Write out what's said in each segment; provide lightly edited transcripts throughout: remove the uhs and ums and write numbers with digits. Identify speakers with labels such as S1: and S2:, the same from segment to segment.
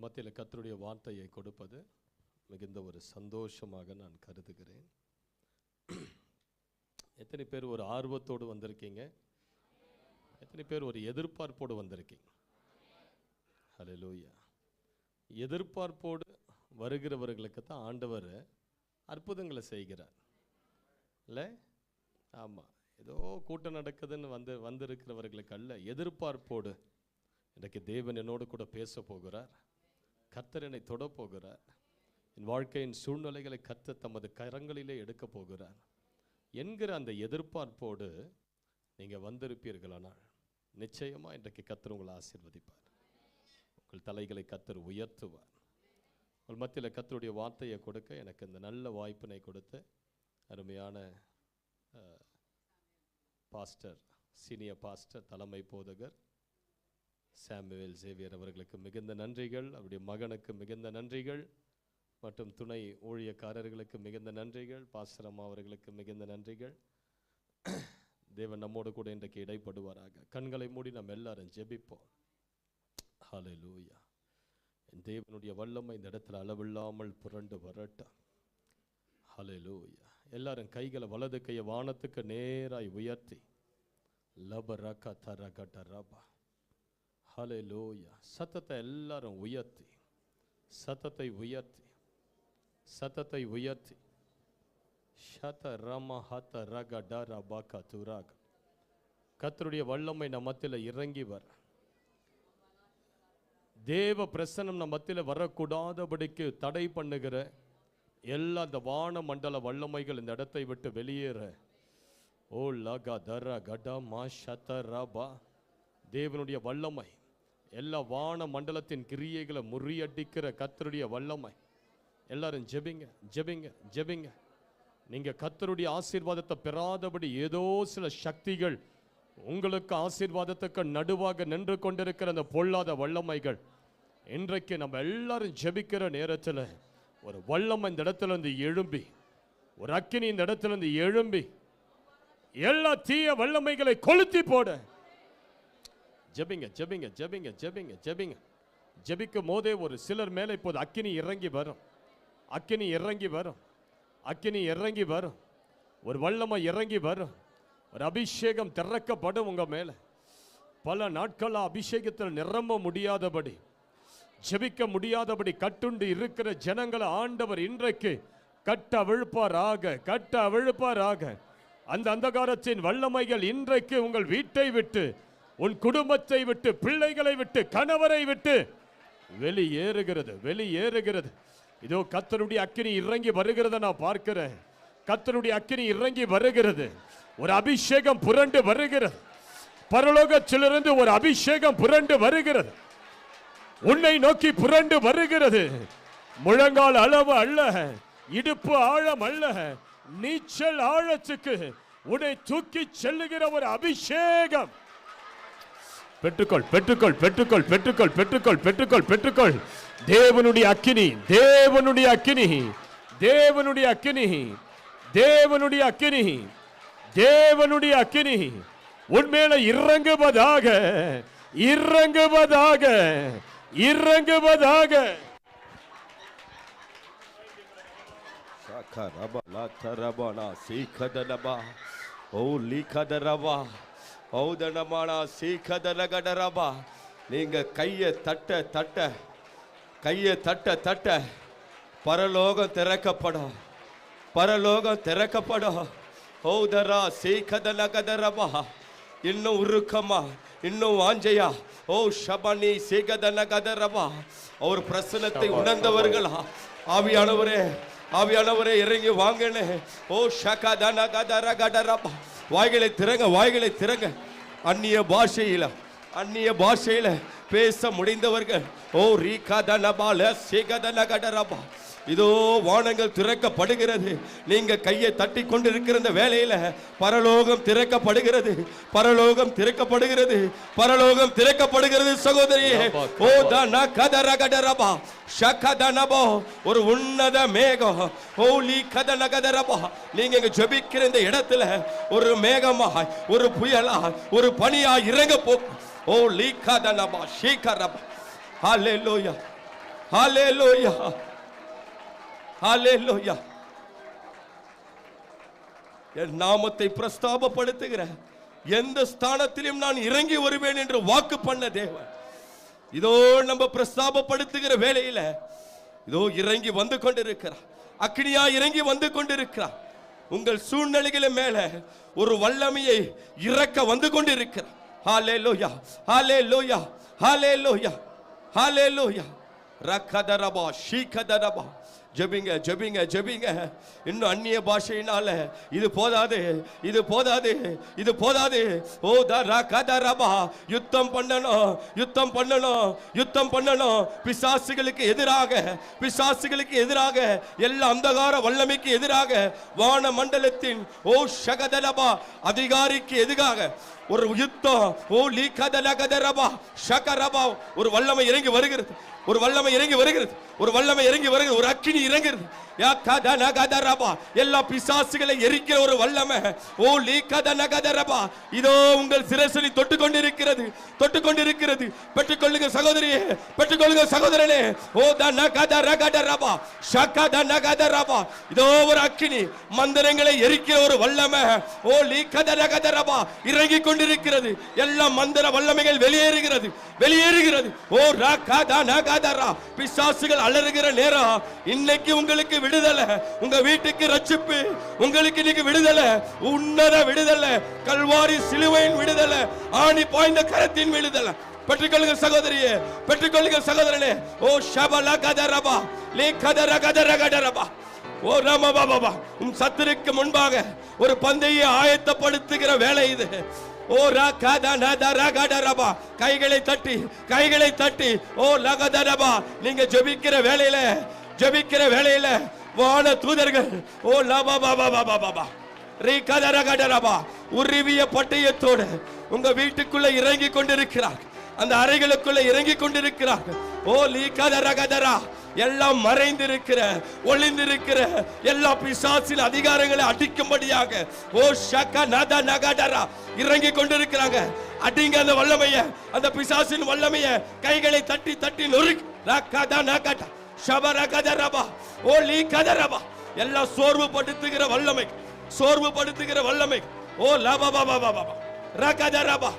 S1: மத்தியில் கர்த்தருடைய வார்த்தையை கொடுப்பது மிகுந்த ஒரு சந்தோஷமாக நான் கருதுகிறேன். எத்தனை பேர் ஒரு ஆர்வத்தோடு வந்திருக்கீங்க? எத்தனை பேர் ஒரு எதிர்பார்ப்போடு வந்திருக்கீங்க? ஹல்லேலூயா. எதிர்பார்ப்போடு வருகிறவர்களுக்கு தான் ஆண்டவர் அற்புதங்களை செய்கிறார் இல்லை? ஆமாம், ஏதோ கூட்டம் நடக்குதுன்னு வந்திருக்கிறவர்களுக்கு அல்ல, எதிர்பார்ப்போடு இன்றைக்கு தேவன் என்னோடு கூட பேச போகிறார். கர்த்தர் என்னை தொட போகிறார். என் வாழ்க்கையின் சூழ்நிலைகளை கர்த்தர் தமது கரங்களிலே எடுக்க போகிறார் என்கிற அந்த எதிர்பார்ப்போடு நீங்கள் வந்திருப்பீர்களானால் நிச்சயமாக இன்றைக்கு கர்த்தர் உங்களை ஆசீர்வதிப்பார். உங்கள் தலைகளை கர்த்தர் உயர்த்துவார். உங்கள் மத்தியில் கர்த்தருடைய வார்த்தையை கொடுக்க எனக்கு இந்த நல்ல வாய்ப்பினை கொடுத்து அருமையான பாஸ்டர், சீனியர் பாஸ்டர், தலைமை போதகர் சாமுவேல் சேவியர் அவர்களுக்கு மிகுந்த நன்றிகள். அவருடைய மகனுக்கு மிகுந்த நன்றிகள். மற்றும் துணை ஊழியக்காரர்களுக்கு மிகுந்த நன்றிகள். பாஸ்டர் அம்மா அவர்களுக்கு மிகுந்த நன்றிகள். தேவன் நம்மோடு கூட இன்றைக்கு இடைப்படுவாராக. கண்களை மூடி நம்ம எல்லாரும் ஜெபிப்போம். ஹல்லேலூயா. தேவனுடைய வல்லமை இந்த இடத்துல அளவில்லாமல் புரண்டு வரட்டும். ஹல்லேலூயா. எல்லாரும் கைகளை வலது கையை வானத்துக்கு நேராய் உயர்த்தி லபரக தரகட ரபா. ஹல்லேலூயா. சத்தத்தை எல்லாரும் உயர்த்தி, சத்தத்தை உயர்த்தி, சத்தத்தை உயர்த்தி ஷத ரம ஹத ரக டர பக துராக. கர்த்தருடைய வல்லமை நம்ம மத்தியில் இறங்கி வர, தேவ பிரசன்னம் நம்ம மத்தியில் வரக்கூடாதபடிக்கு தடை பண்ணுகிற எல்லா இந்த வான மண்டல வல்லமைகள் இந்த இடத்தை விட்டு வெளியேற. ஓ லக தர கட மா ஷத ரபா. தேவனுடைய வல்லமை எல்லா வான மண்டலத்தின் கிரியைகளை முறியடிக்கிற கர்த்தருடைய வல்லமை. எல்லாரும் ஜெபிங்க, ஜெபிங்க, ஜெபிங்க. நீங்க கர்த்தருடைய ஆசீர்வாதத்தை பெறாதபடி ஏதோ சில சக்திகள் உங்களுக்கு ஆசீர்வாதத்துக்கு நடுவாக நின்று கொண்டிருக்கிற அந்த பொல்லாத வல்லமைகள் இன்றைக்கு நம்ம எல்லாரும் ஜெபிக்கிற நேரத்தில் ஒரு வல்லமை இந்த இடத்துல இருந்து எழும்பி, ஒரு அக்கினி இந்த இடத்துல இருந்து எழும்பி எல்லா தீய வல்லமைகளை கொளுத்தி போட. ஜெபிங்க, ஜெபிங்க, ஜெபிங்க, ஜெபிங்க, ஜெபிங்க. ஜெபிக்கும் போதே ஒரு சிலர் மேலே இப்போது அக்கினி இறங்கி வரும். அக்கினி இறங்கி வரும். அக்கினி இறங்கி வரும். ஒரு வல்லமை இறங்கி வரும். ஒரு அபிஷேகம் திறக்கப்படும் உங்க மேல. பல நாட்களாக அபிஷேகத்தில் நிரம்ப முடியாதபடி, ஜெபிக்க முடியாதபடி கட்டுண்டு இருக்கிற ஜனங்களை ஆண்டவர் இன்றைக்கு கட்ட விழுப்பாராக, கட்ட விழுப்பாராக. அந்த அந்தகாரத்தின் வல்லமைகள் இன்றைக்கு உங்கள் வீட்டை விட்டு, உன் குடும்பத்தை விட்டு, பிள்ளைகளை விட்டு, கணவரை விட்டு வெளியேறுகிறது, வெளியேறுகிறது. இதோ கர்த்தருடைய அக்கினி இறங்கி வருகிறத நான் பார்க்கிறேன். கர்த்தருடைய அக்கினி இறங்கி வருகிறது. ஒரு அபிஷேகம் புரண்டு வருகிறது. பரலோகத்திலிருந்து ஒரு அபிஷேகம் புரண்டு வருகிறது. உன்னை நோக்கி புரண்டு வருகிறது. முழங்கால் அளவு அல்ல, இடுப்பு ஆழம் அல்ல, நீச்சல் ஆழத்துக்கு உன்னை தூக்கி செல்லுகிற ஒரு அபிஷேகம். பெற்றுக்கொள், பெற்றுக்கொள், பெற்றுக்கொள், பெற்றுக்கொள், பெற்றுக்கொள், பெற்றுக்கொள், பெற்றுக்கொள். தேவனுடைய அக்கினி, தேவனுடைய அக்கினி, தேவனுடைய அக்கினி, தேவனுடைய அக்கினி, தேவனுடைய அக்கினி உன்மேல இறங்குவதாக, இறங்குவதாக, இறங்குவதாக.
S2: சகரபலதரபனா சீகதனபா ஓ லீகதரபா ஓதனமானா சீகதனகடரபா. நீங்க கையை தட்ட தட்ட, கையை தட்ட தட்ட பரலோகம் திறக்கப்படும், பரலோகம் திறக்கப்படும். ஓதரா சீகதனகதரபா. இன்னும் உருக்கமா, இன்னும் வாஞ்சையா. ஓ ஷபனி சீகதனகதரபா. அவர் பிரசன்னத்தை உணர்ந்தவர்களா? ஆவியானவரே, ஆவியானவரே இறங்கி வாங்கன்னு. ஓ ஷகதனகதரகடரபா. வாய்களை திறங்க, வாய்களை திறங்க. அந்நிய பாஷையில, அந்நிய பாஷையில பேச முடிந்தவர்கள். ஓ ரீகதனபால சீகதனகடரபா. இதோ வானங்கள் திறக்கப்படுகிறது. நீங்க கையை தட்டி கொண்டு இருக்கிற இந்த வேலையில பரலோகம் திறக்கப்படுகிறது, பரலோகம் திறக்கப்படுகிறது, பரலோகம் திறக்கப்படுகிறது சகோதரியே. ஓ தன கதரகடரபா ஷகதனபா. ஒரு உன்னத மேகம். ஓலி கதனகதரபா. நீங்க இங்க ஜெபிக்கிற இந்த இடத்துல ஒரு மேகமா, ஒரு புயலா, ஒரு பனியா இறங்க போ. ஓ லீகதனபா ஷீகரபா. ஹல்லேலூயா, ஹalleluya, ஹalleluya. என் நாமத்தை பிரஸ்தாபப்படுத்துகிற எந்த ஸ்தானத்திலும் நான் இறங்கி வருவேன் என்று வாக்கு பண்ண தேவன் இதோ நம்ம பிரஸ்தாபப்படுத்துகிற வேளையில இதோ இறங்கி வந்து கொண்டிருக்கிறார். அக்கினியா இறங்கி வந்து கொண்டிருக்கிறார். உங்கள் சூழ்நிலைகளை மேல ஒரு வல்லமையை இறக்க வந்து கொண்டிருக்கிறார். ஹalleluya, ஹalleluya, ஹalleluya, ஹalleluya. ரக்கதரபா ஷீகதரபா. ஜெபிங்க ஜெபிங்க ஜெபிங்க. இன்னும் அந்நிய பாஷையினால இது போதாது, இது போதாது, இது போதாது. ஓ ரக்கதரபா. யுத்தம் பண்ணணும், யுத்தம் பண்ணணும், யுத்தம் பண்ணணும். பிசாசுகளுக்கு எதிராக, பிசாசுகளுக்கு எதிராக, எல்லா அந்தகார வல்லமைக்கு எதிராக, வான மண்டலத்தின் ஓ ஷகதரபா அதிகாரிக்கு எதிராக ஒரு யுத்தம். ஓ லீகதலகதரபா ஷகரபா. ஒரு வல்லமை இறங்கி வருகிறது, ஒரு வல்லமை இறங்கி வருகிறது, ஒரு வல்லமை இறங்கி வருகிறது, ஒரு அக்கினி இறங்குகிறது. எல்லா பிசாசுகளை எரிக்கிற ஒரு வல்லமை. ஓ லீகதலகதரபா இதோ உங்கள் சிரசனை தொட்டு கொண்டிருக்கிறது, தொட்டு கொண்டிருக்கிறது. பெற்றுக்கொள்ளுங்க சகோதரியே, பெற்றுக்கொள்ளுங்க சகோதரனே. ஓ தனகதரகதரபா ஷகதனகதரபா. இதோ ஒரு அக்கினி மந்திரங்களை எரிக்கிற ஒரு வல்லமை. ஓ லீகதரகதரபா இறங்கி கொண்டிருக்கிறது. எல்லா மந்திர வல்லமைகள் வெளியேறுகிறது, வெளியேறுகிறது. ஓ ரகதனகதரா. பிசாசுகள் அலறுகிற நேரம் இன்னைக்கு உங்களுக்கு விடுதலை, உங்க வீட்டுக்கு ரட்சிப்பு, உங்களுக்கு இன்னைக்கு விடுதலை, உன்னத விடுதலை, கல்வாரி சிலுவையின் விடுதலை, ஆணி பாய்ந்த கரத்தின் விடுதலை. பெற்றுக்கொள்ளுங்க சகோதரியே, பெற்றுக்கொள்ளுங்க சகோதரனே. ஓ ஷபலகதரபா லீகதரகதரகதரபா. ஓ ரமபாபா. உன் சத்துருக்கு முன்பாக ஒரு பந்தயை ஆயத்தப்படுத்துகிற வேலை இது. ஓ ரகதனதரகதரபா. கைகளை தட்டி, கைகளை தட்டி. ஓ லகதரபா. நீங்க ஜெபிக்கிற வேளையில, ஜெபிக்கிற வேளையில வான தூதர்கள் ஓ லபபபபபபா ரீகதரகதரபா உருவிய பட்டயத்தோடு உங்க வீட்டுக்குள்ள இறங்கி கொண்டிருக்கிறார், அந்த அறைகளுக்குள்ள இறங்கி கொண்டிருக்கிறார். ஓ லீகதரகதரா. எல்லாம் மறைந்திருக்கிற, ஒளிந்திருக்கிற எல்லா பிசாசின் அதிகாரங்களை அடிக்கும்படியாக ஓ ஷகநதநகதரா இறங்கி கொண்டிருக்கிறாங்க. அடிங்க அந்த வல்லமைய, அந்த பிசாசின் வல்லமைய. கைகளை தட்டி தட்டி நொறுக்கு. ரகதநகத ஷபரகதரபா ஓ லீகதரபா. எல்லா சோர்வு படுத்துகிற வல்லமை, சோர்வு படுத்துகிற வல்லமை. ஓ லபபபபபா ரகதரபா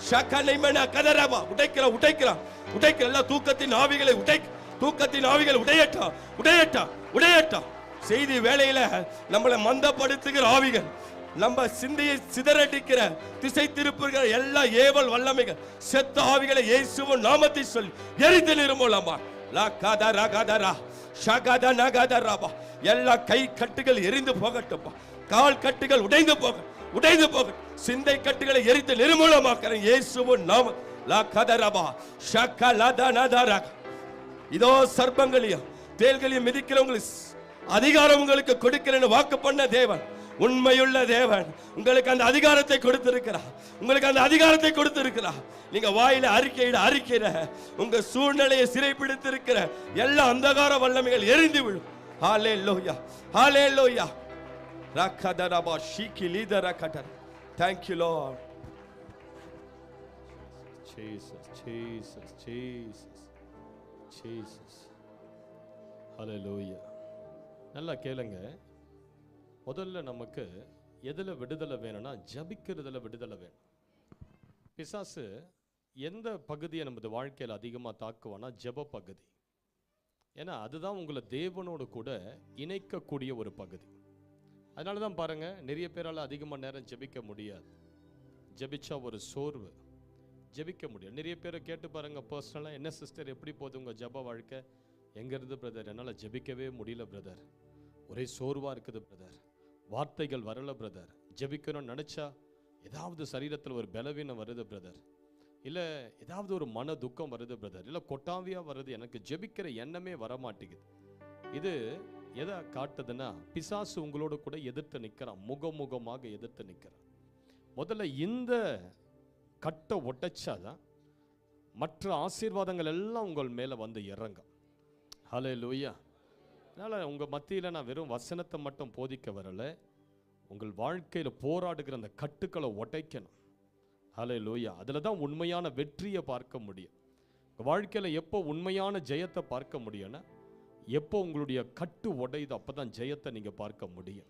S2: ஷகலைமன கதரபா. உடைக்கிற உடைக்கிற உடைக்கிற எல்லா தூக்கத்தின் ஆவிகளை உடைக்க, தூக்கத்தின் ஆவிகள் உடையட்டா, உடையட்டா, உடையட்டா. செய்தி வேளையில நம்மளை மந்தப்படுத்துகிற ஆவிகள், நம்ம சிந்தையை சிதறடிக்கிற, திசை திருப்புகிற எல்லா ஏவல் வல்லமைகள், செத்த ஆவிகளை இயேசுவின் நாமத்தை சொல்லி எரித்து நிர்மூலமா. எல்லா கை கட்டுகள் எரிந்து போகட்டும், கால் கட்டுகள் உடைந்து போக, உடைந்து போக. சிந்தை கட்டுகளை எரித்து நிர்மூலமாக்கிற இயேசுவின் நாமம். இதோ சர்ப்பங்களையும் தேள்களையும் மிதிக்கிறவங்களுக்கு அதிகாரம் உங்களுக்கு கொடுக்கிறேன்னு வாக்கு பண்ண தேவன், உண்மையுள்ள தேவன் உங்களுக்கு அந்த அதிகாரத்தை கொடுத்திருக்கிறார், உங்களுக்கு அந்த அதிகாரத்தை கொடுத்திருக்கிறார். நீங்க வாயில அறிக்கையிட அறிக்கையிட உங்க சூழ்நிலையை சிறைப்பிடித்திருக்கிற எல்லா அந்தகார வல்லமைகள் எரிந்து விடும். ஹalleluya, ஹalleluya. ரகதரபா ஷீகிலிதரகதர. Thank you Lord.
S1: Jesus, Jesus, Jesus, Jesus. Hallelujah. நல்லா கேளுங்க. முதல்ல நமக்கு எதுல விடுதலை வேணும்னா ஜபிக்கிறதுல விடுதலை வேணும். பிசாசு எந்த பகுதியை நமது வாழ்க்கையில் அதிகமாக தாக்குவானா ஜெப பகுதி. ஏன்னா அதுதான் உங்களை தேவனோடு கூட இணைக்கக்கூடிய ஒரு பகுதி. அதனால தான் பாருங்க, நிறைய பேரால் அதிகமாக நேரம் ஜெபிக்க முடியாது. ஜெபிச்சா ஒரு சோர்வு, ஜெபிக்க முடியாது. நிறைய பேரை கேட்டு பாருங்க பர்சனலாக, என்ன சிஸ்டர் எப்படி போகுது உங்கள் ஜெப வாழ்க்கை? எங்கிறது பிரதர், என்னால் ஜெபிக்கவே முடியல பிரதர், ஒரே சோர்வாக இருக்குது பிரதர், வார்த்தைகள் வரல பிரதர், ஜெபிக்கணும்னு நினச்சா ஏதாவது சரீரத்தில் ஒரு பலவீனம் வருது பிரதர், இல்லை ஏதாவது ஒரு மன துக்கம் வருது பிரதர், இல்லை கொட்டாவியாக வருது, எனக்கு ஜெபிக்கிற எண்ணமே வரமாட்டேங்குது. இது எதை காட்டுதுன்னா பிசாசு உங்களோட கூட எதிர்த்து நிற்கிறான், முகமுகமாக எதிர்த்து நிற்கிறான். முதல்ல இந்த கட்டை ஒட்டச்சாதான் மற்ற ஆசீர்வாதங்கள் எல்லாம் உங்கள் மேலே வந்து இறங்கும். ஹல்லேலூயா. அதனால் உங்கள் மத்தியில் நான் வெறும் வசனத்தை மட்டும் போதிக்க வரலை, உங்கள் வாழ்க்கையில் போராடுகிற அந்த கட்டுக்களை உடைக்கணும். ஹல்லேலூயா. அதில் தான் உண்மையான வெற்றியை பார்க்க முடியும். வாழ்க்கையில எப்போ உண்மையான ஜெயத்தை பார்க்க முடியும்னா, எப்போ உங்களுடைய கட்டு உடையுது அப்பதான் ஜெயத்தை நீங்க பார்க்க முடியும்.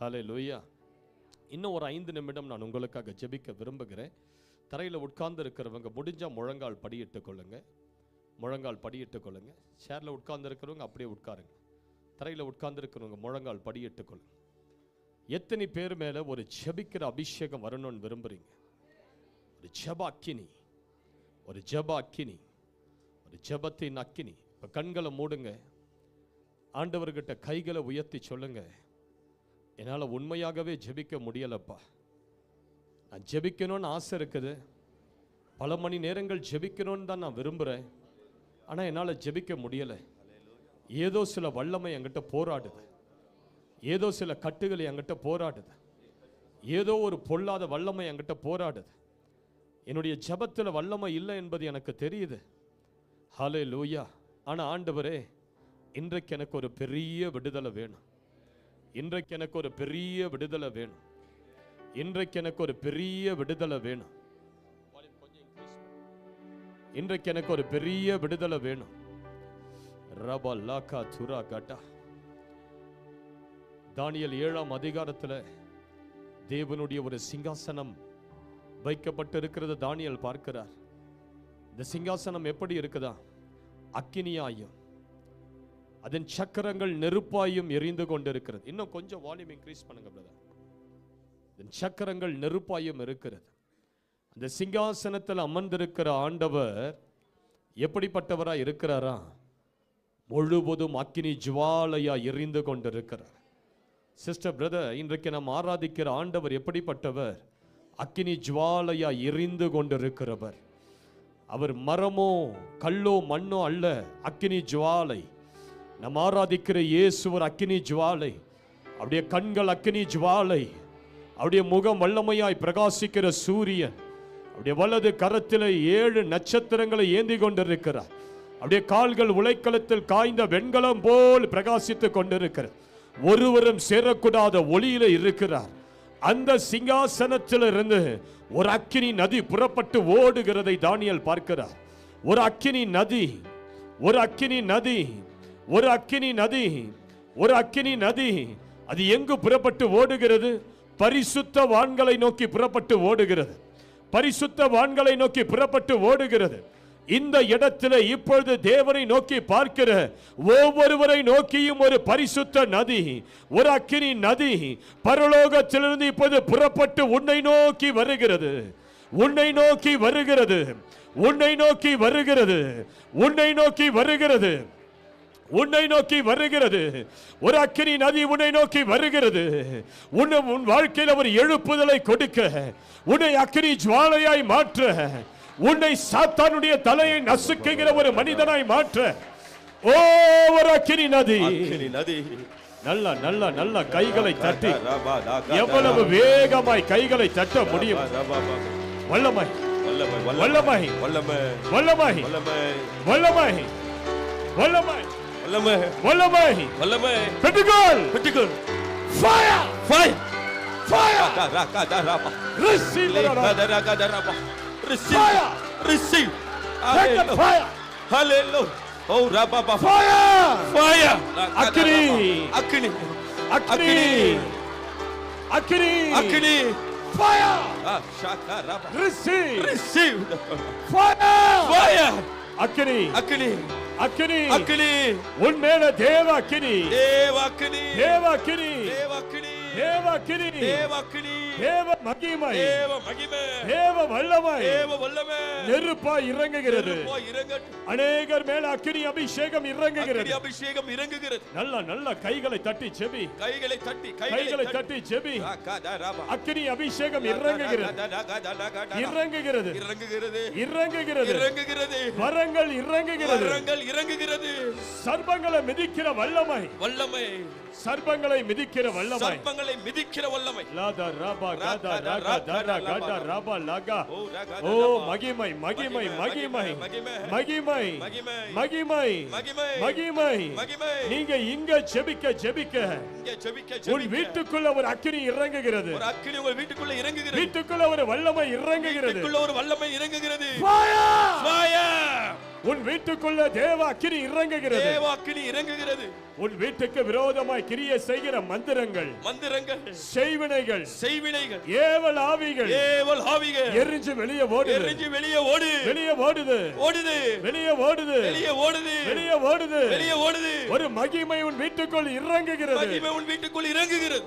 S1: ஹல்லேலூயா. இன்னும் ஒரு 5 நிமிடம் நான் உங்களுக்காக ஜெபிக்க விரும்புகிறேன். தரையில் உட்கார்ந்து இருக்கிறவங்க முடிஞ்சா முழங்கால் படியிட்டு கொள்ளுங்க. முழங்கால் படியிட்டு கொள்ளுங்க. சேர்ல உட்கார்ந்து இருக்கிறவங்க அப்படியே உட்காருங்க. தரையில் உட்கார்ந்து இருக்கிறவங்க முழங்கால் படியிட்டு கொள்ளுங்க. எத்தனை பேர் மேல ஒரு ஜெபிக்கிற அபிஷேகம் வரணும்னு விரும்புறீங்க? ஒரு ஜெப அக்கினி, ஒரு ஜெப அக்கினி, ஒரு ஜெபத்தின் அக்கினி. இப்ப கண்களை மூடுங்க. ஆண்டவர்கிட்ட கைகளை உயர்த்தி சொல்லுங்க, என்னால் உண்மையாகவே ஜெபிக்க முடியலப்பா. நான் ஜெபிக்கணும்னு ஆசை இருக்குது, பல மணி நேரங்கள் ஜெபிக்கணும்னு தான் நான் விரும்புகிறேன், ஆனால் என்னால் ஜெபிக்க முடியலை. ஏதோ சில வல்லமை என்கிட்ட போராடுது, ஏதோ சில கட்டுகள் என்கிட்ட போராடுது, ஏதோ ஒரு பொல்லாத வல்லமை என்கிட்ட போராடுது. என்னுடைய ஜெபத்தில் வல்லமை இல்லை என்பது எனக்கு தெரியுது. ஹல்லேலூயா. ஆனால் ஆண்டவரே, இன்றைக்கு எனக்கு ஒரு பெரிய விடுதலை வேணும். இன்றைக்கு எனக்கு ஒரு பெரிய விடுதலை வேணும். இன்றைக்கு எனக்கு ஒரு பெரிய விடுதலை வேணும். இன்றைக்கு எனக்கு ஒரு பெரிய விடுதலை வேணும். ரபா லாகா துரா கட்டா. தானியேல் 7ஆம் அதிகாரத்தில் தேவனுடைய ஒரு சிங்காசனம் வைக்கப்பட்டு இருக்கிறது தானியேல் பார்க்கிறார். இந்த சிங்காசனம் எப்படி இருக்குதா? அக்கினியாயும் அதன் சக்கரங்கள் நெருப்பாயும் எரிந்து கொண்டிருக்கிறது. இன்னும் கொஞ்சம் வால்யூம் இன்க்ரீஸ் பண்ணுங்க பிரதர். அதன் சக்கரங்கள் நெருப்பாயும் இருக்கிறது. அந்த சிங்காசனத்தில் அமர்ந்திருக்கிற ஆண்டவர் எப்படிப்பட்டவராய் இருக்கிறாரா? முழுவதும் அக்கினி ஜுவாலையா எரிந்து கொண்டிருக்கிறார். சிஸ்டர் பிரதர், இன்றைக்கு நாம் ஆராதிக்கிற ஆண்டவர் எப்படிப்பட்டவர்? அக்கினி ஜுவாலையா எரிந்து கொண்டிருக்கிறவர். அவர் மரமோ கல்லோ மண்ணோ அல்ல, அக்கினி ஜுவாலை. நாம் ஆராதிக்கிற இயேசுவர் அக்கினி ஜுவாலை. அவருடைய கண்கள் அக்கினி ஜுவாலை. அவருடைய முகம் வல்லமையாய் பிரகாசிக்கிற சூரியன். அவருடைய வலது கரத்தில் 7 நட்சத்திரங்களை ஏந்தி கொண்டிருக்கிறார். அவருடைய கால்கள் உலைக்களத்தில் காய்ந்த வெண்கலம் போல் பிரகாசித்துக் கொண்டிருக்கிறார். ஒருவரும் சேரக்கூடாத ஒளியில இருக்கிறார். அந்த சிங்காசனத்தில் இருந்து ஒரு அக்கினி நதி புறப்பட்டு ஓடுகிறதை தானியேல் பார்க்கிறார். ஒரு அக்கினி நதி, ஒரு அக்கினி நதி, ஒரு அக்கினி நதி, ஒரு அக்கினி நதி. அது எங்கு புறப்பட்டு ஓடுகிறது? பரிசுத்தவான்களை நோக்கி புறப்பட்டு ஓடுகிறது. பரிசுத்தவான்களை நோக்கி புறப்பட்டு ஓடுகிறது. இந்த இடத்துல இப்பொழுது தேவனை நோக்கி பார்க்கிற ஒவ்வொருவரை நோக்கியும் ஒரு பரிசுத்த நதி, ஒரு அக்கினி நதி பரலோகத்திலிருந்து இப்போது புறப்பட்டு உன்னை நோக்கி வருகிறது. உன்னை நோக்கி வருகிறது. உன்னை நோக்கி வருகிறது. உன்னை நோக்கி வருகிறது. உன்னை நோக்கி வருகிறது. ஒரு அக்கினி நதி உன்னை நோக்கி வருகிறது. உன் வாழ்க்கையில் ஒரு எழுப்புதலை கொடுக்க, உன்னை அக்கினி ஜுவாலையாய் மாற்ற, உன்னை சாத்தானுடைய தலையை நசுக்குகிற ஒரு மனிதனாய் மாற்ற ஒரு அக்கினி நதி. நல்ல நல்ல நல்ல கைகளை தட்டி, எவ்வளவு வேகமாய் கைகளை தட்ட முடியும்? வல்லமை வல்லமை வல்லமை வல்லமை வல்லமை வல்லமை வல்லமை வல்லமை. பெட்டுகோல் பெட்டுகோல். Fire fire fire. Receive Receive, receive, take the fire, hallelujah. Oh, Rabba, fire, fire, Akini, Akini, Akini, Akini, Akini, fire. Shaka Rabba, receive, receive, fire, fire, Akini, Akini, Akini, Akini. உன்மேல தேவ அக்கினி, தேவ அக்கினி, தேவ அக்கினி, தேவ அக்கினி, தேவ அக்கினி, தேவ அக்கினி, தேவ மகிமை, தேவ மகிமை, தேவ வல்லமை, தேவ வல்லமை நெருப்பாய் இறங்குகிறது. அநேகர் மேல அக்கினி அபிஷேகம் இறங்குகிறது. அபிஷேகம் இறங்குகிறது. நல்ல நல்ல கைகளை தட்டி ஜெபி. கைகளை தட்டி, கைகளை தட்டி ஜெபி. அக்கினி அபிஷேகம் இறங்குகிறது. இறங்குகிறது. இறங்குகிறது. இறங்குகிறது. இறங்குகிறது. வரங்கள் இறங்குகிறது. வரங்கள் இறங்குகிறது. சர்ப்பங்களை மிதிக்கிற வல்லமை. வல்லமை. சர்ப்பங்களை மிதிக்கிற வல்லமை. சர்ப்பங்களை மிதிக்கிற வல்லமை. லாதா ராபா காதா ராகா தாரா காதா ராபா லாகா. ஓ மகிமை மகிமை மகிமை மகிமை மகிமை மகிமை மகிமை. நீங்க இங்க ஜெபிக்க ஜெபிக்க, உன் வீட்டுக்குள்ள ஒரு அக்கினி இறங்குகிறது. ஒரு அக்கினி உங்கள் வீட்டுக்குள்ள இறங்குகிறது. வீட்டுக்குள்ள ஒரு வல்லமை இறங்குகிறது. வீட்டுக்குள்ள ஒரு வல்லமை இறங்குகிறது. ஃபயர் ஃபயர் உன் வீட்டுக்குள்ள தேவ அக்கினி இறங்குகிறது.
S2: தேவ அக்கினி இறங்குகிறது.
S1: உன் வீட்டுக்கு விரோதமாய் கிரியை செய்கிற மந்திரங்கள், செய்வினைகள், ஏவல் ஆவிகள் எரிஞ்சு வெளியே ஓடுது. வெளியே ஓடுது. ஒரு மகிமை உன் வீட்டுக்குள் இறங்குகிறது.
S2: ஒரு மகிமை இறங்குகிறதா?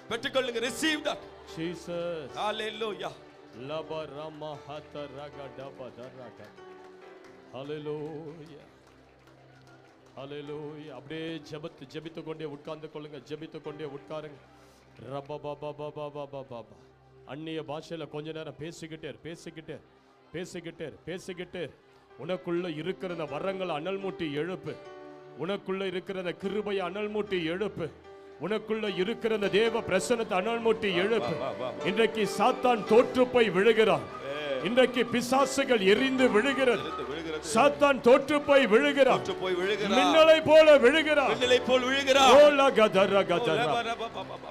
S2: பெற்றுக்கொள்ளுங்க. receive that
S1: Jesus.
S2: hallelujah.
S1: laba rama hata raga daba daraka. hallelujah. hallelujah. அப்படியே ஜெபித்து கொண்டே உட்கார்ந்து கொள்ளுங்க. ஜெபித்து கொண்டே உட்காருங்க. ரபா பாபா பாபா பாபா பாபா. அந்நிய பாஷையில கொஞ்ச நேரம் பேசிக்கிட்டே உனக்குள்ள இருக்கிற அந்த வரங்களை அனல் மூட்டி எழுப்பு. உனக்குள்ள இருக்கிற அந்த கிருபையை அனல் மூட்டி எழுப்பு. உனக்குள்ள இருக்கிற அந்த தேவ பிரசன்னத்தை அனல் மூட்டி எழுப்பு. இன்றைக்கு சாத்தான் தோற்று போய் விழுகிறான். இன்றைக்கு பிசாசுகள் எரிந்து விழுகிறது. சாத்தான் தோற்று போய் விழுகிறான். மின்னலை போல விழுகிறான்.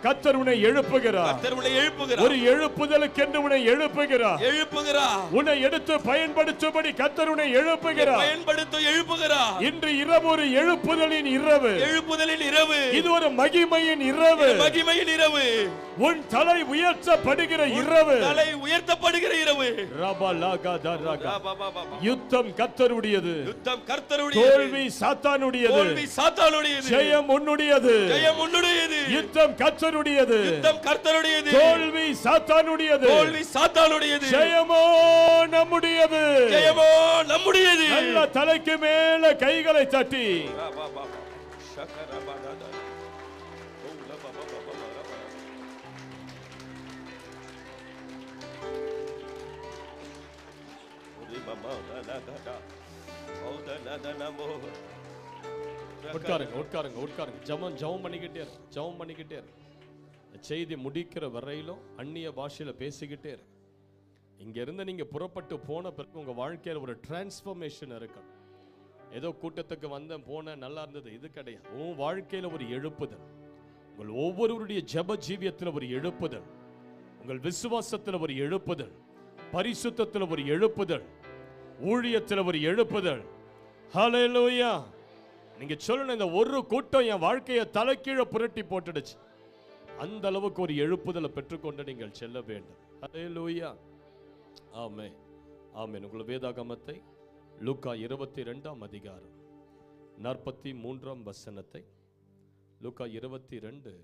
S1: கர்த்தர் உன்னை எழுப்புகிறார். ஒரு எழுப்புதலுக்கென்று உன்னை எழுப்புகிறார். உன்னை எடுத்து பயன்படுத்தும்படி கர்த்தர் உன்னை எழுப்புகிறார். இன்று இரவு ஒரு எழுப்புதலின் இரவு. இது ஒரு மகிமையின் இரவு. உன் தலை உயர்த்தப்படுகிற இரவு. யுத்தம் கர்த்தருடையது. தோல்வி சாத்தானுடையது. ஜெயம் உன்னுடையது. யுத்தம் கர்த்தருடையது. தோல்வி சாத்தானுடையது. ஜெயமோ நம்முடையது. நல்ல தலைக்கு மேல கைகளை தட்டி உட்காருங்க. ஜெபம் பண்ணிக்கிட்டே செய்தி முடிக்கிற வரையிலும் அந்நிய பாஷையில பேசிக்கிட்டே இரு. இங்க இருந்து நீங்க புறப்பட்டு போன பிறகு உங்க வாழ்க்கையில ஒரு டிரான்ஸ்ஃபர்மேஷன் இருக்கும். ஏதோ கூட்டத்துக்கு வந்தேன் போன நல்லா இருந்தது இது கிடையாது. உன் வாழ்க்கையில ஒரு எழுப்புதல். உங்கள் ஒவ்வொருவருடைய ஜெப ஜீவியத்தில் ஒரு எழுப்புதல். உங்கள் விசுவாசத்தில் ஒரு எழுப்புதல். பரிசுத்தத்தில் ஒரு எழுப்புதல். ஊழியத்தில் ஒரு எழுப்புதல். ஹல்லேலூயா. நீங்க சொல்லணும், இந்த ஒரு கூட்டம் என் வாழ்க்கையை தலைகீழ புரட்டி போட்டுடுச்சு. அந்த அளவுக்கு ஒரு எழுப்புதலை பெற்றுக்கொண்டு நீங்கள் செல்ல வேண்டும். ஹல்லேலூயா. ஆமென், ஆமென். உங்கள் வேதாகமத்தை லூக்கா 22ஆம் அதிகாரம் 43ஆம் வசனத்தை, லூக்கா 22,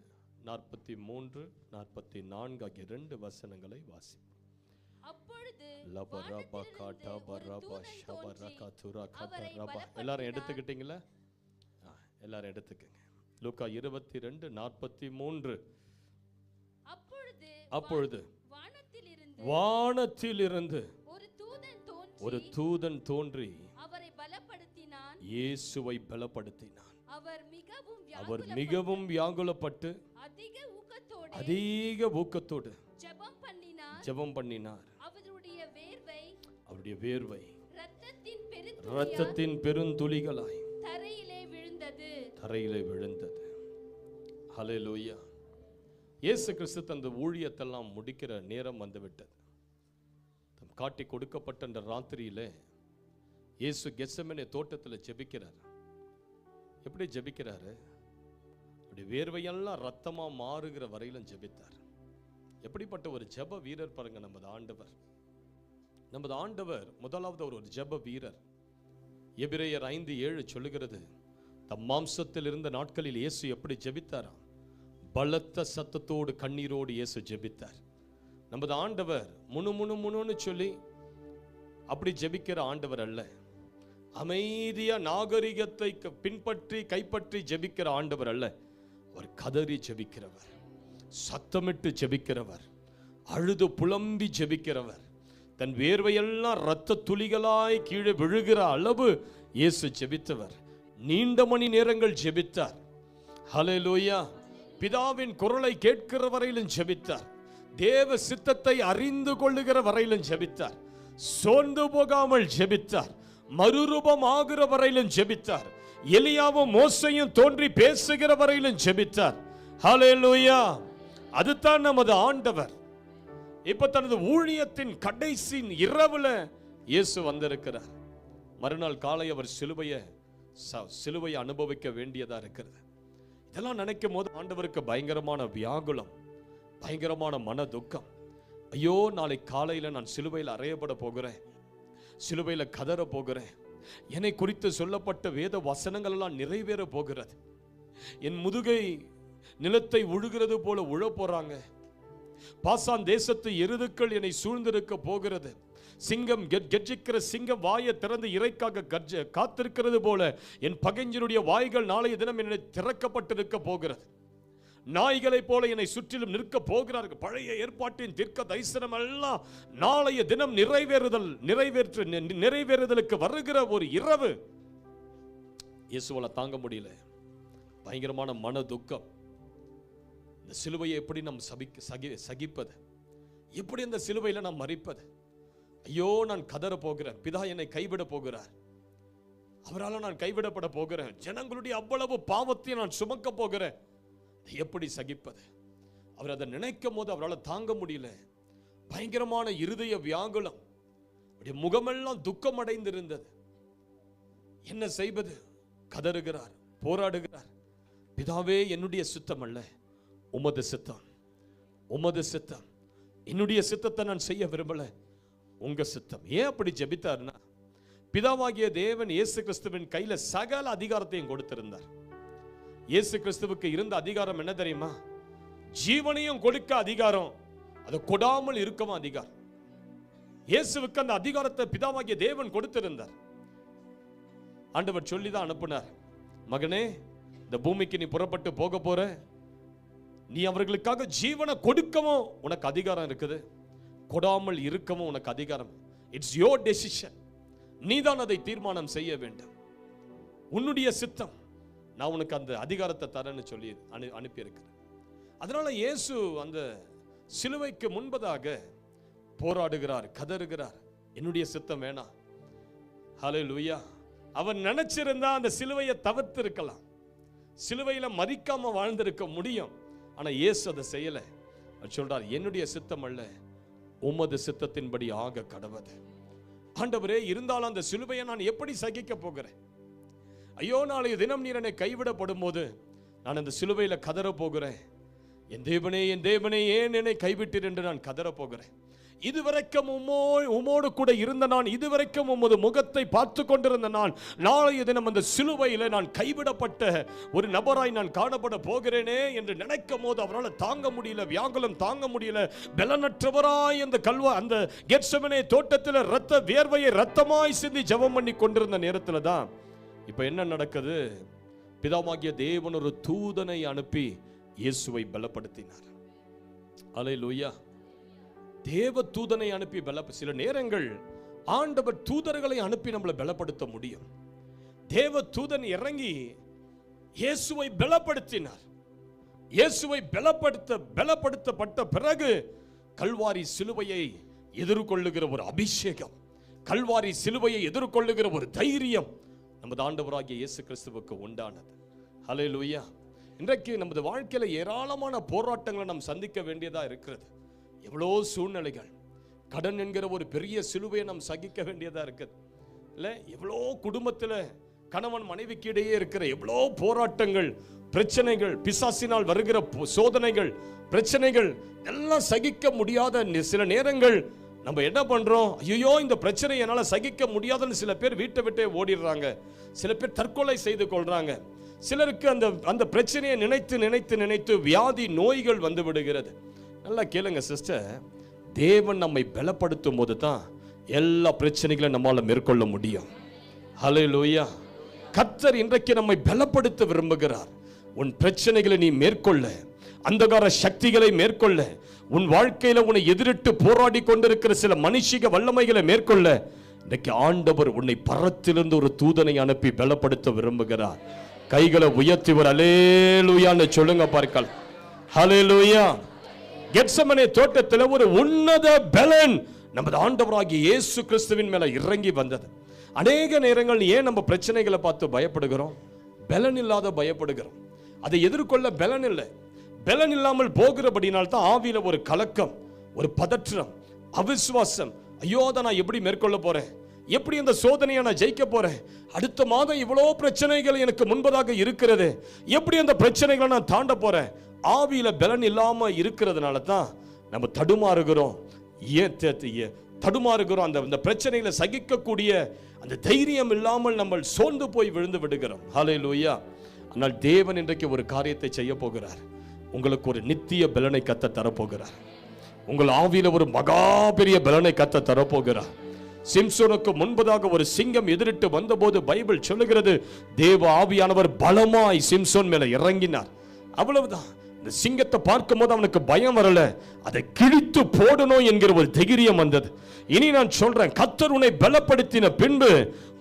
S1: 43, 44 ஆகிய 2 வசனங்களை வாசி. எல்லாரும் எடுத்துக்கிட்டீங்களா? எல்லாரும் எடுத்துக்கங்க. லூக்கா 22, 43. அப்பொழுது வானத்திலிருந்து ஒரு தூதன் தோன்றி இயேசுவை பலப்படுத்தினான். அவர் மிகவும் வியாகுலப்பட்டு அதிக ஊக்கத்தோடு ஜெபம் பண்ணினார். அவருடைய வேர்வை இரத்தத்தின் பெருந்துளிகளாய் தரையிலே விழுந்தது. ஹல்லேலூயா. இயேசு கிறிஸ்து தந்த ஊழியத்தெல்லாம் முடிக்கிற நேரம் வந்துவிட்டது. காட்டி கொடுக்கப்பட்ட அந்த ராத்திரியிலே இயேசு கெத்செமனே தோட்டத்தில் ஜெபிக்கிறார். எப்படி ஜெபிக்கிறாரு? அப்படி வேர்வையெல்லாம் ரத்தமா மாறுகிற வரையிலும் ஜெபித்தார். எப்படிப்பட்ட ஒரு ஜெப வீரர் பாருங்க நமது ஆண்டவர். நமது ஆண்டவர் முதலாவது ஒரு ஜெப வீரர். எபிரேயர் 5:7 சொல்லுகிறது, தம் மாம்சத்தில் இருந்த நாட்களில் இயேசு எப்படி ஜெபித்தாராம்? பலத்த சத்தத்தோடு கண்ணீரோடு இயேசு ஜெபித்தார். நமது ஆண்டவர் முணுன்னு சொல்லி அப்படி ஜெபிக்கிற ஆண்டவர் அல்ல. அமைதியா நாகரிகத்தை பின்பற்றி கைப்பற்றி ஜெபிக்கிற ஆண்டவர் அல்ல. அவர் கதறி ஜெபிக்கிறவர், சத்தமிட்டு ஜெபிக்கிறவர், அழுது புலம்பி ஜெபிக்கிறவர். தன் வேர்வையெல்லாம் இரத்த துளிகளாய் கீழே விழுகிற அளவு இயேசு ஜெபித்தவர். நீண்ட மணி நேரங்கள் ஜெபித்தார். ஹல்லேலூயா. பிதாவின் குரலை கேட்கிற வரையிலும் ஜெபித்தார். தேவ சித்தத்தை அறிந்து கொள்ளுகிற வரையிலும் ஜெபித்தார். சோர்ந்து போகாமல் ஜெபித்தார். மறுரூபமாகிற வரையிலும் ஜெபித்தார். எலியாவும் மோசையும் தோன்றி பேசுகிற வரையிலும் ஜெபித்தார். ஹல்லேலூயா. அதுதான் நமது ஆண்டவர். இப்ப தனது ஊழியத்தின் கடைசி இரவுல இயேசு வந்திருக்கிறார். மறுநாள் காலை அவர் சிலுவையை அனுபவிக்க வேண்டியதா இருக்கிறது. இதெல்லாம் நினைக்கும் போது ஆண்டவருக்கு பயங்கரமான வியாகுலம், பயங்கரமான மன துக்கம். ஐயோ, நாளை காலையில நான் சிலுவையில் அறையப்பட போகிறேன், சிலுவையில கதற போகிறேன், என்னை குறித்து சொல்லப்பட்ட வேத வசனங்கள் எல்லாம் நிறைவேற போகிறது, என் முதுகை நிலத்தை உழுகிறது போல உழ போறாங்க, பாசான் தேசத்து எருதுக்கள் என்னை சூழ்ந்திருக்க போகிறது, சிங்கம் கெர்ஜிக்கிற சிங்கம் வாயை திறந்து இறைக்காக காத்திருக்கிறது போல என் பகைஞனுடைய வாய்கள் நாளைய தினம் என்னை திறக்கப்பட்டிருக்க போகிறது, நாய்களை போல என்னை சுற்றிலும் நிற்க போகிறார்கள். பழைய ஏற்பாட்டின் தீர்க்க தரிசனம் எல்லாம் நாளைய தினம் நிறைவேறுதலுக்கு வருகிற ஒரு இரவு. இயேசுவால தாங்க முடியல, பயங்கரமான மன துக்கம். இந்த சிலுவையை எப்படி நாம் சகிப்பது? எப்படி இந்த சிலுவையில நாம் மரிப்பது? ஐயோ, நான் கதற போகிறேன், பிதா என்னை கைவிட போகிறார், அவரால் நான் கைவிடப்பட போகிறேன், ஜனங்களுடைய அவ்வளவு பாவத்தை நான் சுமக்க போகிறேன், எப்படி சகிப்பது? அவர் அதை நினைக்கும் போது அவரால் தாங்க முடியல. பயங்கரமான இருதய வியாகுலம், முகமெல்லாம் துக்கம் அடைந்திருந்தது. என்ன செய்வது? கதறுகிறார், போராடுகிறார். பிதாவே, என்னுடைய சித்தம் அல்ல, உமது சித்தம், உமது சித்தம். என்னுடைய சித்தத்தை நான் செய்ய விரும்பல, உங்க சித்தம். ஏன் அப்படி ஜெபித்தார்னா, பிதாவாகிய தேவன் இயேசு கிறிஸ்துவின் கையில சகல அதிகாரத்தையும் கொடுத்திருந்தார். இயேசு கிறிஸ்துவுக்கு இருந்த அதிகாரம் என்ன தெரியுமா? ஜீவனையும் கொடுக்க அதிகாரம், அதை கொடாமல் இருக்கவும் அதிகாரம். இயேசுவுக்கு அந்த அதிகாரத்தை பிதாவாகிய தேவன் கொடுத்திருந்தார். ஆண்டவர் சொல்லிதான் அனுப்பினார், மகனே, இந்த பூமிக்கு நீ புறப்பட்டு போக போற, நீ அவர்களுக்காக ஜீவனை கொடுக்கவும் உனக்கு அதிகாரம் இருக்குது, கொடாமல் இருக்கவும் உனக்கு அதிகாரம். It's your decision. நீதான் அதை தீர்மானம் செய்ய வேண்டும். உன்னுடைய சித்தம். நான் உனக்கு அந்த அதிகாரத்தை தரேன்னு சொல்லி அனுப்பியிருக்கிறேன். அதனால இயேசு அந்த சிலுவைக்கு முன்பதாக போராடுகிறார், கதறுகிறார், என்னுடைய சித்தம் வேணாம். ஹல்லேலூயா. அவன் நினைச்சிருந்தா அந்த சிலுவையை தவிர்த்து இருக்கலாம், சிலுவையில மதிக்காம வாழ்ந்திருக்க முடியும். ஆனா இயேசு அதை செய்யல. சொல்றார், என்னுடைய சித்தம் அல்ல, உமது சித்தத்தின்படி ஆக கடவது. ஆண்டவரே, இருந்தாலும் அந்த சிலுவையை நான் எப்படி சகிக்க போகிறேன்? ஐயோ, நாளைய தினம் நீர் என்னை கைவிடப்படும் போது நான் அந்த சிலுவையில கதற போகிறேன். என் தேவனே, என் தேவனே, ஏன் என்னை கைவிட்டீர் என்று நான் கதற போகிறேன். இதுவரைக்கும் உம்மோடு கூட இருந்த நான், இதுவரைக்கும் உமது முகத்தை பார்த்து கொண்டிருந்த நான், நாளைய தினம் அந்த சிலுவையில நான் கைவிடப்பட்ட ஒரு நபராய் நான் காணப்பட போகிறேனே என்று நினைக்கும் போது அவரால் தாங்க முடியல, வியாகுலம் தாங்க முடியல. பலனற்றவராய் அந்த கெத்செமனே தோட்டத்தில் ரத்த வியர்வையை ரத்தமாய் சிந்தி ஜெபம் பண்ணி கொண்டிருந்த நேரத்தில் தான் இப்ப என்ன நடக்குது? பிதாவாகிய தேவன் ஒரு தூதனை அனுப்பி இயேசுவை பலப்படுத்தினார். அல்லேலூயா. தேவ தூதனை அனுப்பி சில நேரங்கள் ஆண்டவர் தூதர்களை அனுப்பி நம்மளை பலப்படுத்த முடியும். தேவ தூதன் இறங்கி இயேசுவை பலப்படுத்தினார். இயேசுவை பலப்படுத்தப்பட்ட பிறகு கல்வாரி சிலுவையை எதிர்கொள்ளுகிற ஒரு அபிஷேகம், கல்வாரி சிலுவையை எதிர்கொள்ளுகிற ஒரு தைரியம் நமது ஆண்டவராகிய இயேசு கிறிஸ்துவுக்கு உண்டானது. ஹல்லேலூயா. இன்றைக்கு நமது வாழ்க்கையில ஏராளமான போராட்டங்களை நாம் சந்திக்க வேண்டியதா இருக்கிறது. எவ்வளோ சூழ்நிலைகள், கடன் என்கிற ஒரு பெரிய சிலுவையை நாம் சகிக்க வேண்டியதா இருக்குது இல்ல? எவ்வளோ குடும்பத்தில் கணவன் மனைவிக்கு இடையே இருக்கிற எவ்வளோ போராட்டங்கள், பிரச்சனைகள், பிசாசினால் வருகிற சோதனைகள், பிரச்சனைகள் எல்லாம் சகிக்க முடியாத சில நேரங்கள் நம்ம என்ன பண்றோம்? ஐயோ, இந்த பிரச்சனை என்னால சகிக்க முடியாதுன்னு சில பேர் வீட்டை விட்டே ஓடிடுறாங்க, சில பேர் தற்கொலை செய்து கொள்றாங்க, சிலருக்கு அந்த பிரச்சனையை நினைத்து நினைத்து நினைத்து வியாதி நோய்கள் வந்து விடுகிறது. நல்லா கேளுங்க சிஸ்டர், தேவன் நம்மை பலப்படுத்தும் போது தான் எல்லா பிரச்சனைகளையும் நம்மால மேற்கொள்ள முடியும். ஹல்லேலூயா. கர்த்தர் இன்றைக்கு நம்மை பலப்படுத்த விரும்புகிறார். உன் பிரச்சனைகளை நீ மேற்கொள்ள, அந்தகார சக்திகளை மேற்கொள்ள, உன் வாழ்க்கையில உன்னை எதிரிட்டு போராடி கொண்டிருக்கிற சில மனுஷிக வல்லமைகளை மேற்கொள்ள இன்றைக்கு ஆண்டவர் உன்னை பரத்திலிருந்து ஒரு தூதனை அனுப்பி பலப்படுத்த விரும்புகிறார். கைகளை உயர்த்தி ஒரு அல்லேலூயான்னு சொல்லுங்க பார்க்கல். ஹல்லேலூயா. கெத்செமனே தோட்டத்தில் ஒரு உன்னத பலன் நமது ஆண்டவராகிய இயேசு கிறிஸ்துவின் மேல இறங்கி வந்தது. அநேக நேரங்கள் ஏன் நம்ம பிரச்சனைகளை பார்த்து பயப்படுகிறோம்? பலன் இல்லாத பயப்படுகிறோம். அதை எதிர்கொள்ள பலன் இல்லை. பலன் இல்லாமல் போகிறபடினால் தான் ஆவியில ஒரு கலக்கம், ஒரு பதற்றம், அவிசுவாசம். ஐயோ, அதை நான் எப்படி மேற்கொள்ள போறேன்? எப்படி இந்த சோதனையை நான் ஜெயிக்க போறேன்? அடுத்த மாதம் இவ்வளோ பிரச்சனைகள் எனக்கு முன்பதாக இருக்கிறது, எப்படி அந்த பிரச்சனைகளை நான் தாண்ட போறேன்? ஆவியில பலன் இல்லாம இருக்கிறதுனால தான் நம்ம தடுமாறுகிறோம். தடுமாறுகிறோம். அந்த பிரச்சனைகளை சகிக்கக்கூடிய அந்த தைரியம் இல்லாமல் நம்ம சோர்ந்து போய் விழுந்து விடுகிறோம். ஹல்லேலூயா. ஆனால் தேவன் இன்றைக்கு ஒரு காரியத்தை செய்ய போகிறார். உங்களுக்கு ஒரு நித்திய பலனை கத்த தரப்போகிறார். உங்கள் ஆவியில ஒரு மகா பெரிய பலனை கத்த தரப்போகிறார். சிம்சோனுக்கு முன்பதாக ஒரு சிங்கம் எதிரிட்டு வந்தபோது பைபிள் சொல்லுகிறது, தேவ ஆவியானவர் பலமாய் சிம்சோன் மேல இறங்கினார். அவ்வளவுதான். இந்த சிங்கத்தை பார்க்கும் போது அவனுக்கு பயம் வரல, அதை கிழித்து போடணும் என்கிற ஒரு தைரியம் வந்தது. இனி நான் சொல்றேன், கர்த்தர் உன்னை பலப்படுத்தின பின்பு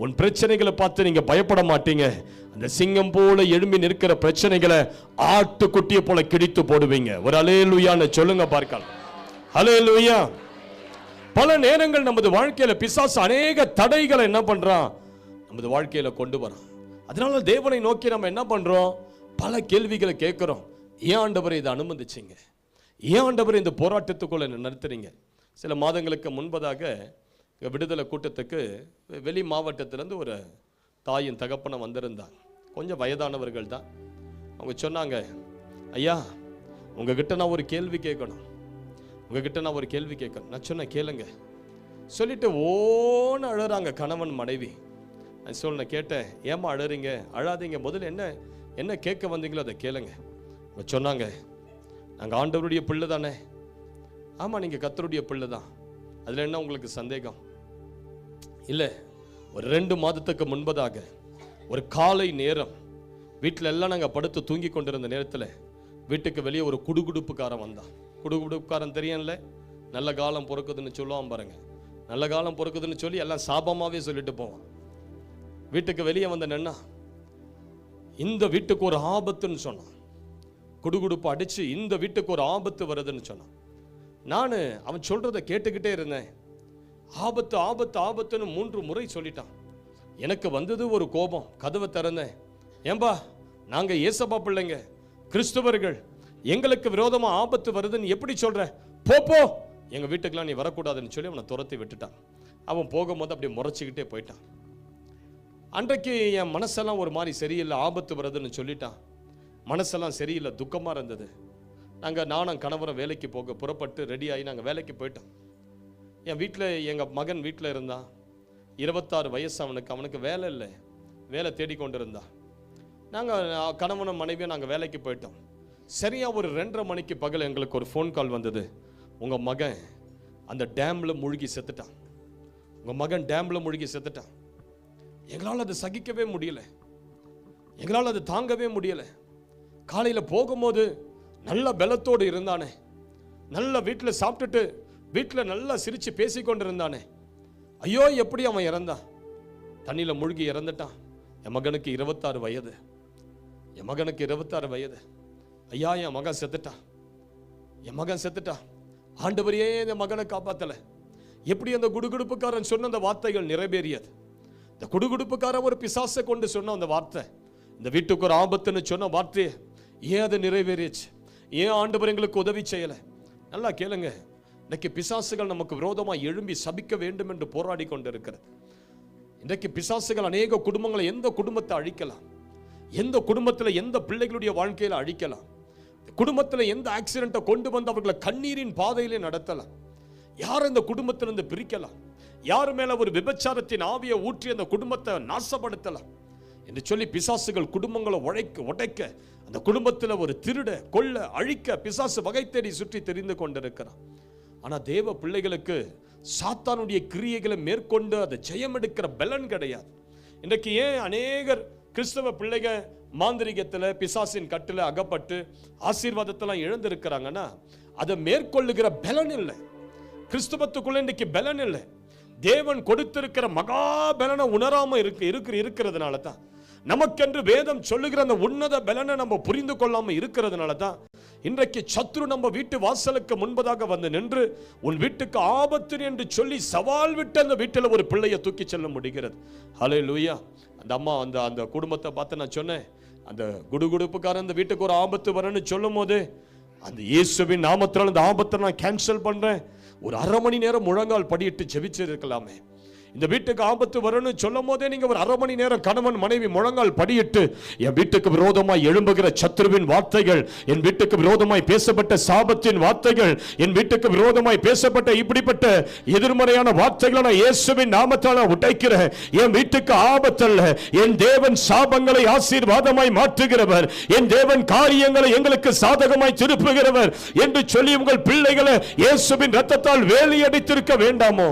S1: உன் பிரச்சனைகளை பார்த்து நீங்க பயப்பட மாட்டீங்க. அந்த சிங்கம் போல எழும்பி நிற்கிற பிரச்சனைகளை ஆட்டுக்குட்டியை போல கிழித்து போடுவீங்க. ஒரு அல்லேலூயான்னு சொல்லுங்க பார்க்கலாம். அல்லேலூயா. பல நேரங்கள் நமது வாழ்க்கையில பிசாசு அநேக தடைகளை என்ன பண்றான், நமது வாழ்க்கையில கொண்டு வரான். அதனால தேவனை நோக்கி நம்ம என்ன பண்றோம், பல கேள்விகளை கேட்கிறோம். ஏன் ஆண்டவரை இதை அனுமதிச்சிங்க? ஏன் ஆண்டவரை இந்த போராட்டத்துக்குள்ள நடத்துறீங்க? சில மாதங்களுக்கு முன்பதாக விடுதலை கூட்டத்துக்கு வெளி மாவட்டத்திலேருந்து ஒரு தாயின் தகப்பனை வந்திருந்தாங்க. கொஞ்சம் வயதானவர்கள் தான். அவங்க சொன்னாங்க, ஐயா, உங்ககிட்ட நான் ஒரு கேள்வி கேட்கணும், உங்ககிட்ட நான் ஒரு கேள்வி கேட்கணும். நான் சொன்னேன், கேளுங்க. சொல்லிட்டு ஓன்னு அழறாங்க கணவன் மனைவி. நான் சொன்னேன், கேட்டேன், ஏமா அழறீங்க? அழாதீங்க, முதல்ல என்ன கேட்க வந்தீங்களோ அதை கேளுங்க. சொன்னாங்க, நாங்கள் ஆண்டவருடைய பிள்ளை தானே. ஆமாம், நீங்கள் கர்த்தருடைய பிள்ளை தான், அதில் என்ன உங்களுக்கு சந்தேகம்? இல்லை, ஒரு 2 மாதத்துக்கு முன்பதாக ஒரு காலை நேரம் வீட்டில் எல்லாம் நாங்கள் படுத்து தூங்கி கொண்டிருந்த நேரத்தில் வீட்டுக்கு வெளியே ஒரு குடுகுடுப்புக்காரன் வந்தான். குடுகுடுப்புக்காரன் தெரியல, நல்ல காலம் பொறுக்குதுன்னு சொல்லுவான் பாருங்க. நல்ல காலம் பொறுக்குதுன்னு சொல்லி எல்லாம் சாபமாகவே சொல்லிட்டு போவான். வீட்டுக்கு வெளியே வந்த நின்னா, இந்த வீட்டுக்கு ஒரு ஆபத்துன்னு சொன்னான். குடுகுடுப்பு அடிச்சு இந்த வீட்டுக்கு ஒரு ஆபத்து வருதுன்னு சொன்னான். நான் அவன் சொல்றதை கேட்டுக்கிட்டே இருந்தேன். ஆபத்து ஆபத்து ஆபத்துன்னு 3 முறை சொல்லிட்டான். எனக்கு வந்தது ஒரு கோபம். கதவை திறந்தேன். ஏம்பா, நாங்க ஏசப்பா பிள்ளைங்க, கிறிஸ்துவர்கள், எங்களுக்கு விரோதமா ஆபத்து வருதுன்னு எப்படி சொல்ற? போ, எங்க வீட்டுக்கெல்லாம் நீ வரக்கூடாதுன்னு சொல்லி அவனை துரத்தி விட்டுட்டான். அவன் போகும்போது அப்படியே முறைச்சிக்கிட்டே போயிட்டான். அன்றைக்கு என் மனசெல்லாம் ஒரு மாதிரி சரியில்லை. ஆபத்து வருதுன்னு சொல்லிட்டான். மனசெல்லாம் சரியில்லை, துக்கமாக இருந்தது. நானும் கணவரை வேலைக்கு போக புறப்பட்டு ரெடி ஆகி நாங்கள் வேலைக்கு போயிட்டோம். என் வீட்டில் எங்கள் மகன் வீட்டில் இருந்தான். 26 வயசு அவனுக்கு வேலை இல்லை, வேலை தேடிக்கொண்டு இருந்தான். நாங்கள் கணவனும் மனைவியும் நாங்கள் வேலைக்கு போயிட்டோம். சரியாக ஒரு 2:30 மணிக்கு பகல் எங்களுக்கு ஒரு ஃபோன் கால் வந்தது. உங்கள் மகன் அந்த டேமில் மூழ்கி செத்துட்டான், உங்கள் மகன் டேமில் மூழ்கி செத்துட்டான். எங்களால் அதை சகிக்கவே முடியல, எங்களால் அது தாங்கவே முடியலை. காலையில் போகும்போது நல்ல பலத்தோடு இருந்தானே, நல்ல வீட்டில் சாப்பிட்டுட்டு வீட்டில் நல்லா சிரித்து பேசி கொண்டு இருந்தானே, ஐயோ எப்படி அவன் இறந்தான்? தண்ணியில் மூழ்கி இறந்துட்டான். என் மகனுக்கு 26 வயது, என் மகனுக்கு 26 வயது. ஐயா, என் மகன் செத்துட்டான், என் மகன் செத்துட்டான். ஆண்டவரையே இந்த மகனை காப்பாத்தலை. எப்படி அந்த குடுகுடுப்புக்காரன் சொன்ன அந்த வார்த்தைகள் நிறைவேறியது? இந்த குடுகுடுப்புக்காரன் ஒரு பிசாசை கொண்டு சொன்ன அந்த வார்த்தை, இந்த வீட்டுக்கு ஒரு ஆபத்துன்னு சொன்ன வார்த்தையை ஏன் அது நிறைவேறிச்சு? ஏன் ஆண்டவர் எங்களுக்கு உதவி செய்யலை? நல்லா கேளுங்க. இன்னைக்கு பிசாசுகள் நமக்கு விரோதமாக எழும்பி சபிக்க வேண்டும் என்று போராடி கொண்டு இருக்கிறது. இன்றைக்கு பிசாசுகள் அநேக குடும்பங்களை, எந்த குடும்பத்தை அழிக்கலாம், எந்த குடும்பத்தில் எந்த பிள்ளைகளுடைய வாழ்க்கையில் அழிக்கலாம், குடும்பத்தில் எந்த ஆக்சிடென்ட்டை கொண்டு வந்து அவர்களை கண்ணீரின் பாதையிலே நடத்தலாம், யார் இந்த குடும்பத்திலிருந்து பிரிக்கலாம், யார் மேல ஒரு விபச்சாரத்தின் ஆவியை ஊற்றி அந்த குடும்பத்தை நாசப்படுத்தலாம் என்று சொல்லி பிசாசுகள் குடும்பங்களை உடைக்க, அந்த குடும்பத்தில் ஒரு திருட கொல்ல அழிக்க பிசாசு வகை தேடி சுற்றி தெரிந்து கொண்டிருக்கிறான். ஆனால் தேவ பிள்ளைகளுக்கு சாத்தானுடைய கிரியைகளை மேற்கொண்டு அதை ஜெயம் எடுக்கிற பலன் கிடையாது. இன்றைக்கு ஏன் அநேகர் கிறிஸ்தவ பிள்ளைங்க மாந்திரிகத்தில் பிசாசின் கட்டில் அகப்பட்டு ஆசீர்வாதத்தெல்லாம் இழந்திருக்கிறாங்கன்னா, அதை மேற்கொள்ளுகிற பலன் இல்லை. கிறிஸ்தவத்துக்குள்ள இன்றைக்கு பலன் இல்லை. தேவன் கொடுத்திருக்கிற மகா பலனை உணராம இருக்கிறதுனால தான், நமக்கென்று வேதம் சொல்லுகிற அந்த உன்னத பலனை நம்ம புரிந்து கொள்ளாம இருக்கிறதுனால தான் இன்றைக்கு சத்ரு நம்ம வீட்டு வாசலுக்கு முன்பதாக வந்து நின்று உன் வீட்டுக்கு ஆபத்து என்று சொல்லி சவால் விட்டு அந்த வீட்டில் ஒரு பிள்ளையை தூக்கி செல்ல முடிகிறது. ஹல்லேலூயா. அந்த அம்மா அந்த குடும்பத்தை பார்த்து நான் சொன்னேன், அந்த குடுகுடுப்புக்காரன் அந்த வீட்டுக்கு ஒரு ஆபத்து வரன்னு சொல்லும் போது அந்த இயேசுவின் நாமத்தினால அந்த ஆபத்தை நான் கேன்சல் பண்றேன், ஒரு 1/2 மணி நேரம் முழங்கால் படியிட்டு ஜெபிச்சிருக்கலாமே. இந்த வீட்டுக்கு ஆபத்து வரும்னு சொல்லும் போதே நீங்க ஒரு 1/2 மணி நேரம் கணவன் மனைவி முழங்கால் படியிட்டு, என் வீட்டுக்கு விரோதமாய் எழும்புகிற சத்துருவின் வார்த்தைகள், என் வீட்டுக்கு விரோதமாய் பேசப்பட்ட சாபத்தின் வார்த்தைகள், என் வீட்டுக்கு விரோதமாய் பேசப்பட்ட இப்படிப்பட்ட எதிர்மறையான வார்த்தைகளை நான் இயேசுவின் நாமத்தால உடைக்கிறேன். என் வீட்டுக்கு ஆபத்தல்ல, என் தேவன் சாபங்களை ஆசீர்வாதமாய் மாற்றுகிறவர், என் தேவன் காரியங்களை எங்களுக்கு சாதகமாய் திருப்புகிறவர் என்று சொல்லி உங்கள் பிள்ளைகளை இயேசுவின் இரத்தத்தால் வேலியடித்திருக்க வேண்டாமோ?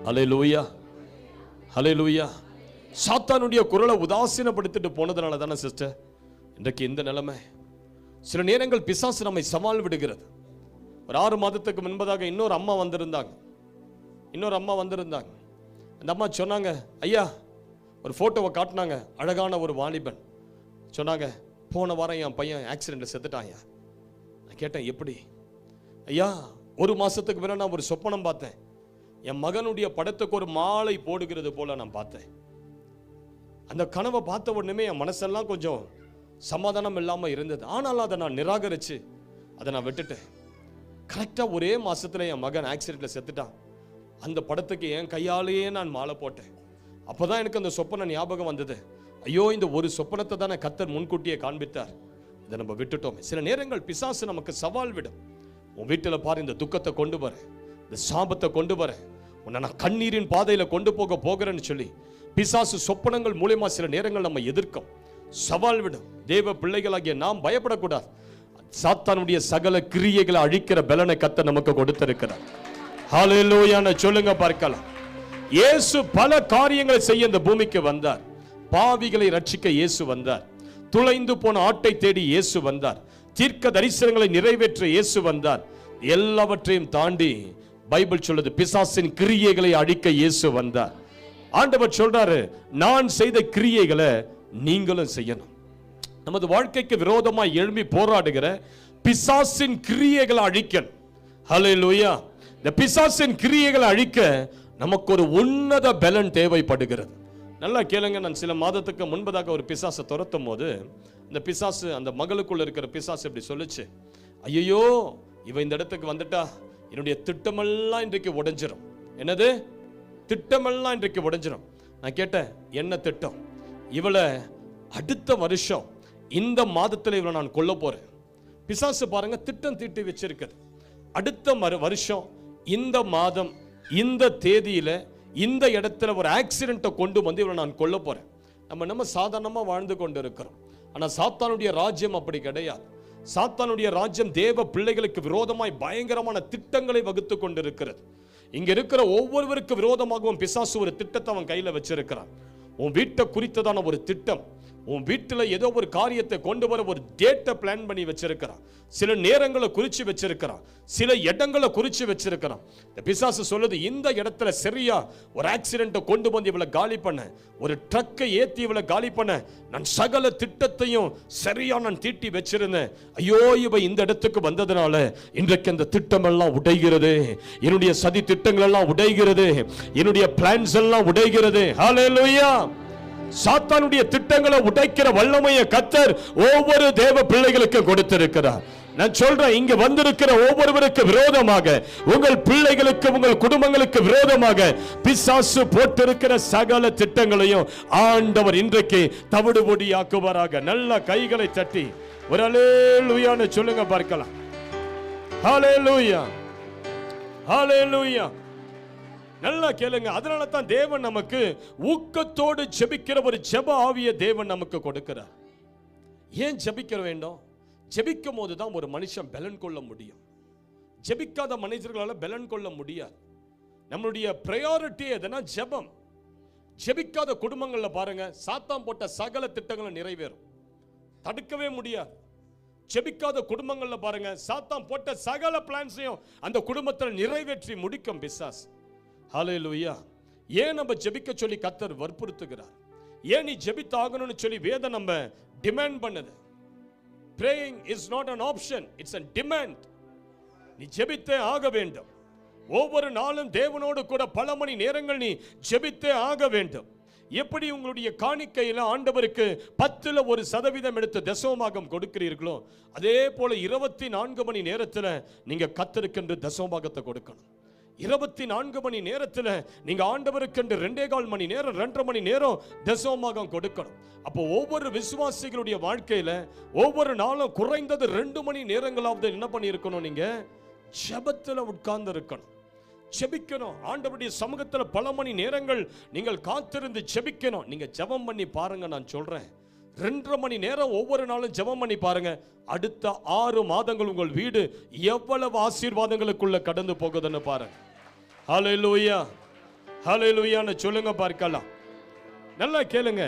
S1: ஹல்லேலூயா, ஹல்லேலூயா. சாத்தானுடைய குரலை உதாசீனப்படுத்திட்டு போனதுனால தானே சிஸ்டர் இன்றைக்கு இந்த நிலைமை. சில நேரங்கள் பிசாசு நம்மை சவால் விடுகிறது. ஒரு 6 மாதத்துக்கு முன்பதாக இன்னொரு அம்மா வந்திருந்தாங்க. அந்த அம்மா சொன்னாங்க, ஐயா ஒரு போட்டோவை காட்டினாங்க, அழகான ஒரு வாலிபன். சொன்னாங்க, போன வாரம் என் பையன் ஆக்சிடென்ட்ல செத்துட்டான் ஐயா. நான் கேட்டேன், எப்படி? ஐயா 1 மாசத்துக்கு பிறகு நான் ஒரு சொப்பனம் பார்த்தேன், என் மகனுடைய படத்துக்கு ஒரு மாலை போடுகிறது போல நான் பார்த்தேன். அந்த கனவை பார்த்த உடனே என் மனசெல்லாம் கொஞ்சம் சமாதானம் இல்லாமல் இருந்தது. ஆனாலும் அதை நான் நிராகரிச்சு அதை நான் விட்டுட்டேன். கரெக்டாக ஒரே மாசத்துல என் மகன் ஆக்சிடென்ட்ல செத்துட்டான். அந்த படத்துக்கு என் கையாலேயே நான் மாலை போட்டேன். அப்போதான் எனக்கு அந்த சொப்பனை ஞாபகம் வந்தது. ஐயோ, இந்த ஒரு சொப்பனத்தை தானே கர்த்தர் முன்கூட்டியே காண்பித்தார், இதை நம்ம விட்டுட்டோம். சில நேரங்கள் பிசாசு நமக்கு சவால் விடும். உன் வீட்டில் பாரு, இந்த துக்கத்தை கொண்டு வர, இந்த சாபத்தை கொண்டு வர, உன்னை நான் கண்ணீரின் பாதையில கொண்டு போகிறேன்னு சொல்லி பிசாசு சொப்பனங்கள் மூலமா சில நேரங்கள் நம்ம எதிர்க்கும், சவால் விடும். தேவ பிள்ளைகளாகிய நாம் பயப்படக்கூடாது. சாத்தானுடைய சகல கிரியைகளை அழிக்கிற பலனை கர்த்தர் நமக்கு கொடுத்திருக்கிறார். ஹல்லேலூயா சொல்லுங்க பார்க்கலாம். இயேசு பல காரியங்களை செய்ய இந்த பூமிக்கு வந்தார். பாவிகளை ரட்சிக்க இயேசு வந்தார். துளைந்து போன ஆட்டை தேடி இயேசு வந்தார். தீர்க்க தரிசனங்களை நிறைவேற்ற இயேசு வந்தார். எல்லாவற்றையும் தாண்டி பைபிள் சொல்லுது, பிசாசின் கிரியைகளை அழிக்க இயேசு வந்தார். ஆண்டவர் சொல்றாரு, நான் செய்த கிரியைகளை நீங்களும் செய்யணும். நமது வாழ்க்கைக்கு விரோதமாய் எழும்பி போராடுகிற பிசாசின் கிரியைகளை அழிக்கணும். ஹல்லேலூயா. இந்த பிசாசின் கிரியைகளை அழிக்க நமக்கு ஒரு உன்னத பலன் தேவைப்படுகிறது. நல்லா கேளுங்க. நான் சில மாதத்துக்கு முன்பதாக ஒரு பிசாசை துரத்தும் போது இந்த பிசாசு, அந்த மகளுக்குள்ள இருக்கிற பிசாசு இப்படி சொல்லுச்சு, ஐயோ இவ இந்த இடத்துக்கு வந்துட்டா என்னுடைய திட்டமெல்லாம் இன்றைக்கு உடைஞ்சிரும். என்னது திட்டமெல்லாம் இன்றைக்கு உடைஞ்சிரும். நான் கேட்டேன், என்ன திட்டம்? இவளை அடுத்த வருஷம் இந்த மாதத்தில் இவளை நான் கொல்ல போறேன். பிசாசு பாருங்க திட்டம் தீட்டி வச்சிருக்குது. அடுத்த வருஷம் இந்த மாதம் இந்த தேதியில இந்த இடத்துல ஒரு ஆக்சிடென்ட்டை கொண்டு வந்து இவளை நான் கொல்ல போறேன். நம்ம சாதாரணமா வாழ்ந்து கொண்டு இருக்கிறோம். ஆனா சாத்தானுடைய ராஜ்யம் அப்படி கிடையாது. சாத்தானுடைய ராஜ்யம் தேவ பிள்ளைகளுக்கு விரோதமாய் பயங்கரமான திட்டங்களை வகுத்து கொண்டிருக்கிறது. இங்க இருக்கிற ஒவ்வொருவருக்கு விரோதமாகவும் பிசாசு ஒரு திட்டத்தை அவன் கையில வச்சிருக்கிறான். உன் வீட்டை குறித்ததான ஒரு திட்டம், உன் வீட்டில் ஏதோ ஒரு காரியத்தை கொண்டு வர ஒரு டேட்டை பிளான் பண்ணி வச்சிருக்கிறான். சில நேரங்களை குறிச்சு வச்சிருக்கிறான், சில இடங்களை குறிச்சு வச்சிருக்கிறான். இந்த பிசாசு சொல்லுது, இந்த இடத்துல சரியா ஒரு ஆக்சிடென்ட்டை கொண்டு வந்து இவளை காலி பண்ண, ஒரு ட்ரக்கை ஏத்தி இவளை காலி பண்ண நான் சகல திட்டத்தையும் சரியா நான் தீட்டி வச்சிருந்தேன். ஐயோ இவ இந்த இடத்துக்கு வந்ததுனால இன்றைக்கு அந்த திட்டம் எல்லாம் உடைகிறது, என்னுடைய சதி திட்டங்கள் எல்லாம் உடைகிறது, என்னுடைய பிளான்ஸ் எல்லாம் உடைகிறது. ஹல்லேலூயா. சாத்தானுடைய திட்டங்களை உடைக்கிற வல்லமையை கர்த்தர் ஒவ்வொரு தேவ பிள்ளைகளுக்கு கொடுத்திருக்கிறார். நான் சொல்றேன், இங்க வந்திருக்கிற ஒவ்வொருவருக்கு விரோதமாக, உங்கள் பிள்ளைகளுக்கு, உங்கள் குடும்பங்களுக்கு விரோதமாக பிசாசு போட்டிருக்கிற சகல திட்டங்களையும் ஆண்டவர் இன்றைக்கு தவிடுபொடியாக்குவாராக. நல்ல கைகளை தட்டி ஒரு ஹல்லேலூயான்னு சொல்லுங்க பார்க்கலாம். ஹல்லேலூயா, ஹல்லேலூயா. நல்லா கேளுங்க. அதனால தான் தேவன் நமக்கு ஊக்கத்தோடு ஜெபிக்கிற ஒரு ஜெப ஆவியை தேவன் நமக்கு கொடுக்கிறார். ஏன் ஜெபிக்க வேண்டும்? ஜெபிக்கும் போது தான் ஒரு மனுஷன் பலன் கொள்ள முடியும். ஜெபிக்காத மனிதர்களால் பலன் கொள்ள முடியாது. நம்மளுடைய பிரையாரிட்டி எதுனா ஜெபம். ஜெபிக்காத குடும்பங்கள்ல பாருங்க, சாத்தான் போட்ட சகல திட்டங்களும் நிறைவேறும், தடுக்கவே முடியாது. ஜெபிக்காத குடும்பங்கள்ல பாருங்க, சாத்தான் போட்ட சகல பிளான்ஸையும் அந்த குடும்பத்தில் நிறைவேற்றி முடிக்கும் பிசாஸ். ஹல்லேலூயா. ஏன் நம்ம ஜெபிக்க சொல்லி கர்த்தர் வற்புறுத்துகிறார்? ஏன் நீ ஜெபித்தாகணும்னு சொல்லி வேதம் நம்ம டிமாண்ட் பண்ணுது. Praying is not an option, it's a demand. நீ ஜெபித்தே ஆக வேண்டும். ஒவ்வொரு நாளும் தேவனோடு கூட பல மணி நேரங்கள் நீ ஜெபித்தே ஆக வேண்டும். எப்படி உங்களுடைய காணிக்கையில ஆண்டவருக்கு 10% எடுத்து தசமபாகம் கொடுக்கிறீர்களோ அதே போல 24 மணி நேரத்தில் நீங்க கர்த்தருக்கென்று தசமபாகத்தை கொடுக்கணும். 24 மணி நேரத்தில் நீங்க ஆண்டவருக்கென்று 2.25 மணி நேரம் 2.5 மணி நேரம் தசமபாகம் கொடுக்கணும். அப்போ ஒவ்வொரு விசுவாசிகளுடைய வாழ்க்கையில ஒவ்வொரு நாளும் குறைந்தது 2 மணி நேரங்களாவது என்ன பண்ணி இருக்கணும், நீங்க ஜெபத்துல உட்கார்ந்து இருக்கணும், ஜெபிக்கணும். ஆண்டவருடைய சமூகத்துல பல மணி நேரங்கள் நீங்கள் காத்திருந்து ஜெபிக்கணும். நீங்க ஜெபம் பண்ணி பாருங்க, நான் சொல்றேன் 2.5 மணி நேரம் ஒவ்வொரு நாளும் ஜெபம் பண்ணி பாருங்க. அடுத்த 6 மாதங்கள் உங்கள் வீடு எவ்வளவு ஆசீர்வாதங்களுக்குள்ள கடந்து போகுதுன்னு பாருங்க. ஹல்லேலூயா, ஹல்லேலூயான்னு சொல்லுங்க பார்க்கலாம். நல்லா கேளுங்க.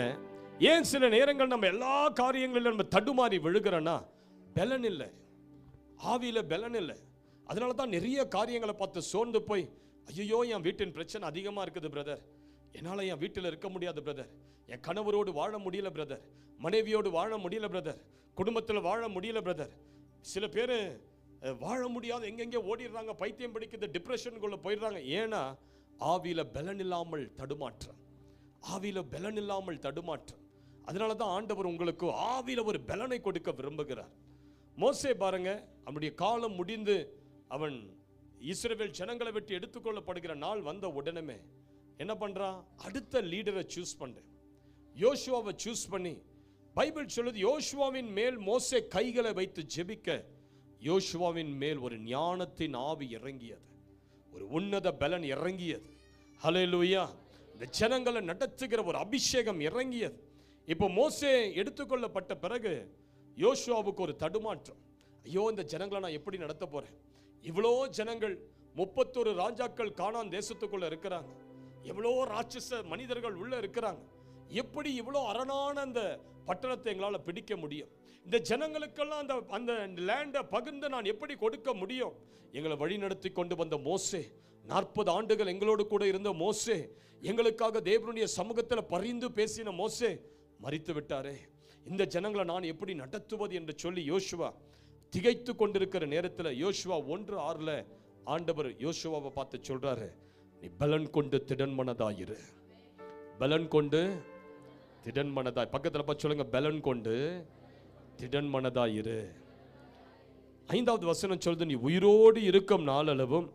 S1: ஏன் சில நேரங்கள் நம்ம எல்லா காரியங்களிலும் நம்ம தடுமாறி விழுகிறோன்னா பலன் இல்லை, ஆவியில பலன் இல்லை. அதனால தான் நிறைய காரியங்களை பார்த்து சோர்ந்து போய் ஐயோ என் வீட்டின் பிரச்சனை அதிகமாக இருக்குது பிரதர், என்னால் என் வீட்டில் இருக்க முடியாது பிரதர், என் கணவரோடு வாழ முடியல பிரதர், மனைவியோடு வாழ முடியல பிரதர், குடும்பத்தில் வாழ முடியல பிரதர். சில பேர் வாழ முடியாது எங்கெங்கே ஓடிடுறாங்க, பைத்தியம் பிடிக்குது, டிப்ரெஷனுக்குள்ள போயிடுறாங்க. ஏன்னா ஆவியில பலன் இல்லாமல் தடுமாற்றம், ஆவியில பலன் இல்லாமல் தடுமாற்றம். அதனால தான் ஆண்டவர் உங்களுக்கு ஆவியில ஒரு பலனை கொடுக்க விரும்புகிறார். மோசே பாருங்க, அவனுடைய காலம் முடிந்து அவன் இஸ்ரவேல் ஜனங்களை விட்டு எடுத்துக்கொள்ளப்படுகிற நாள் வந்த உடனே என்ன பண்றான், அடுத்த லீடரை சூஸ் பண்றேன், யோசுவாவை சூஸ் பண்ணி பைபிள் சொல்லுது யோசுவாவின் மேல் மோசே கைகளை வைத்து ஜெபிக்க யோசுவாவின் மேல் ஒரு ஞானத்தின் ஆவி இறங்கியது, ஒரு உன்னத பலன் இறங்கியது. ஹல்லேலூயா. இந்த ஜனங்களை நடத்துகிற ஒரு அபிஷேகம் இறங்கியது. இப்போ மோசே எடுத்துக்கொள்ளப்பட்ட பிறகு யோசுவாவுக்கு ஒரு தடுமாற்றம். ஐயோ இந்த ஜனங்களை நான் எப்படி நடத்த போறேன், இவ்வளோ ஜனங்கள் 31 ராஜாக்கள் கானான் தேசத்துக்குள்ள இருக்கிறாங்க, எவ்வளோ ராட்சச மனிதர்கள் உள்ள இருக்கிறாங்க, எப்படி இவ்வளோ அரணான அந்த பட்டணத்தை எங்களால் பிடிக்க முடியும், இந்த ஜனங்களுக்கெல்லாம் அந்த லேண்டை பகிர்ந்து நான் எப்படி கொடுக்க முடியும். எங்களை வழி நடத்தி கொண்டு வந்த மோசே, 40 ஆண்டுகள் எங்களோடு கூட இருந்த மோசே, எங்களுக்காக தேவனுடைய சமூகத்தில் பரிந்து பேசின மோசே மரித்து விட்டாரே, இந்த ஜனங்களை நான் எப்படி நடத்துவது என்று சொல்லி யோசுவா திகைத்து கொண்டிருக்கிற நேரத்தில் யோசுவா 1:6 ஆண்டவர் யோசுவாவை பார்த்து சொல்றாரு, நீ பலன் கொண்டு திடன்மனதாயிரு, பலன் கொண்டு திடன்மனதாய். பக்கத்தில் பார்த்து சொல்லுங்க, பலன் கொண்டு திடன்மனதாயிரு. 5வது வசனம் சொல்லுது, நீ உயிரோடு இருக்கும் நாளளவும்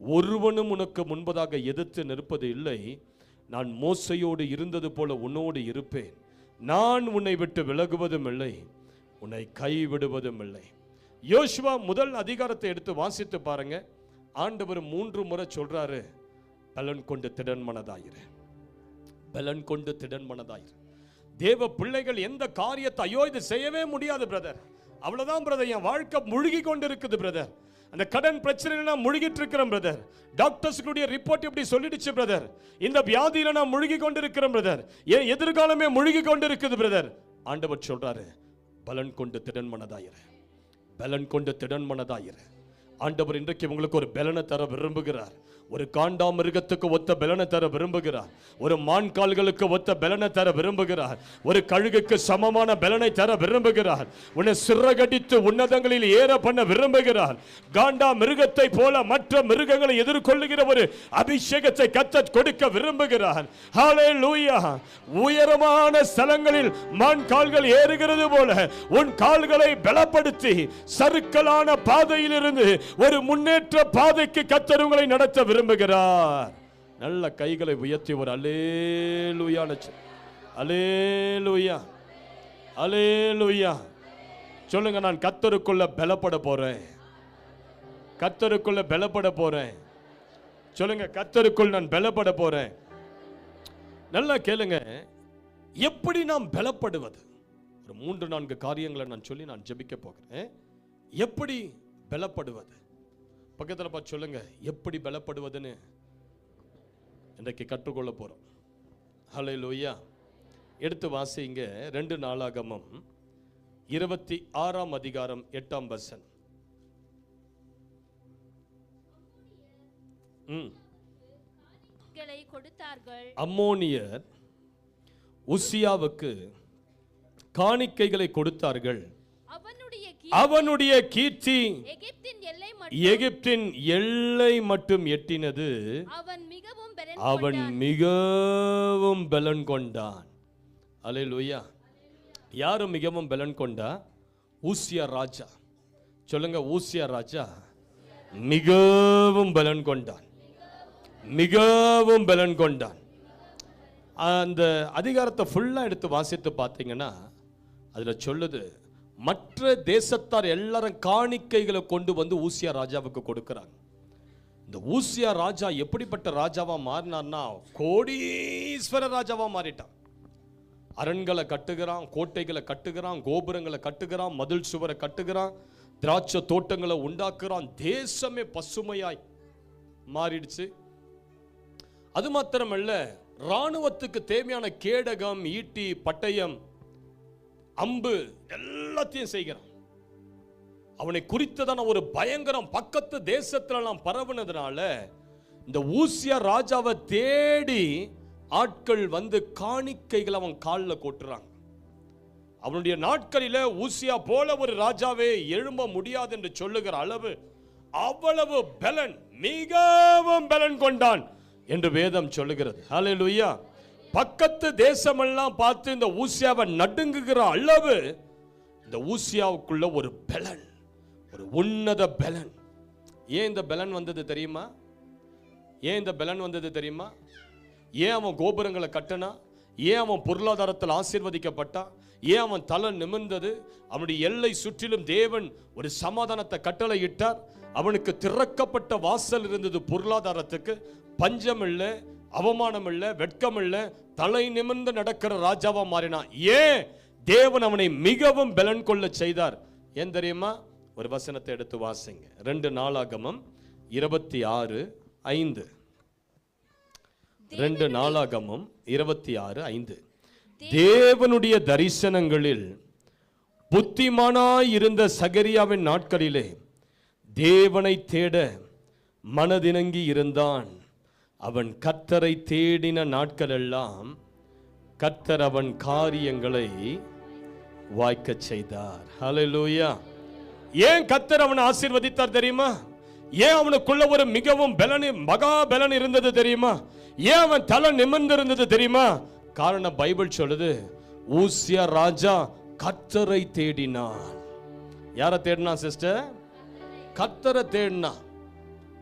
S1: ஒருவனும் உனக்கு முன்பதாக எதிர்த்து நிற்பது இல்லை, நான் மோசையோடு இருந்தது போல உன்னோடு இருப்பேன், நான் உன்னை விட்டு விலகுவதும் இல்லை, உன்னை கைவிடுவதும் இல்லை. யோசுவா முதல் அதிகாரத்தை எடுத்து வாசித்து பாருங்க. ஆண்டவர் 3 முறை சொல்றாரு, பலன் கொண்டு திடன்மனதாயிரு, பலன் கொண்டு திடன்மனதாயிரு. தேவ பிள்ளைகள் எந்த காரியத்தை ஐயோ இது செய்யவே முடியாது பிரதர், அவ்வளவுதான் பிரதர், என் வாழ்க்கை முழுகி கொண்டு இருக்குது பிரதர், அந்த கடன் பிரச்சனையில நான் முழுகிட்டு இருக்கிறேன் பிரதர், டாக்டர்ஸ்களுடைய ரிப்போர்ட் இப்படி சொல்லிடுச்சு பிரதர், இந்த வியாதியில நான் முழுகி கொண்டு இருக்கிறேன் பிரதர், என் எதிர்காலமே முழுகி கொண்டு இருக்குது பிரதர். ஆண்டவர் சொல்றாரு, பலன் கொண்டு திடன்மனதாயிரு, பலன் கொண்டு திடன்மனதாயிரு. ஆண்டவர் இன்றைக்கு உங்களுக்கு ஒரு பலனை தர விரும்புகிறார். ஒரு காண்டாமிருகத்துக்கு ஒத்த பலனை தர விரும்புகிறார். ஒரு மான் கால்களுக்கு ஒத்த பலனை தர விரும்புகிறார். ஒரு கழுகுக்கு சமமான பலனை தர விரும்புகிறார். உன்னை சிறகடித்து உன்னதங்களில் ஏற பண்ண விரும்புகிறார். காண்டா மிருகத்தை போல மற்ற மிருகங்களை எதிர்கொள்ளுகிற ஒரு அபிஷேகத்தை கர்த்தர் கொடுக்க விரும்புகிறார். ஹல்லேலூயா. உயரமான ஸ்தலங்களில் மான் கால்கள் ஏறுகிறது போல உன் கால்களை பலப்படுத்தி சறுக்கலான பாதையிலிருந்து ஒரு முன்னேற்ற பாதைக்கு கர்த்தர் உங்களை நடத்த விரும்புகிறார். நல்ல கைகளை உயர்த்தி ஒரு அல்லேலூயா, அல்லேலூயா, அல்லேலூயா சொல்லுங்க. நான் கர்த்தருக்குள்ள பலப்பட போறேன், கர்த்தருக்குள்ள பலப்பட போறேன். சொல்லுங்க, கர்த்தருக்குள் நான் பலப்பட போறேன். நல்லா கேளுங்க, எப்படி நாம் பலப்படுவது? ஒரு 3-4 காரியங்களை நான் சொல்லி நான் ஜெபிக்க போகிறேன். எப்படி பலப்படுவது? பக்கத்தில் பார்த்து சொல்லுங்க, எப்படி பலப்படுவதுன்னு இன்றைக்கு கற்றுக்கொள்ள போறோம். ஹல்லேலூயா. எடுத்து வாசிங்க 2 நாளாகமம் 26ஆம் அதிகாரம் 8ஆம் வசனம். அம்மோனியர் உசியாவுக்கு காணிக்கைகளை கொடுத்தார்கள். அவனுடைய கீர்த்தி எகிப்தின் எல்லை மட்டும் எட்டினது. அவன் மிகவும் பலன் கொண்டான். அல்லேலூயா. யாரும் மிகவும் பலன் கொண்டா? ஊசியா ராஜா. சொல்லுங்க, ஊசியா ராஜா மிகவும் பலன் கொண்டான், மிகவும் பலன் கொண்டான். அந்த அதிகாரத்தை ஃபுல்லா எடுத்து வாசித்து பார்த்தீங்கன்னா அதுல சொல்லுது, மற்ற தேசத்தார் எல்லாரும் காணிக்கைகளை கொண்டு வந்து ஊசியா ராஜாவுக்கு கொடுக்கிறாங்க. இந்த ஊசியா ராஜா எப்படிப்பட்ட ராஜாவா மாறினார்னா, கோடீஸ்வர ராஜாவா மாறிட்டான். அரண்களை கட்டுகிறான், கோட்டைகளை கட்டுகிறான், கோபுரங்களை கட்டுகிறான், மதில் சுவரை கட்டுகிறான், திராட்சை தோட்டங்களை உண்டாக்குறான். தேசமே பசுமையாய் மாறிடுச்சு. அது மாத்திரமல்ல, ராணுவத்துக்கு தேவையான கேடகம், ஈட்டி, பட்டயம், அம்பு எல்லாத்தையும் செய்கிறான். அவனை குறித்ததான ஒரு பயங்கரம் பக்கத்து தேசத்துல பரவுனதுனால இந்த ஊசியா ராஜாவை தேடி ஆட்கள் வந்து காணிக்கைகள் அவன் காலில் கொட்டுறாங்க. அவனுடைய நாட்களில ஊசியா போல ஒரு ராஜாவே எழும்ப முடியாது என்று சொல்லுகிற அளவு அவ்வளவு பலன், மிகவும் பலன் கொண்டான் என்று வேதம் சொல்லுகிறது. ஹல்லேலூயா. பக்கத்து தேசமெல்லாம் பார்த்து இந்த ஊசியாவை நடுங்குகிற அளவு இந்த ஊசியாவுக்குள்ள ஒரு பலன், ஒரு உன்னத பலன். ஏன் இந்த பலன் வந்தது தெரியுமா? ஏன் இந்த பலன் வந்தது தெரியுமா? ஏன் அவன் கோபுரங்களை கட்டினா? ஏன் அவன் பொருளாதாரத்தில் ஆசீர்வதிக்கப்பட்டா? ஏன் அவன் தலை நிமிர்ந்தது? அவனுடைய எல்லை சுற்றிலும் தேவன் ஒரு சமாதானத்தை கட்டளை இட்டார். அவனுக்கு திறக்கப்பட்ட வாசல் இருந்தது. பொருளாதாரத்துக்கு பஞ்சம் இல்லை, அவமானம் இல்லை, வெட்கம் இல்லை, தலை நிமிர்ந்து நடக்கிற ராஜாவா மாறினான். ஏன்? தேவன் அவனை மிகவும் பலன் கொள்ள செய்தார். ஏன் தெரியுமா? ஒரு வசனத்தை எடுத்து வாசிங்க. 2 நாளாகமம் 26:5. 2 நாளாகமம் 26:5. தேவனுடைய தரிசனங்களில் புத்திமானாய் இருந்த சகரியாவின் நாட்களிலே தேவனை தேட மனதினங்கி இருந்தான். அவன் கர்த்தரை தேடின நாட்களெல்லாம் கர்த்தர் அவன் காரியங்களை வாய்க்க செய்தார். ஹல்லேலூயா. ஏன் கர்த்தர் அவனை ஆசீர்வதித்தார் தெரியுமா? ஏன் அவனுக்குள்ள ஒரு மிகவும் பலன், மகா பலன் இருந்தது தெரியுமா? ஏன் அவன் தலை நிமிர்ந்து இருந்தது தெரியுமா? காரணம் பைபிள் சொல்லுது, ஊசியா ராஜா கர்த்தரை தேடினான். யாரை தேடினா சிஸ்டர்? கர்த்தரை தேடினான்.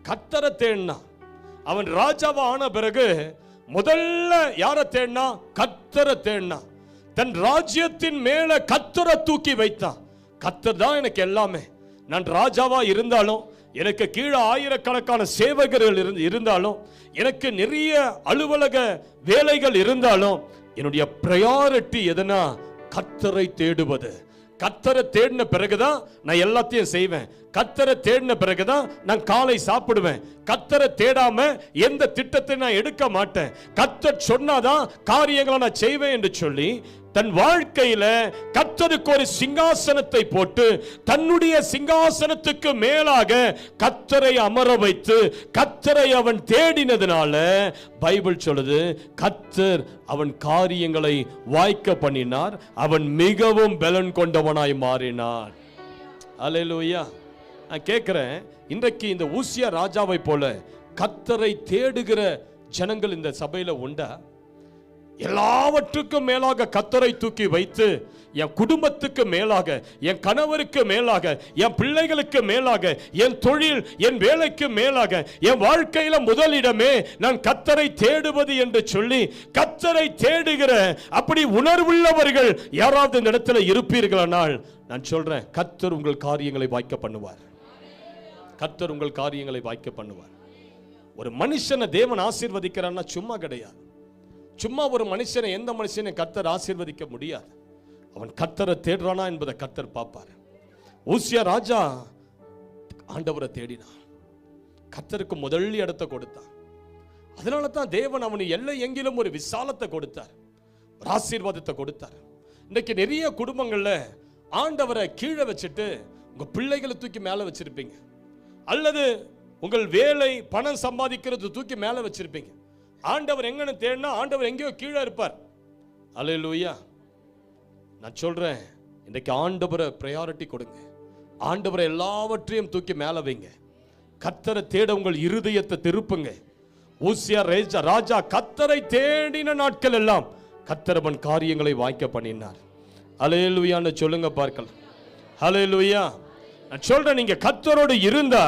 S1: கர்த்தரை தேடினான். அவன் ராஜாவா ஆன பிறகு முதல்ல யாரை தேடினா? கர்த்தரை தேடினான். தன் ராஜ்யத்தின் மேல கர்த்தரை தூக்கி வைத்தான். கர்த்தர் தான் எனக்கு எல்லாமே. நான் ராஜாவா இருந்தாலும், எனக்கு கீழே ஆயிரக்கணக்கான சேவகர்கள் இருந்தாலும், எனக்கு நிறைய அலுவலக வேலைகள் இருந்தாலும், என்னுடைய பிரையாரிட்டி எதுனா கர்த்தரை தேடுவது. கர்த்தரை தேடின பிறகுதான் நான் எல்லாத்தையும் செய்வேன். கர்த்தரை தேடின பிறகுதான் நான் காலை சாப்பிடுவேன். கர்த்தரை தேடாம எந்த திட்டத்தை நான் எடுக்க மாட்டேன். கர்த்தர் சொன்னாதான் காரியங்களை நான் செய்வேன் என்று சொல்லி தன் வாழ்க்கையில கர்த்தருக்கு ஒரு சிங்காசனத்தை போட்டு தன்னுடைய சிங்காசனத்துக்கு மேலாக கர்த்தரை அமர வைத்து கர்த்தரை அவன் தேடினதுனால பைபிள் சொல்லுது, கர்த்தர் அவன் காரியங்களை வாய்க்க பண்ணினார். அவன் மிகவும் பலன் கொண்டவனாய் மாறினான். அல்லேலூயா. நான் கேட்கிறேன், இன்றைக்கு இந்த ஊசியா ராஜாவை போல கர்த்தரை தேடுகிற ஜனங்கள் இந்த சபையில உண்டா? எல்லாவற்றுக்கும் மேலாக கர்த்தரை தூக்கி வைத்து என் குடும்பத்துக்கு மேலாக, என் கணவருக்கு மேலாக, என் பிள்ளைகளுக்கு மேலாக, என் தொழில், என் வேலைக்கு மேலாக, என் வாழ்க்கையில முதலிடமே நான் கர்த்தரை தேடுவது என்று சொல்லி கர்த்தரை தேடுகிற அப்படி உணர்வுள்ளவர்கள் யாராவது இந்த இடத்துல இருப்பீர்களானால் நான் சொல்றேன், கர்த்தர் உங்கள் காரியங்களை வாய்க்க பண்ணுவார். கர்த்தர் உங்கள் காரியங்களை வாய்க்க பண்ணுவார். ஒரு மனுஷனை தேவன் ஆசீர்வதிக்கிறான்னா சும்மா கிடையாது. சும்மா ஒரு மனுஷனை, எந்த மனுஷனை கர்த்தர் ஆசீர்வதிக்க முடியாது. அவன் கர்த்தரை தேடுறானா என்பதை கர்த்தர் பார்ப்பார். ஊசியா ராஜா ஆண்டவரை தேடினான். கர்த்தருக்கு முதல் இடத்தை கொடுத்தான். அதனால தான் தேவன் அவனு எல்லை எங்கிலும் ஒரு விசாலத்தை கொடுத்தார், ஒரு ஆசீர்வாதத்தை கொடுத்தார். இன்னைக்கு நிறைய குடும்பங்கள்ல ஆண்டவரை கீழே வச்சுட்டு உங்க பிள்ளைகளை தூக்கி மேல வச்சிருப்பீங்க, அல்லது உங்கள் வேலை, பணம் சம்பாதிக்கிறது தூக்கி மேல வச்சிருப்பீங்க. ஆண்டவர் எங்கன்னு தேடினா ஆண்டவர் எங்கேயோ கீழே இருப்பார். அல்லேலூயா. நான் சொல்றேன், இன்றைக்கு ஆண்டவரை பிரையாரிட்டி கொடுங்க. ஆண்டவரை எல்லாவற்றையும் தூக்கி மேல வைங்க. கர்த்தரை தேட உங்கள் இருதயத்தை திருப்புங்க. ஊசியா ராஜா கர்த்தரை தேடின நாட்கள் எல்லாம் கர்த்தர் அவன் காரியங்களை வாய்க்க பண்ணினார். ஹல்லேலூயான்னு சொல்லுங்க பார்க்கலாம். ஹல்லேலூயா. நான் சொல்றேன், நீங்க கர்த்தரோடு இருந்தா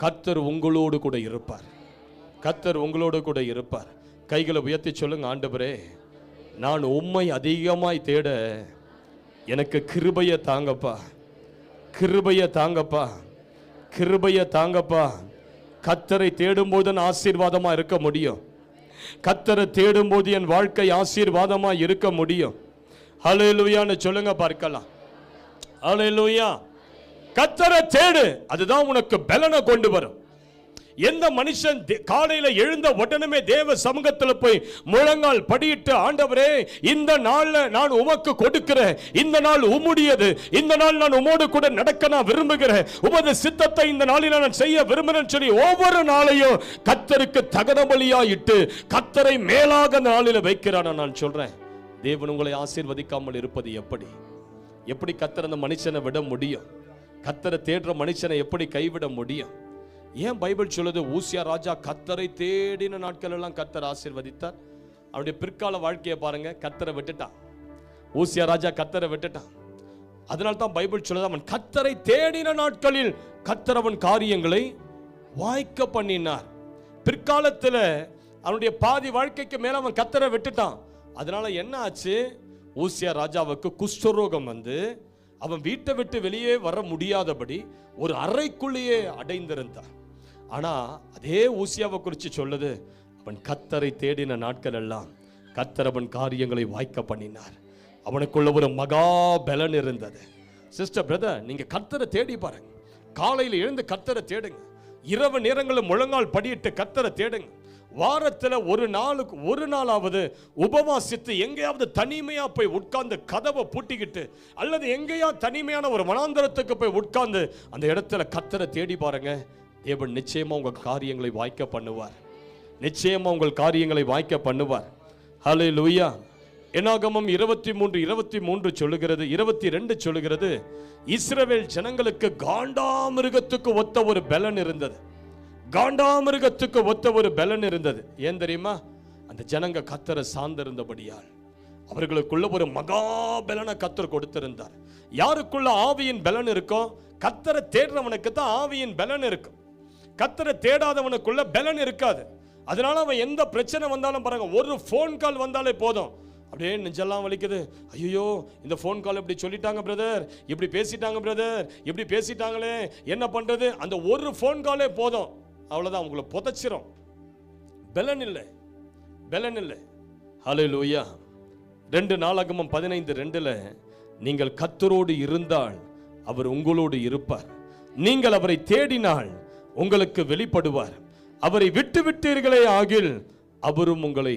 S1: கர்த்தர் உங்களோடு கூட இருப்பார். கர்த்தர் உங்களோடு கூட இருப்பார். கைகளை உயர்த்தி சொல்லுங்க, ஆண்டவரே நான் உம்மை அதிகமாய் தேட எனக்கு கிருபையை தாங்கப்பா, கிருபையை தாங்கப்பா, கிருபையை தாங்கப்பா. கர்த்தரை தேடும்போது நான் ஆசீர்வாதமா இருக்க முடியும். கர்த்தரை தேடும்போது என் வாழ்க்கை ஆசீர்வாதமா இருக்க முடியும். ஹல்லேலூயான்னு சொல்லுங்க பார்க்கலாம். ஹல்லேலூயா. கர்த்தரை தேடு, அதுதான் உனக்கு பலனை கொண்டு வரும். எந்த மனுஷன் காலையில எழுந்த உடனே தேவ சமூகத்தில் போய் முழங்கால் படியிட்டு, ஆண்டவரே இந்த நாள்ல நான் உமக்கு கொடுக்கிறேன், இந்த நாள் உம்முடையது, இந்த நாள் நான் உமோடு கூட நடக்க நான் விரும்புகிறேன், உமது சித்தத்தை இந்த நாளில் நான் செய்ய விரும்புகிறேன் சொல்லி ஒவ்வொரு நாளையும் கர்த்தருக்கு தகன பலியா இட்டு கர்த்தரை மேலாக நாளில் வைக்கிறான். நான் சொல்றேன், தேவன் உங்களை ஆசீர்வதிக்காமல் இருப்பது எப்படி? எப்படி கர்த்தர் அந்த மனுஷனை விட முடியும்? கர்த்தரை தேடுற மனுஷனை எப்படி கைவிட முடியும்? ஏன் பைபிள் சொல்லுது ஊசியா ராஜா கர்த்தரை தேடின நாட்கள் எல்லாம் கர்த்தர் ஆசீர்வதித்தார்? அவருடைய பிற்கால வாழ்க்கையை பாருங்க. கர்த்தரை விட்டுட்டான். ஊசியா ராஜா கர்த்தரை விட்டுட்டான். அதனால தான் பைபிள் சொல்லுது அவன் கர்த்தரை தேடின நாட்களில் கர்த்தர் அவன் காரியங்களை வாய்க்க பண்ணினார். பிற்காலத்தில் அவனுடைய பாதி வாழ்க்கைக்கு மேல அவன் கர்த்தரை விட்டுட்டான். அதனால என்ன ஆச்சு? ஊசியா ராஜாவுக்கு குஷ்டரோகம் வந்து அவன் வீட்டை விட்டு வெளியே வர முடியாதபடி ஒரு அறைக்குள்ளேயே அடைந்திருந்தான். ஆனா அதே ஊசியாவை குறித்து சொல்லுது, அவன் கர்த்தரை தேடின நாட்கள் எல்லாம் கர்த்தர் அவன் காரியங்களை வாய்க்க பண்ணினார். அவனுக்குள்ள ஒரு மகா பலன் இருந்தது. சிஸ்டர், பிரதர், நீங்க கர்த்தரை தேடி பாருங்க. காலையில் எழுந்து கர்த்தரை தேடுங்க. இரவு நேரங்களில் முழங்கால் படியிட்டு கர்த்தரை தேடுங்க. வாரத்தில் ஒரு நாளாவது உபவாசித்து எங்கேயாவது தனிமையா போய் உட்கார்ந்து கதவை பூட்டிக்கிட்டு அல்லது எங்கேயா தனிமையான ஒரு வனாந்தரத்துக்கு போய் உட்கார்ந்து அந்த இடத்துல கர்த்தரை தேடி பாருங்க. தேவன் நிச்சயமா உங்க காரியங்களை வாய்க்க பண்ணுவார். நிச்சயமா உங்கள் காரியங்களை வாய்க்க பண்ணுவார். ஹல்லேலூயா. என்னாகமம் 23:23 சொல்லுகிறது, 22 சொல்லுகிறது, இஸ்ரவேல் ஜனங்களுக்கு காண்டாமிருகத்துக்கு ஒத்த ஒரு பலன் இருந்தது. காண்டாமிருகத்துக்கு ஒத்த ஒரு பலன் இருந்தது. ஏன் தெரியுமா? அந்த ஜனங்க கர்த்தரை சார்ந்திருந்தபடியால் அவர்களுக்குள்ள ஒரு மகா பலனை கர்த்தர் கொடுத்திருந்தார். யாருக்குள்ள ஆவியின் பலன் இருக்கோ, கர்த்தரை தேடுறவனுக்கு தான் ஆவியின் பலன் இருக்கும். கர்த்தரை தேடாதவனுக்குள்ள பலன் இருக்காது. அதனால அவன் எந்த பிரச்சனை வந்தாலும் பாருங்க, ஒரு ஃபோன் கால் வந்தாலே போதும், அப்படியே நெஞ்செல்லாம் வலிக்குது. ஐயோ, இந்த ஃபோன் கால் இப்படி சொல்லிட்டாங்க பிரதர், இப்படி பேசிட்டாங்க பிரதர், இப்படி பேசிட்டாங்களே, என்ன பண்றது? அந்த ஒரு ஃபோன் காலே போதும், அவ்வளவுதான், உங்களை புதைச்சிரும். பலன் இல்லை, பலன் இல்லை. ஹல்லேலூயா. 2 நாளாகமம் 15:2 நீங்கள் கர்த்தரோடு இருந்தால் அவர் உங்களோடு இருப்பார், நீங்கள் அவரை தேடினால் உங்களுக்கு வெளிப்படுவார், அவரை விட்டு விட்டீர்களே ஆகில் அவரும் உங்களை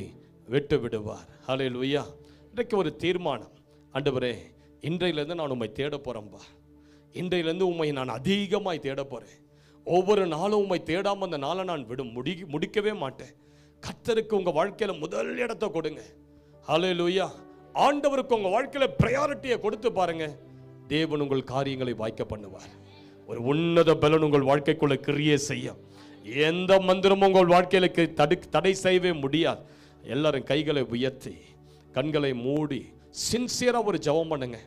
S1: விட்டு விடுவார். ஹல்லேலூயா. இன்றைக்கு ஒரு தீர்மானம், ஆண்டவரே இன்றையிலிருந்து நான் உம்மை தேட போறேன்பா, இன்றையிலிருந்து உம்மை நான் அதிகமாய் தேட போறேன், ஒவ்வொரு நாளும் உம்மை தேடாம அந்த நாளை நான் முடிக்கவே மாட்டேன். கர்த்தருக்கு உங்க வாழ்க்கையில முதல் இடத்தை கொடுங்க. ஹல்லேலூயா. ஆண்டவருக்கு உங்க வாழ்க்கையில பிரையாரிட்டியை கொடுத்து பாருங்க, தேவன் உங்கள் காரியங்களை வாய்க்க பண்ணுவார். ஒரு உன்னத பலன் உங்கள் வாழ்க்கைக்குள்ள கிரியை செய்யும். எந்த மந்திரமும் உங்கள் வாழ்க்கையில தடை செய்யவே முடியாது. எல்லாரும் கைகளை உயர்த்தி கண்களை மூடி சின்சியரா ஒரு ஜெபம் பண்ணுங்க.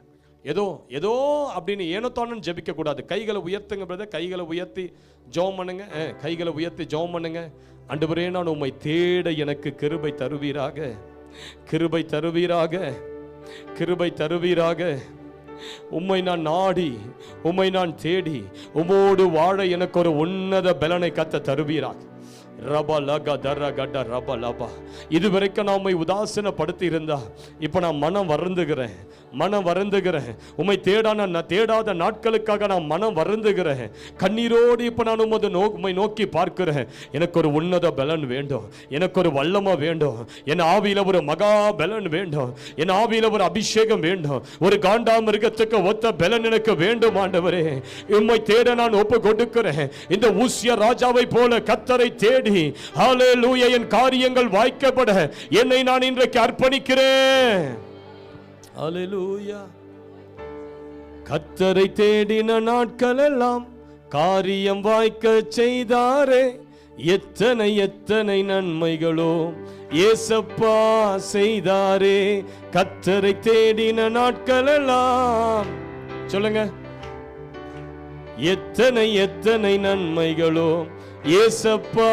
S1: ஏதோ ஏதோ அப்படின்னு ஏனோத்தானு ஜெபிக்க கூடாது. கைகளை உயர்த்துங்க பிரதர், கைகளை உயர்த்தி ஜெபம் பண்ணுங்க. கைகளை உயர்த்தி ஜெபம் பண்ணுங்க. ஆண்டவரே நான் உம்மை தேட எனக்கு கிருபை தருவீராக, கிருபை தருவீராக, கிருபை தருவீராக. உம்மை நான் நாடி, உம்மை நான் தேடி, உம்மோடு வாழ எனக்கு ஒரு உன்னத பலனை கத்த தருவீராக. ரபா லகா தர கட ரபா லபா. இதுவரைக்கும் நான் உம்மை உதாசீனப்படுத்தி இருந்தா இப்ப நான் மனம் வருந்துகிறேன், மனம் வருந்துகிறேன். உம்மை தேடாத நாட்களுக்காக நான் மனம் வருந்துகிறேன். கண்ணீரோடு இப்ப நான் உம்மை நோக்கி பார்க்கிறேன். எனக்கு ஒரு உன்னத பலன் வேண்டும், எனக்கு ஒரு வல்லமை வேண்டும், என் ஆவியில ஒரு மகா பலன் வேண்டும், என் ஆவியில ஒரு அபிஷேகம் வேண்டும், ஒரு காண்டாமிருகத்துக்கு ஒத்த பலன் எனக்கு வேண்டும். ஆண்டவரே உம்மை தேட நான் ஒப்பு கொடுக்கிறேன். இந்த ஊசியா ராஜாவை போல கர்த்தரை தேடி, ஹல்லேலூயா, என் காரியங்கள் வாய்க்கப்பட என்னை நான் இன்றைக்கு அர்ப்பணிக்கிறேன். ஹல்லேலூயா. கர்த்தரை தேடின நாட்கள் எல்லாம் காரியம் வாய்க்க செய்தாரே, எத்தனை எத்தனை நன்மைகளோ ஏசப்பா செய்தாரே, கர்த்தரை தேடின நாட்களெல்லாம். சொல்லுங்க. எத்தனை எத்தனை நன்மைகளோ ஏசப்பா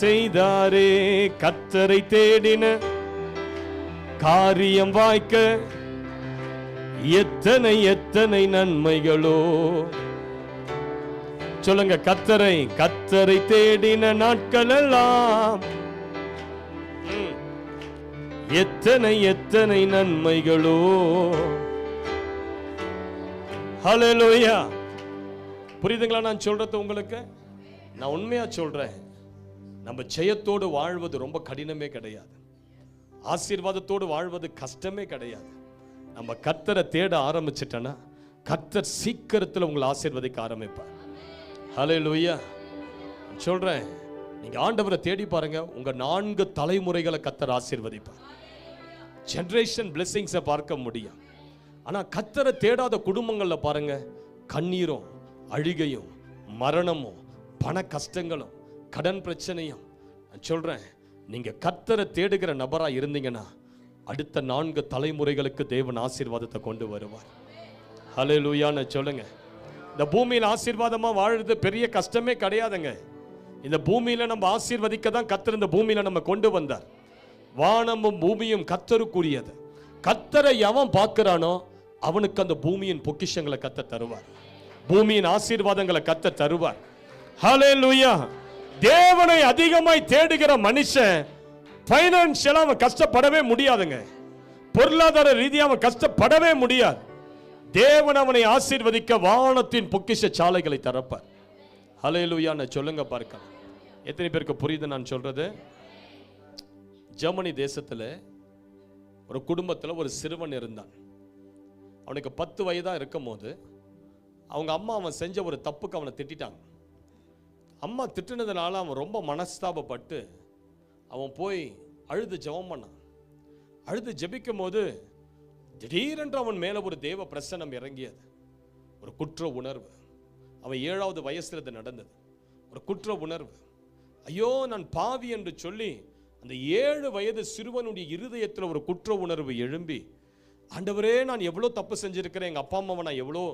S1: செய்தாரே, கர்த்தரை தேடின காரியம் வாய்க்க. எத்தனை எத்தனை நன்மைகளோ. சொல்லுங்க. கர்த்தரை தேடின நாட்களெல்லாம் எத்தனை எத்தனை நன்மைகளோ. ஹல்லேலூயா. புரியுதுங்களா நான் சொல்றது உங்களுக்கு? நான் உண்மையா சொல்றேன், நம்ம ஜெயத்தோடு வாழ்வது ரொம்ப கடினமே கிடையாது, ஆசீர்வாதத்தோடு வாழ்வது கஷ்டமே கிடையாது. நம்ம கர்த்தரை தேட ஆரம்பிச்சிட்டோன்னா கர்த்தர் சீக்கிரத்தில் உங்களை ஆசீர்வதிக்க ஆரம்பிப்பார். ஹல்லேலூயா. சொல்றேன், நீங்க ஆண்டவரை தேடி பாருங்க, உங்க 4 தலைமுறைகளை கர்த்தர் ஆசீர்வதிப்பார். ஜெனரேஷன் பிளெஸிங்ஸை பார்க்க முடியும். ஆனா கர்த்தரை தேடாத குடும்பங்கள்ல பாருங்க, கண்ணீரும் அழுகையும் மரணமும் பண கஷ்டங்களும் கடன் பிரச்சனையும். நான் சொல்றேன், நீங்க கர்த்தரை தேடுகிற நபரா இருந்தீங்கன்னா அடுத்த 4 தலைமுறைகளுக்கு தேவன் ஆசீர்வாதத்தை கொண்டு வருவார். ஹல்லேலூயான்னு சொல்லுங்க. இந்த பூமியில் ஆசீர்வாதமா வாழுறது பெரிய கஷ்டமே கிடையாதுங்க. இந்த பூமியில நம்ம ஆசீர்வதிக்க தான் கர்த்தர் இந்த பூமியில நம்ம கொண்டு வந்தார். வானமும் பூமியும் கர்த்தருக்குரியது. கர்த்தரை எவன் பார்க்கிறானோ அவனுக்கு அந்த பூமியின் பொக்கிஷங்களை கர்த்தர் தருவார், பூமியின் ஆசீர்வாதங்களை கர்த்தர் தருவார். ஹல்லேலூயா. தேவனை அதிகமாய் தேடுகிற மனுஷன் பைனான்சியலா அவன் கஷ்டப்படவே முடியாதுங்க, பொருளாதார ரீதியாக அவன் கஷ்டப்படவே முடியாது. தேவன் அவனை ஆசீர்வதிக்க வானத்தின் பொக்கிஷ சாலைகளை திறப்பார். ஹல்லேலூயான்னு சொல்லுங்க பார்க்கலாம். எத்தனை பேருக்கு புரியுது நான் சொல்றது? ஜெர்மனி தேசத்துல ஒரு குடும்பத்துல ஒரு சிறுவன் இருந்தான். அவனுக்கு 10 வயதா இருக்கும் போது அவங்க அம்மா அவன் செஞ்ச ஒரு தப்புக்கு அவனை திட்டாங்க. அம்மா திட்டினதுனால அவன் ரொம்ப மனஸ்தாபப்பட்டு அவன் போய் அழுது ஜெபம் பண்ணான். அழுது ஜெபிக்கும் போது திடீரென்று அவன் மேல ஒரு தேவ பிரசன்னம் இறங்கியது. ஒரு குற்ற உணர்வு. அவன் 7வது வயசுல இது நடந்தது. ஒரு குற்ற உணர்வு. ஐயோ நான் பாவி என்று சொல்லி அந்த 7 வயது சிறுவனுடைய இருதயத்தில் ஒரு குற்ற உணர்வு எழும்பி, ஆண்டவரே நான் எவ்வளோ தப்பு செஞ்சிருக்கிறேன், எங்கள் அப்பா அம்மாவை நான் எவ்வளோ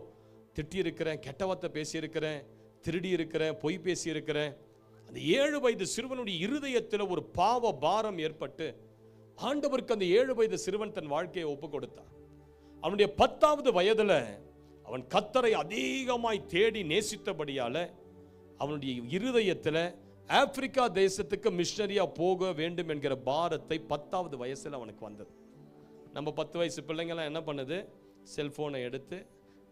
S1: திட்டி இருக்கிறேன், கெட்ட வார்த்தை பேசியிருக்கிறேன், திருடி இருக்கிறேன், பொய் பேசி இருக்கிறேன். அந்த 7 வயது சிறுவனுடைய இருதயத்தில் ஒரு பாவ பாரம் ஏற்பட்டு ஆண்டவருக்கு அந்த 7 வயது சிறுவன் தன் வாழ்க்கையை ஒப்பு கொடுத்தான். அவனுடைய 10வது வயதுல அவன் கர்த்தரை அதிகமாய் தேடி நேசித்தபடியால அவனுடைய இருதயத்தில் ஆப்பிரிக்கா தேசத்துக்கு மிஷனரியா போக வேண்டும் என்கிற பாரத்தை 10வது வயசுல அவனுக்கு வந்தது. நம்ம 10 வயசு பிள்ளைங்களாம் என்ன பண்ணுது? செல்போனை எடுத்து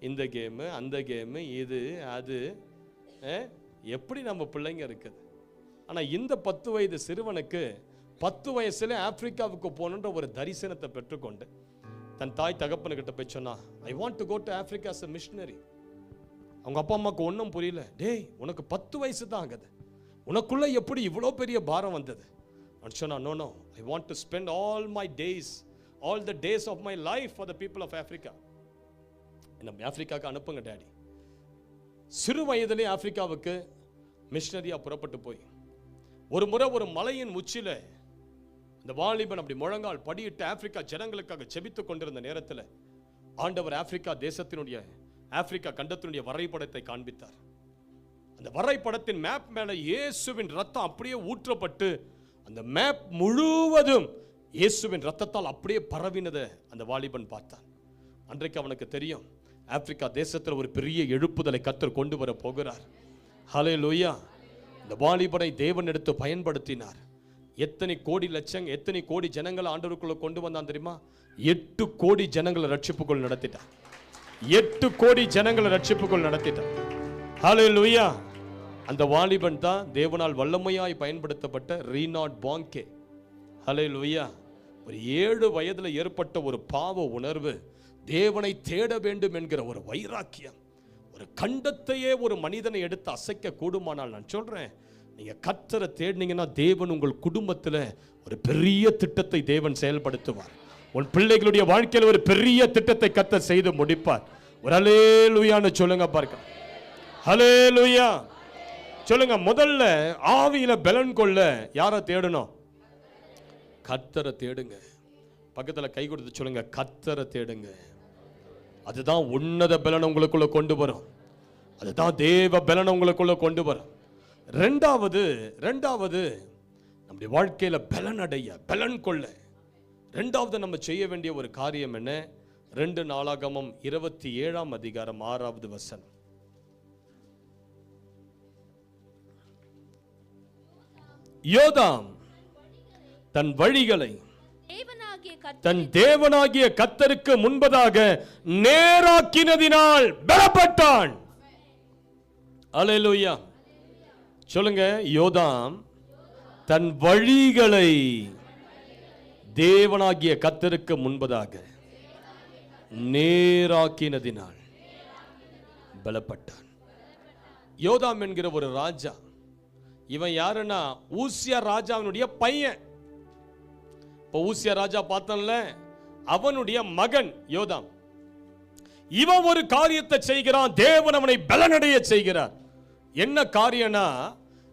S1: இந்த கேமு அந்த கேமு இது அது, எப்படி நம்ம பிள்ளைங்க இருக்குது. ஆனா இந்த 10 வயது சிறுவனுக்கு 10 வயசுல ஆப்பிரிக்காவுக்கு போகணுன்ற ஒரு தரிசனத்தை பெற்றுக்கொண்டு தன் தாய் தகப்பனுக்கிட்ட போய் சொன்னா, I want to go to Africa as a missionary. அவங்க அப்பா அம்மாவுக்கு ஒன்றும் புரியல. டேய் உனக்கு 10 வயசு தான் ஆகுது, உனக்குள்ள எப்படி இவ்வளோ பெரிய பாரம் வந்தது? நான் சொன்னா, no no, I want to spend all my days, all the days of my life for the people of Africa. நம்ம ஆப்பிரிக்காவுக்கு அனுப்புங்க டேடி. சிறு வயதிலே ஆப்பிரிக்காவுக்கு மிஷனரியா புறப்பட்டு போய் ஒரு முறை ஒரு மலையின் உச்சியில இந்த வாலிபன் அப்படி முழங்கால் படியிட்டு ஆப்பிரிக்கா ஜனங்களுக்காக ஜெபித்துக் கொண்டிருந்த நேரத்தில் ஆண்டவர் ஆப்பிரிக்கா தேசத்தினுடைய ஆப்பிரிக்கா கண்டத்தினுடைய வரைபடத்தை காண்பித்தார். அந்த வரைபடத்தின் மேப் மேல இயேசுவின் ரத்தம் அப்படியே ஊற்றப்பட்டு அந்த மேப் முழுவதும் இயேசுவின் ரத்தத்தால் அப்படியே பரவினதை அந்த வாலிபன் பார்த்தான். அன்றைக்கு அவனுக்கு தெரியும், ஆப்பிரிக்கா தேசத்தில் ஒரு பெரிய எழுப்புதலை கர்த்தர் கொண்டு வர போகிறார். ஹல்லேலூயா. இந்த வாலிபனை தேவன் எடுத்து பயன்படுத்தினார். எத்தனை கோடி லட்சம், எத்தனை கோடி ஜனங்களை ஆண்டவருக்குள்ள கொண்டு வந்தான் தெரியுமா? 8 கோடி ஜனங்களை ரட்சிப்புக்குள் நடத்திட்டான். 8 கோடி ஜனங்களை ரட்சிப்புக்குள் நடத்திட்டான். ஹல்லேலூயா. அந்த வாலிபன் தான் தேவனால் வல்லமையாய் பயன்படுத்தப்பட்ட ரீனாட் பாங்கே. ஹல்லேலூயா. ஒரு 7 வயதுல ஏற்பட்ட ஒரு பாவ உணர்வு, தேவனை தேட வேண்டும் என்கிற ஒரு வைராக்கியம், ஒரு கண்டத்தையே ஒரு மனிதனை எடுத்து அசைக்க கூடுமானால் நான் சொல்றேன், நீங்க கர்த்தரை தேடினீங்கன்னா தேவன் உங்கள் குடும்பத்தில் ஒரு பெரிய திட்டத்தை தேவன் செயல்படுத்துவார். உன் பிள்ளைகளுடைய வாழ்க்கையில் ஒரு பெரிய திட்டத்தை கர்த்தர் செய்து முடிப்பார். ஒரு ஹல்லேலூயான்னு சொல்லுங்க பார்க்க. ஹல்லேலூயா. சொல்லுங்க, முதல்ல ஆவியில பலன் கொள்ள யாரை தேடணும்? கர்த்தரை தேடுங்க. பக்கத்துல கை கொடுத்து சொல்லுங்க, கர்த்தரை தேடுங்க. அதுதான் உன்னத பலன் உங்களுக்குள்ள கொண்டு வரும். அதுதான் தேவ பலன் உங்களுக்குள்ள கொண்டு வரும். ரெண்டாவது நம்முடைய வாழ்க்கையில பலன் அடைய, பலன் கொள்ள ரெண்டாவது நம்ம செய்ய வேண்டிய ஒரு காரியம் என்ன? 2 நாளாகமம் 27ஆம் அதிகாரம் 6வது வசனம். யோதாம் தன் வழிகளை தன் தேவனாகிய கர்த்தருக்கு முன்பதாக நேராக்கினதினால் பலப்பட்டான். அல்லேலூயா. சொல்லுங்க, யோதாம் தன் வழிகளை தேவனாகிய கர்த்தருக்கு முன்பதாக நேராக்கினதினால் பலப்பட்டான். யோதாம் என்கிற ஒரு ராஜா. இவன் யாருன்னா ஊசியா ராஜாவினுடைய பையன். இப்போ ஊசியா ராஜா பார்த்தோம்ல, அவனுடைய மகன் யோதாம். இவன் ஒரு காரியத்தை செய்கிறான், தேவன் அவனை பலனடைய செய்கிறார். என்ன காரியம்னா,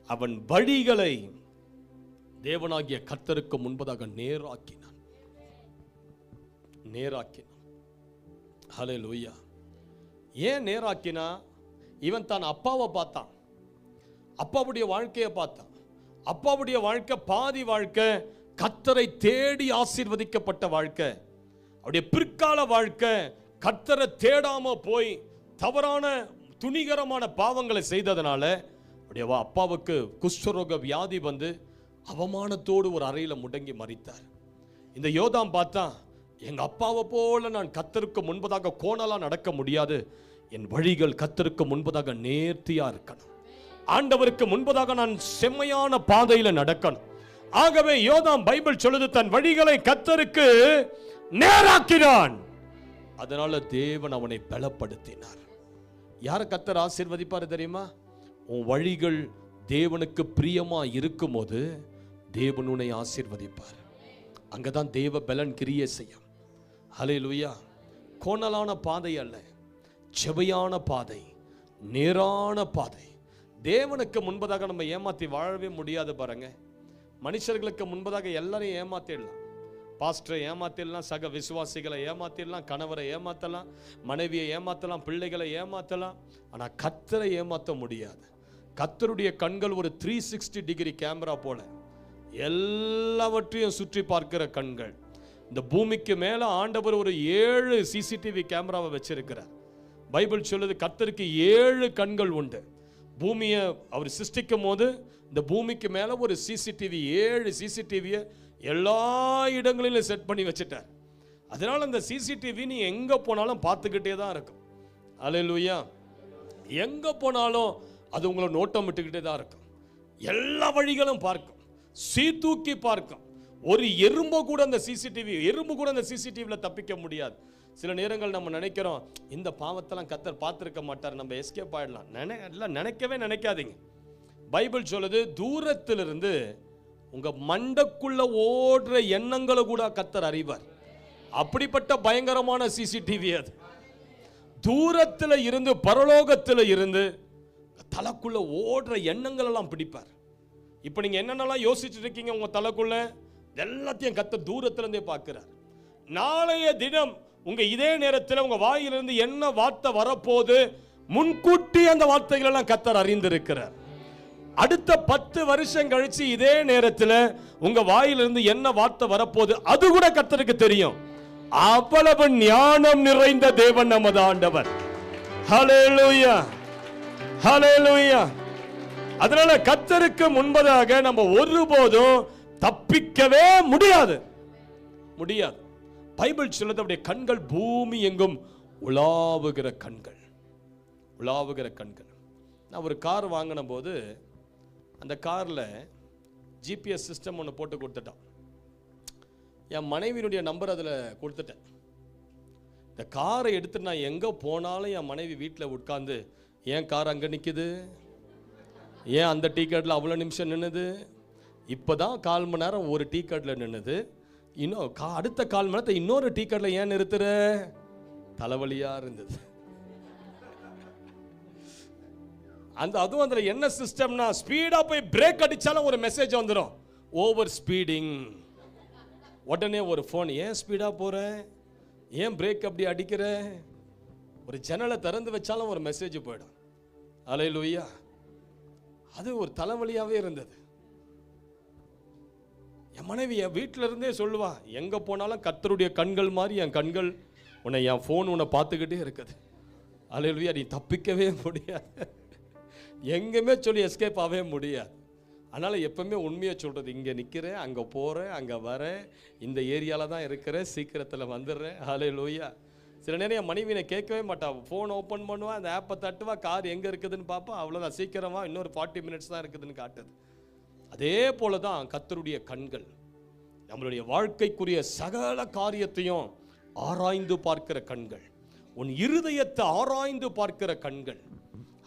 S1: அவன் வழிகளை தேவனாகிய கர்த்தருக்கு முன்பதாக நேராக்கினான். ஹல்லேலூயா. ஏன் நேராக்கினா? இவன் தான் அப்பாவை பார்த்தான், அப்பாவுடைய வாழ்க்கையை பார்த்தான். அப்பாவுடைய வாழ்க்கை பாதி வாழ்க்கை கர்த்தரை தேடி ஆசீர்வதிக்கப்பட்ட வாழ்க்கை. அவருடைய பிற்கால வாழ்க்கை கர்த்தரை தேடாம போய் தவறான துணிகரமான பாவங்களை செய்ததனால அவருடைய அப்பாவுக்கு குஷ்டரோக வியாதி வந்து அவமானத்தோடு ஒரு அறையில முடங்கி மரித்தார். இந்த யோதாம் பார்த்தா, எங்க அப்பாவை போல நான் கர்த்தருக்கு முன்பதாக கோணலா நடக்க முடியாது. என் வழிகள் கர்த்தருக்கு முன்பதாக நேர்த்தியா இருக்கணும். ஆண்டவருக்கு முன்பதாக நான் செம்மையான பாதையில நடக்கணும். ஆகவே யோதாம், பைபிள் சொல்லுது, தன் வழிகளை கர்த்தருக்கு நேராக்கினான். அதனால தேவன் அவனை பலப்படுத்தினார். யார கர்த்தர் ஆசீர்வதிப்பாரு தெரியுமா? உன் வழிகள் தேவனுக்கு பிரியமா இருக்கும்போது தேவன் உன்னை ஆசீர்வதிப்பார். அங்கதான் தேவ பலன் கிரியை செய்யும். ஹல்லேலூயா. கோணலான பாதை அல்ல, செவையான பாதை, நேரான பாதை. தேவனுக்கு முன்பதாக நம்ம ஏமாத்தி வாழவே முடியாது பாருங்க. மனுஷர்களுக்கு முன்பதாக எல்லாரையும் ஏமாத்திடலாம். பாஸ்டரை ஏமாத்திடலாம், சக விசுவாசிகளை ஏமாத்திடலாம், கணவரை ஏமாத்தலாம், மனைவியை ஏமாத்தலாம், பிள்ளைகளை ஏமாத்தலாம். ஆனால் கர்த்தரை ஏமாற்ற முடியாது. கர்த்தருடைய கண்கள் ஒரு 360 டிகிரி கேமரா போல எல்லாவற்றையும் சுற்றி பார்க்கிற கண்கள். இந்த பூமிக்கு மேல ஆண்டவர் ஒரு 7 சிசிடிவி கேமராவை வச்சிருக்கிறார். பைபிள் சொல்லுது, கர்த்தருக்கு 7 கண்கள் உண்டு. பூமியை அவர் சிருஷ்டிக்கும் போது இந்த பூமிக்கு மேல ஒரு சிசிடிவி, 7 சிசிடிவியை எல்லா இடங்களிலும் செட் பண்ணி வச்சுட்டார். அதனால அந்த சிசிடிவி நீ எங்க போனாலும் பார்த்துக்கிட்டே தான் இருக்கும். அல்லேலூயா. எங்க போனாலும் அது உங்களை நோட்டம் விட்டுக்கிட்டே தான் இருக்கும். எல்லா வழிகளும் பார்க்கும், சீதூக்கி பார்க்கும். ஒரு எறும்பு கூட அந்த சிசிடிவியில் தப்பிக்க முடியாது. சில நேரங்கள் நம்ம நினைக்கிறோம், இந்த பாவத்தெல்லாம் கர்த்தர் பார்த்துருக்க மாட்டார், நம்ம எஸ்கேப் ஆயிடலாம். நினைக்கவே நினைக்காதீங்க. பைபிள் சொல்லுது, தூரத்திலிருந்து உங்க மண்டக்குள்ள ஓடுற எண்ணங்களை கூட கர்த்தர் அறிவார். அப்படிப்பட்ட பயங்கரமான சிசிடிவி அது. தூரத்தில் இருந்து, பரலோகத்தில் இருந்து தலைக்குள்ள ஓடுற எண்ணங்கள் எல்லாம் பிடிப்பார். இப்போ நீங்க என்னென்னலாம் யோசிச்சுட்டு இருக்கீங்க உங்க தலைக்குள்ள, எல்லாத்தையும் கர்த்தர் தூரத்துல இருந்தே பார்க்கிறார். நாளைய தினம் உங்க இதே நேரத்தில் உங்க வாயிலிருந்து என்ன வார்த்தை வரப்போது முன்கூட்டி அந்த வார்த்தைகள் எல்லாம் கர்த்தர் அறிந்திருக்கிறார். அடுத்த 10 வருஷம் கழிச்சு இதே நேரத்தில் உங்க வாயிலிருந்து என்ன வார்த்தை வரப்போது அது கூட கர்த்தருக்கு தெரியும். அவ்வளவு ஞானம் நிறைந்த தேவன் நமது ஆண்டவர். ஹல்லேலூயா, ஹல்லேலூயா. அதனால கர்த்தருக்கு முன்பதாக நம்ம ஒருபோதும் தப்பிக்கவே முடியாது. பைபிள் சொல்லுது, அவருடைய கண்கள் பூமி எங்கும் உலாவுகிற கண்கள். நான் ஒரு கார் வாங்கின போது அந்த கார்ல ஜிபிஎஸ் சிஸ்டம் ஒன்று போட்டு கொடுத்துட்டான். என் மனைவியினுடைய நம்பர் அதில் கொடுத்துட்டேன். இந்த காரை எடுத்து நான் எங்கே போனாலும் என் மனைவி வீட்டில் உட்கார்ந்து, ஏன் கார் அங்கே நிற்குது, ஏன் அந்த டீ கார்டில் அவ்வளோ நிமிஷம் நின்னுது, இப்போதான் 1/4 மணி நேரம் ஒரு டீ கார்டில் நின்னுது, இன்னும் அடுத்த 1/4 மணி நேரத்தை இன்னொரு டீ கார்டில் ஏன் நிறுத்துற, தலைவலியாக இருந்தது. அதுவும் அதுல என்ன சிஸ்டம்னா, ஸ்பீடா போய் பிரேக் அடிச்சாலும் ஒரு மெசேஜ் வந்துடும், ஓவர் ஸ்பீடிங். உடனே ஒரு ஃபோன், ஏன் ஸ்பீடா போற, ஏன் பிரேக் அப்படி அடிக்கிற. ஒரு ஜன்னலை திறந்து வச்சாலும் ஒரு மெசேஜ் போயிடும். அல்லேலூயா. அது ஒரு தலைவலியாவே இருந்தது. என் மனைவி என் வீட்டில இருந்தே சொல்லுவா, எங்க போனாலும் கர்த்தருடைய கண்கள் மாதிரி என் கண்கள் உன்னை, என் ஃபோன் உன்னை பார்த்துக்கிட்டே இருக்குது. அல்லேலூயா. நீ தப்பிக்கவே முடியாது, எங்கேயுமே சொல்லி எஸ்கேப் ஆகவே முடியாது. அதனால் எப்பவுமே உண்மையை சொல்கிறது, இங்கே நிற்கிறேன், அங்கே போகிறேன், அங்கே வரேன், இந்த ஏரியாவில் தான் இருக்கிறேன், சீக்கிரத்தில் வந்துடுறேன். அல்லேலூயா. சில நேரம் என் மனைவியை கேட்கவே மாட்டா, ஃபோன் ஓப்பன் பண்ணுவா, அந்த ஆப்பை தட்டுவா, கார் எங்கே இருக்குதுன்னு பார்ப்பா, அவ்வளோதான், சீக்கிரமாக இன்னொரு 40 மினிட்ஸ் தான் இருக்குதுன்னு காட்டுது. அதே போல தான் கர்த்தருடைய கண்கள் நம்மளுடைய வாழ்க்கைக்குரிய சகல காரியத்தையும் ஆராய்ந்து பார்க்கிற கண்கள், உன் இருதயத்தை ஆராய்ந்து பார்க்கிற கண்கள்.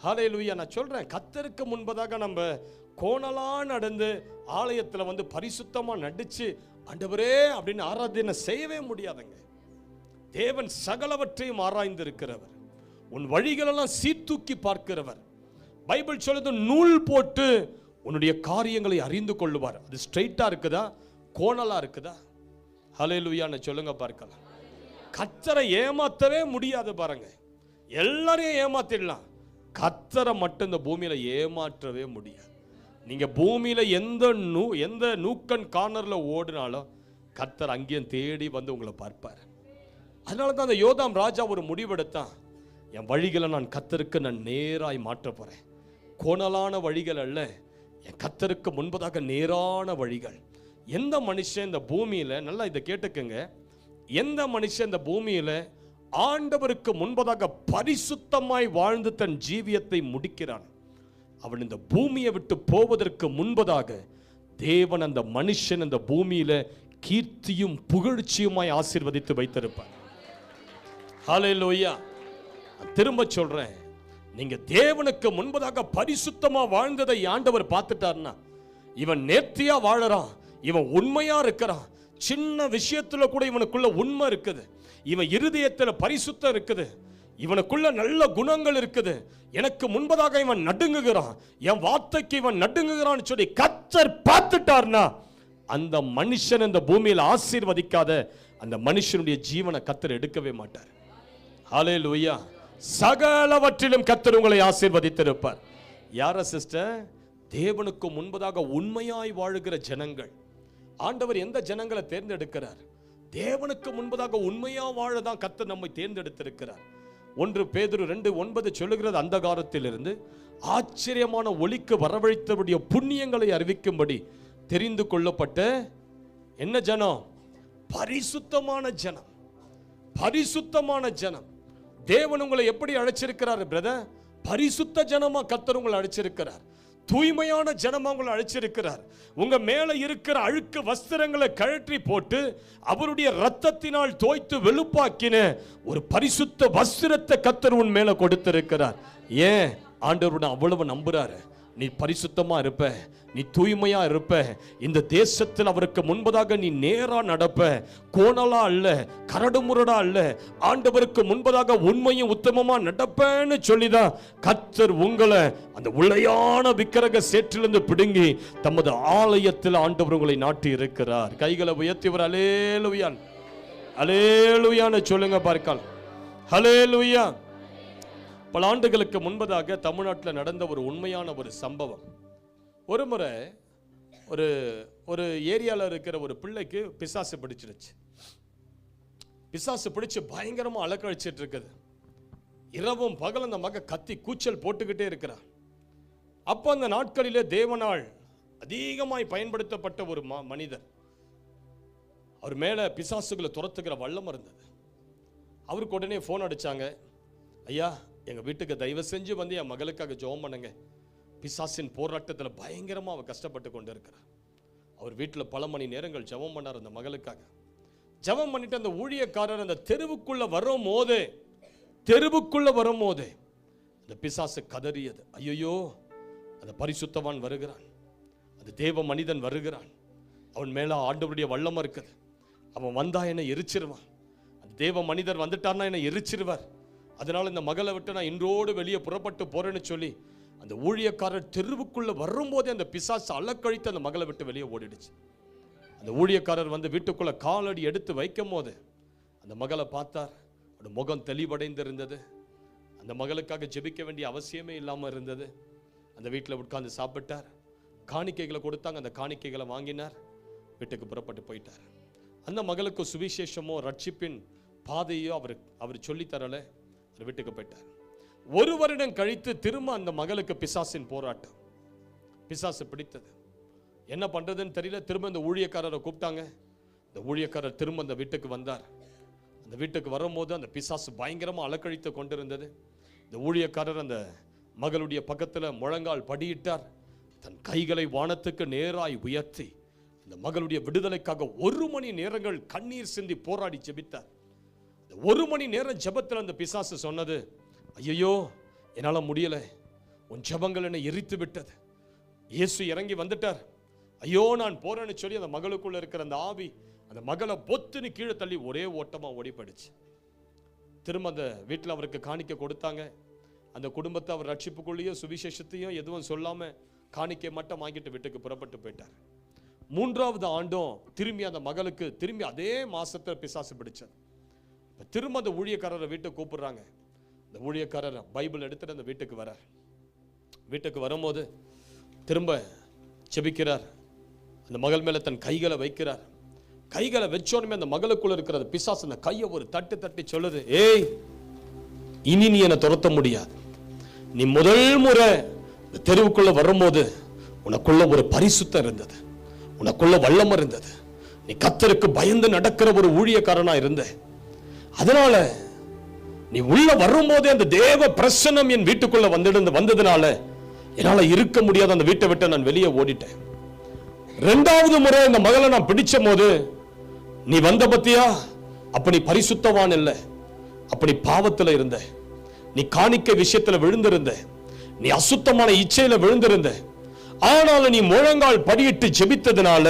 S1: ஹல்லேலூயா. நான் சொல்றேன், கர்த்தருக்கு முன்பதாக நம்ம கோணலா நடந்து ஆலயத்தில் வந்து பரிசுத்தமா நடிச்சு ஆண்டவரே அப்படின்னு ஆராதனை செய்யவே முடியாதுங்க. தேவன் சகலவற்றையும் ஆராய்ந்து இருக்கிறவர், உன் வழிகளெல்லாம் சீர்தூக்கி பார்க்கிறவர். பைபிள் சொல்லுது, நூல் போட்டு உன்னுடைய காரியங்களை அறிந்து கொள்ளுவார். அது ஸ்ட்ரைட்டா இருக்குதா, கோணலா இருக்குதா? ஹல்லேலூயான்னு சொல்லுங்க பார்க்கலாம். கர்த்தரை ஏமாத்தவே முடியாது பாருங்க. எல்லாரையும் ஏமாத்திடலாம், கர்த்தரை மட்டும் இந்த பூமியில ஏமாற்றவே முடியாது. நீங்க பூமியில எந்த நூக்கன் கார்னர்ல ஓடினாலும் கர்த்தர் அங்கேயும் தேடி வந்து உங்களை பார்ப்பார். அதனால தான் அந்த யோதாம் ராஜா ஒரு முடிவெடுத்தான், என் வழிகளை நான் கர்த்தருக்கு நான் நேராய் மாற்ற போறேன். கோணலான வழிகள் அல்ல, என் கர்த்தருக்கு முன்பதாக நேரான வழிகள். எந்த மனுஷன் இந்த பூமியில, நல்லா இதை கேட்டுக்கங்க, எந்த மனுஷன் இந்த பூமியில ஆண்டவருக்கு முன்பதாக பரிசுத்தமாய் வாழ்ந்து தன் ஜீவியத்தை முடிக்கிறான், அவன் இந்த பூமியை விட்டு போவதற்கு முன்பதாக தேவன் அந்த மனுஷன் அந்த பூமியில கீர்த்தியும் புகழ்ச்சியுமாய் ஆசீர்வதித்து வைத்திருப்பார். ஹல்லேலூயா. திரும்ப சொல்றேன், நீங்க தேவனுக்கு முன்பதாக பரிசுத்தமா வாழ்ந்ததை ஆண்டவர் பார்த்துட்டார்னா, இவன் நேர்த்தியா வாழறான், இவன் உண்மையா இருக்கிறான், சின்ன விஷயத்துல கூட இவனுக்குள்ள உண்மை இருக்குது, இவன் இருதயத்துல பரிசுத்தம் இருக்குது, இவனுக்குள்ள நல்ல குணங்கள் இருக்குது, எனக்கு முன்பதாக இவன் நடுங்குகிறான், என் வார்த்தைக்கு இவன் நடுங்குகிறான்னு சொல்லி கர்த்தர் பார்த்துட்டார்னா, அந்த மனுஷன் இந்த பூமியில் ஆசீர்வதிக்காத அந்த மனுஷனுடைய ஜீவனை கர்த்தர் எடுக்கவே மாட்டார். ஹல்லேலூயா. சகலவற்றிலும் கர்த்தர் உங்களை ஆசீர்வதித்திருப்பார். யார சிஸ்டர்? தேவனுக்கு முன்பதாக உண்மையாய் வாழுகிற ஜனங்கள். ஆண்டவர் எந்த ஜனங்களை தேர்ந்தெடுக்கிறார்? தேவனுக்கு முன்பதாக உண்மையா வாழதான் கர்த்தர் நம்மை தேர்ந்தெடுத்திருக்கிறார். 1 பேதுரு 2:9 சொல்லுகிறது, அந்த காலத்திலிருந்து ஆச்சரியமான ஒளிக்கு வரவழைத்தவருடைய புண்ணியங்களை அறிவிக்கும்படி தெரிந்து கொள்ளப்பட்ட என்ன ஜனம்? பரிசுத்தமான ஜனம். பரிசுத்தமான ஜனம். தேவன் உங்களை எப்படி அழைச்சிருக்கிறார் பிரதர்? பரிசுத்த ஜனமா கர்த்தர் உங்களை அழைச்சிருக்கிறார், தூய்மையான ஜனமா உங்களை அழைச்சிருக்கிறார். உங்க மேல இருக்கிற அழுக்கு வஸ்திரங்களை கழற்றி போட்டு அவருடைய இரத்தத்தினால் தோய்த்து வெளுப்பாக்கின ஒரு பரிசுத்த வஸ்திரத்தை கர்த்தர் உன் மேல கொடுத்திருக்கிறார். ஏன்? ஆண்டவர் அவ்வளவு நம்புறாரு, நீ பரிசுத்தமா இருப்ப, நீ தூய்மையா இருப்ப, இந்த தேசத்தில் அவருக்கு முன்பதாக நீ நேரா நடப்ப, கோணலா அல்ல, கரடுமுரடா அல்ல, ஆண்டவருக்கு முன்பதாக உண்மையும் உத்தமமா நடப்பேன்னு சொல்லிதான் கர்த்தர் உங்களை அந்த உளையான விக்கிரக சேற்றிலிருந்து பிடுங்கி தமது ஆலயத்தில் ஆண்டவர் உங்களை நாட்டி இருக்கிறார். கைகளை உயர்த்தியவர் அல்லேலூயா, அல்லேலூயான்னு சொல்லுங்க பார்க்கலாம். அல்லேலூயா. பல ஆண்டுகளுக்கு முன்பதாக தமிழ்நாட்டில் நடந்த ஒரு உண்மையான ஒரு சம்பவம். ஒரு முறை ஒரு ஏரியாவில் இருக்கிற ஒரு பிள்ளைக்கு பிசாசு பிடிச்சிருச்சு. பிசாசு பிடிச்சு பயங்கரமாக அலக்கழிச்சிட்டு இருக்குது. இரவும் பகல் அந்த மக கத்தி கூச்சல் போட்டுக்கிட்டே இருக்கிறான். அப்போ அந்த நாட்களிலே தேவனால் அதிகமாய் பயன்படுத்தப்பட்ட ஒரு மனிதர், அவர் மேலே பிசாசுகளை துரத்துக்கிற வல்லம் இருந்தது. அவருக்கு உடனே ஃபோன் அடிச்சாங்க, ஐயா எங்கள் வீட்டுக்கு தயவு செஞ்சு வந்து என் மகளுக்காக ஜெபம் பண்ணுங்க, பிசாசின் போராட்டத்தில் பயங்கரமாக அவள் கஷ்டப்பட்டு கொண்டு இருக்கிறார். அவர் வீட்டில் பல மணி நேரங்கள் ஜெபம் பண்ணார் அந்த மகளுக்காக. ஜெபம் பண்ணிட்டு அந்த ஊழியக்காரர் அந்த தெருவுக்குள்ள வரும்போதே அந்த பிசாசு கதறியது, ஐயோ அந்த பரிசுத்தவான் வருகிறான், அந்த தேவ மனிதன் வருகிறான், அவன் மேல ஆண்டவருடைய வல்லம் இருக்குது, அவன் வந்தா என்னை எரிச்சிருவான், அந்த தேவ மனிதர் வந்துட்டார்னா என்னை எரிச்சிருவார், அதனால இந்த மகளை விட்டு நான் இன்றோடு வெளியே புறப்பட்டு போறேன்னு சொல்லி அந்த ஊழியக்காரர் தெருவுக்குள்ள வரும்போதே அந்த பிசாசு அலக்கழித்து அந்த மகளை விட்டு வெளியே ஓடிடுச்சு. அந்த ஊழியக்காரர் வந்து வீட்டுக்குள்ள காலடி எடுத்து வைக்கும் போது அந்த மகளை பார்த்தார். அவருடைய முகம் தெளிவடைந்து இருந்தது. அந்த மகளுக்காக ஜெபிக்க வேண்டிய அவசியமே இல்லாமல் இருந்தது. அந்த வீட்டில் உட்கார்ந்து சாப்பிட்டார். காணிக்கைகளை கொடுத்தாங்க, அந்த காணிக்கைகளை வாங்கினார். வீட்டுக்கு புறப்பட்டு போயிட்டார். அந்த மகளுக்கு சுவிசேஷமோ ரட்சிப்பின் பாதையோ அவர் சொல்லித்தரல. அவர் வீட்டுக்கு போயிட்டார். 1 வருடம் கழித்து திரும்ப அந்த மகளுக்கு பிசாசின் போராட்டம். பிசாசு பிடித்தது. என்ன பண்றதுன்னு தெரியல. திரும்ப இந்த ஊழியக்காரரை கூப்பிட்டாங்க. இந்த ஊழியக்காரர் திரும்ப அந்த வீட்டுக்கு வந்தார். அந்த வீட்டுக்கு வரும்போது அந்த பிசாசு பயங்கரமா அலக்கழித்து கொண்டிருந்தது. இந்த ஊழியக்காரர் அந்த மகளுடைய பக்கத்துல முழங்கால் படியிட்டார். தன் கைகளை வானத்துக்கு நேராய் உயர்த்தி இந்த மகளுடைய விடுதலைக்காக 1 மணி நேரங்கள் கண்ணீர் சிந்தி போராடி ஜெபித்தார். 1 மணி நேரம் ஜெபத்தில் அந்த பிசாசு சொன்னது, ஐயோ என்னால முடியல, உன் ஜெபங்கள் என்னை எரித்து விட்டது. இயேசு இறங்கி வந்துட்டார். ஐயோ நான் போறேன்னு சொல்லி அந்த மகளுக்குள்ள இருக்கிற அந்த ஆவி அந்த மகளை பொத்துன்னு கீழே தள்ளி ஒரே ஓட்டமா ஓடி போயிடுச்சு. திரும்ப அந்த வீட்டில் அவருக்கு காணிக்கை கொடுத்தாங்க. அந்த குடும்பத்தை அவர் ரட்சிப்புக்குள்ளேயோ சுவிசேஷத்தையும் எதுவும் சொல்லாம காணிக்கை மட்டும் வாங்கிட்டு வீட்டுக்கு புறப்பட்டு போயிட்டார். 3வது ஆண்டும் திரும்பி அந்த மகளுக்கு திரும்பி அதே மாசத்துல பிசாசு பிடிச்சது. திரும்ப அந்த ஊழியக்காரரை வீட்டுக்கு கூப்பிடுறாங்க. அந்த ஊழியக்காரர் பைபிள் எடுத்துட்டு அந்த வீட்டுக்கு வரார். வீட்டுக்கு வரும்போது திரும்ப செபிக்கிறார். அந்த மகள் மேல தன் கைகளை வைக்கிறார். கைகளை வச்சோடனே அந்த மகளுக்குள்ள இருக்கிற பிசாசு அந்த கையை ஒரு தட்டு தட்டி சொல்லுது, ஏய் இனி நீ என்னை துரத்த முடியாது. நீ முதல் முறை தெருவுக்குள்ள வரும்போது உனக்குள்ள ஒரு பரிசுத்தம் இருந்தது, உனக்குள்ள வல்லமை இருந்தது. நீ கர்த்தருக்கு பயந்து நடக்கிற ஒரு ஊழியக்காரனா இருந்த. அதனால நீ உள்ள வரும்போதே அந்த தேவ பிரசன்னம் என் வீட்டுக்குள்ள வந்ததுனால என்னால இருக்க முடியாத அந்த வீட்டை விட்டு நான் வெளியே ஓடிட்டேன். 2வது முறை இந்த மகளை நான் பிடிச்ச போது நீ வந்த பத்தியா, அப்ப நீ பரிசுத்தவான் இல்லை, அப்படி பாவத்துல இருந்த, நீ காணிக்கை விஷயத்துல விழுந்திருந்த, நீ அசுத்தமான இச்சையில விழுந்திருந்த. ஆனாலும் நீ முழங்கால் படியிட்டு ஜெபித்ததுனால,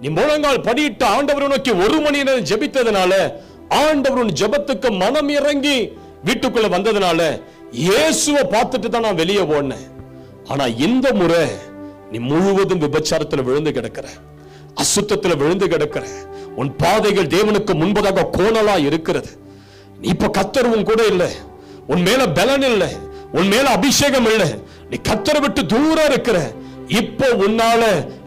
S1: நீ முழங்கால் படியிட்டு ஆண்டவரை நோக்கி 1 மணி நேரம் ஜெபித்ததுனால, ஆண்டவர் உன் ஜெபத்துக்கு மனம் இறங்கி வீட்டுக்குள்ள வந்ததுனால இயேசுவை பார்த்துட்டு தான் நான் வெளியே ஓடினேன். ஆனா இந்த முறை நீ முழுவதும் விபச்சாரத்துல விழுந்து கிடக்கிற, அசுத்தத்துல விழுந்து கிடக்கிற. உன் பாதைகள் தேவனுக்கு முன்பதாக கோணலா இருக்கிறது. நீ இப்ப கர்த்தர் உன் கூட இல்லை, உன் மேல பலன் இல்லை, உன் மேல அபிஷேகம் இல்லை, நீ கர்த்தரை விட்டு தூரம் இருக்கிற. இப்போ உன்னால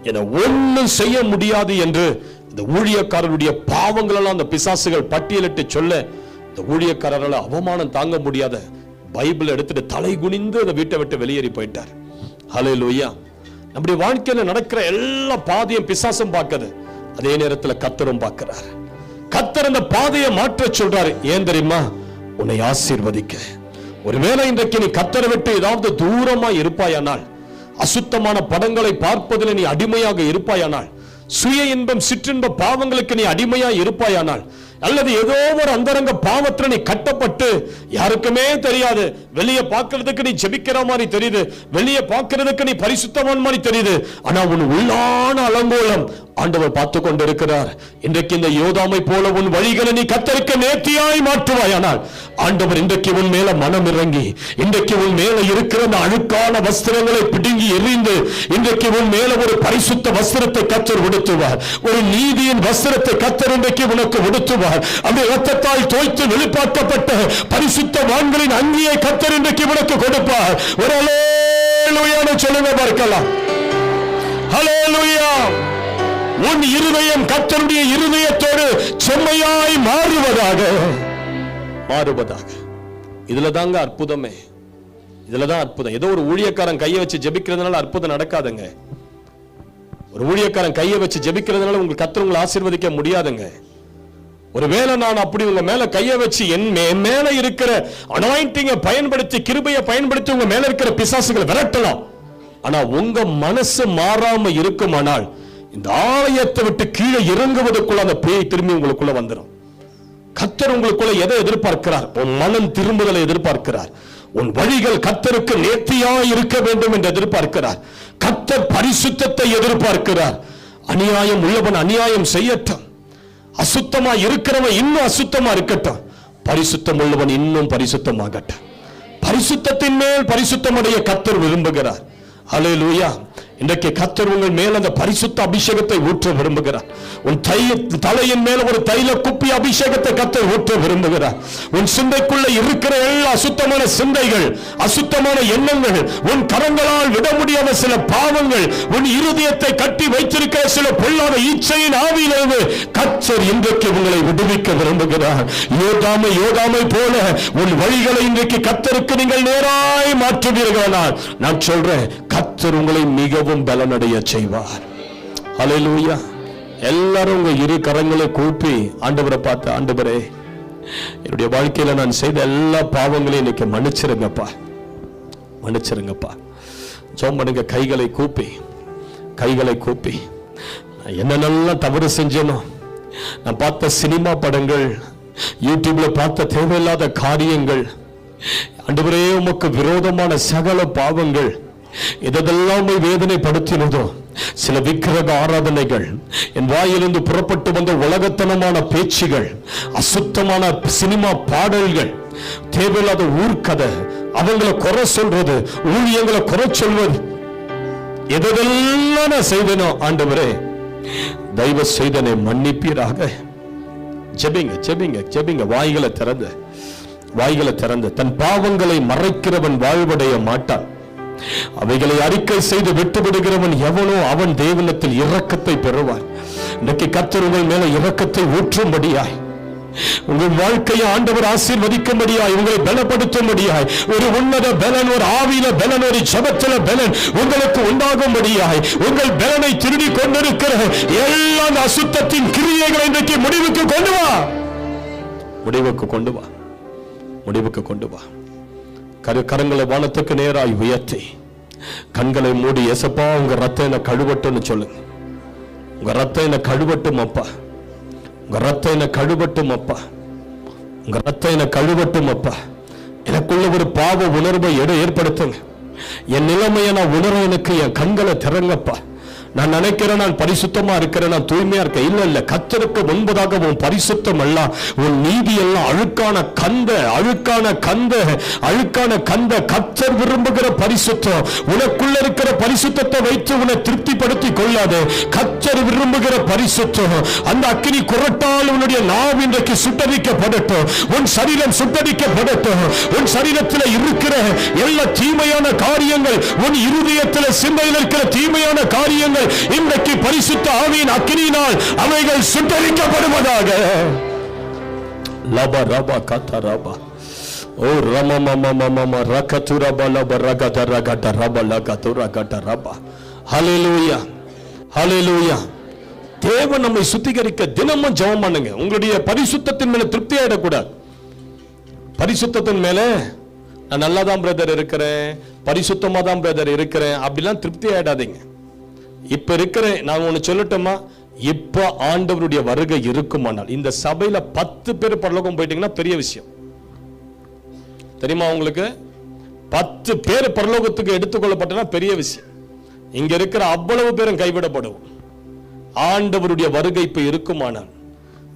S1: என ஒண்ணும் செய்ய முடியாது என்று இந்த ஊழியக்காரருடைய பாவங்கள் எல்லாம் அந்த பிசாசுகள் பட்டியலிட்டு சொல்ல, இந்த ஊழியக்காரரால் அவமானம் தாங்க முடியாத பைபிள் எடுத்துட்டு தலை குனிந்து அந்த வீட்டை விட்டு வெளியேறி போயிட்டார். ஹல்லேலூயா. நம்முடைய வாழ்க்கையில நடக்கிற எல்லா பாதையும் பிசாசும் பார்க்குது, அதே நேரத்தில் கர்த்தரும் பார்க்கிறார். கர்த்தர் அந்த பாதையை மாற்ற சொல்றாரு. ஏன் தெரியுமா? உன்னை ஆசீர்வதிக்க. ஒருவேளை இன்றைக்கு நீ கர்த்தரை விட்டு ஏதாவது தூரமா இருப்பாயானால், அசுத்தமான படங்களை பார்ப்பதில் நீ அடிமையாக இருப்பாயானால், சுய இன்பம் சிற்றின்ப பாவங்களுக்கு நீ அடிமையா இருப்பாயானால், அல்லது ஏதோ ஒரு அந்தரங்க பாவத்துல நீ கட்டப்பட்டு யாருக்குமே தெரியாது, வெளியே பார்க்கிறதுக்கு நீ ஜெபிக்கிற மாதிரி தெரியுது, வெளியே பார்க்கிறதுக்கு நீ பரிசுத்தவான் மாதிரி தெரியுது, ஆனா உன் உள்ளான அலங்கோலம் ஆண்டவர் பார்த்து கொண்டு இருக்கிறார். இன்றைக்கு இந்த யோதாமை போல உன் வழிகளை நீ கர்த்தருக்கு நேர்த்தியாய் மாற்றுவாயானால், ஆண்டவர் இன்றைக்கு உன் மேல மனம் இறங்கி, இன்றைக்கு உன் மேல இருக்கிற அந்த அழுக்கான வஸ்திரங்களை பிடுங்கி எறிந்து, இன்றைக்கு உன் மேல ஒரு பரிசுத்த வஸ்திரத்தை கர்த்தர் உடுத்துவார். ஒரு நீதியின் வஸ்திரத்தை கர்த்தர் இன்றைக்கு உனக்கு உடுத்துவார். அந்த இரத்தத்தால் தோய்த்து வெளிப்பார்க்கப்பட்ட பரிசுத்தவான்களின் அங்கியை கர்த்தர் இன்றைக்கு உனக்கு கொடுப்பார். ஒரு ஹல்லேலூயா சொல்லுங்க பார்க்கலாம். ஹல்லேலூயா. உன் இருதயம் கர்த்தருடைய இருதயத்தோடு செம்மையாய் மாறுவதாக. இதுல தாங்க அற்புதமே, இதுலதான் அற்புதம். ஏதோ ஒரு ஊழியக்காரன் கையை வச்சு ஜெபிக்கிறதுனால அற்புதம் நடக்காதுங்க. ஒரு ஊழியக்காரன் கையை வச்சு ஜெபிக்கிறதுனால உங்களுக்கு கர்த்தர் உங்களை ஆசீர்வதிக்க முடியாதுங்க. ஒருவேளை நான் அப்படி உங்க மேல கையை வச்சு என் மேல இருக்கிற அனாயிண்டிங்கை பயன்படுத்தி, கிருபையை பயன்படுத்தி உங்க மேல இருக்கிற பிசாசுகளை விரட்டலாம். ஆனா உங்க மனசு மாறாம இருக்குமானால், இந்த ஆலயத்தை விட்டு கீழே இறங்குவதற்குள்ள அந்த பேய் திரும்பி உங்களுக்குள்ள வந்துடும். கர்த்தர் உங்களுக்குள்ள எதை எதிர்பார்க்கிறார்? உன் மனம் திரும்புதலை எதிர்பார்க்கிறார். உன் வழிகள் கர்த்தருக்கு நேர்த்தியா இருக்க வேண்டும் என்று எதிர்பார்க்கிறார். கர்த்தர் பரிசுத்தத்தை எதிர்பார்க்கிறார். அநியாயம் உள்ளவன் அநியாயம் செய்யட்டும், அசுத்தமா இருக்கிறவன் இன்னும் அசுத்தமா இருக்கட்டும், பரிசுத்தம் உள்ளவன் இன்னும் பரிசுத்தமாகட்டும். பரிசுத்தத்தின் மேல் பரிசுத்தமுடைய கர்த்தர் விரும்புகிறார். ஹல்லேலூயா. இன்றைக்கு கர்த்தர் உங்கள் மேல் அந்த பரிசுத்த அபிஷேகத்தை ஊற்ற விரும்புகிறார். உன் தலையின் மேல் ஒரு தைல குப்பி அபிஷேகத்தை கர்த்தர் ஊற்ற விரும்புகிறார். உன் சிந்தைக்குள்ள இருக்கிற எல்லா அசுத்தமான சிந்தைகள், அசுத்தமான எண்ணங்கள், உன் கரங்களால் விட முடியாத சில பாவங்கள், உன் இருதயத்தை கட்டி வைத்திருக்கிற சில பொல்லாத இச்சையின் ஆவியிலிருந்து கர்த்தர் இன்றைக்கு உங்களை விடுவிக்க விரும்புகிறார். யோதாமை போல உன் வழிகளை இன்றைக்கு கர்த்தருக்கு நீங்கள் நேராய் மாற்றுவீர்களானால் நான் சொல்றேன், கர்த்தர் உங்களை மிகவும் பலனடைய செய்வார். ஹல்லேலூயா. எல்லாரும் உங்க இரு கரங்களை கூப்பி ஆண்டவரை பார்த்து, ஆண்டவரே என்னுடைய வாழ்க்கையில நான் செய்த எல்லா பாவங்களையும் இன்னைக்கு மன்னிச்சிருங்கப்பா, மன்னிச்சிருங்கப்பா. ஜெபம் பண்ணுங்க. கைகளை கூப்பி என்னென்னலாம் தவறு செஞ்சேனோ, நான் பார்த்த சினிமா படங்கள், யூடியூப்ல பார்த்த தேவையில்லாத காரியங்கள், ஆண்டவரே உமக்கு விரோதமான சகல பாவங்கள், இதெல்லாம் வேதனைப்படுத்தினதோ, சில விக்கிரக ஆராதனைகள், என் வாயிலிருந்து புறப்பட்டு வந்த உலகத்தனமான பேச்சுகள், அசுத்தமான சினிமா பாடல்கள், தேவையில்லாத ஊர்க்கதை, அவங்களை குறை சொல்றது, ஊழியங்களை குறை சொல்வது, எதெல்லாம் நான் செய்தனோ ஆண்டவரே தயவு செய்தனை மன்னிப்பீராக. ஜெபிங்க. வாய்களை திறந்து தன் பாவங்களை மறைக்கிறவன் வாழ்வடைய மாட்டான். அவைகளை அறிக்கை செய்து விட்டுவிடுகிறவன் எவனோ அவன் தேவனத்தில் இரக்கத்தை பெறுவான். இன்றைக்கு கர்த்தர் உங்கள் மேல இரக்கத்தை ஊற்றும்படியாய், உங்கள் வாழ்க்கையை ஆண்டவர் ஆசீர்வதிக்கும்படியாய், உங்களை பலப்படுத்தும்படியாய், ஒரு உன்னத பலன், ஒரு ஆவியில பலன், ஒரு ஜெபத்தில பலன் உங்களுக்கு உண்டாகும்படியாய், உங்கள் பலனை திருடி கொண்டிருக்கிற எல்லா அசுத்தத்தின் கிரியைகளை இன்றைக்கு முடிவுக்கு கொண்டு வா. கரங்களை வானத்துக்கு நேராய் உயர்த்தி கண்களை மூடி, ஏசப்பா உங்க ரத்தம் என்ன கழுவட்டும்னு சொல்லுங்க. உங்க ரத்தம் என்ன கழுவட்டும் அப்பா, உங்க ரத்தம் என்ன கழுவட்டும் அப்பா, உங்க ரத்தம் என்ன கழுவட்டும் அப்பா. எனக்குள்ள ஒரு பாவ உணர்வை ஏற்படுத்துங்க. என் நிலைமையை நான் உணர எனக்கு என் கண்களை திறங்கப்பா. நான் நினைக்கிறேன் நான் பரிசுத்தமா இருக்கிறேன், நான் தூய்மையா இருக்கேன். இல்ல, கர்த்தருக்கு முன்பதாக உன் பரிசுத்தம் அல்ல, உன் நீதி எல்லாம் அழுக்கான கந்த கர்த்தர் விரும்புகிற பரிசுத்தம். உனக்குள்ள இருக்கிற பரிசுத்தத்தை வைத்து உன்னை திருப்திப்படுத்திக் கொள்ளாதே. கர்த்தர் விரும்புகிற பரிசுத்தம், அந்த அக்கினி குரட்டால் உன்னுடைய நாவு இன்றைக்கு சுட்டரிக்கப்படட்டும், உன் சரீரம் சுட்டரிக்கப்படட்டும். உன் சரீரத்தில் இருக்கிற எல்லா தீமையான காரியங்கள், உன் இருதயத்தில் சிந்தையில் இருக்கிற தீமையான காரியங்கள் இன்றைக்கு பரிசுத்த ஆவியின் அக்கினியினால் அவைகள் சுட்டரிக்கப்படுவதாக. லப ரப கத ரப ஓ ரம மம மம ரகதுர பல பரகத ரகத ரப லகதுர கத ரப. ஹல்லேலூயா, ஹல்லேலூயா. தேவன் நம்மை சுத்திகரிக்க தினமும் ஜெபம் பண்ணுங்க. உங்களுடைய பரிசுத்தத்தின் மேல திருப்தி ஆயிடக்கூடாது. பரிசுத்தத்தின் மேல நான் நல்லா தான் பிரதர் இருக்கிறேன், பரிசுத்தமா தான் பிரதர் இருக்கிறேன் அப்படிலாம் திருப்தி ஆயிடாதீங்க. இப்ப இருக்கிற நான் ஒண்ணு சொல்லட்டுமா, இப்ப ஆண்டவருடைய வருகை இருக்குமானால் இந்த சபையில 10 பேர் பரலோகம் போயிட்டீங்கன்னா பெரிய விஷயம் தெரியுமா உங்களுக்கு? 10 பேர் பரலோகத்துக்கு எடுத்துக்கொள்ளப்பட்டனா பெரிய விஷயம். இங்க இருக்கிற அவ்வளவு பேரும் கைவிடப்படுவோம். ஆண்டவருடைய வருகை இப்ப இருக்குமானால்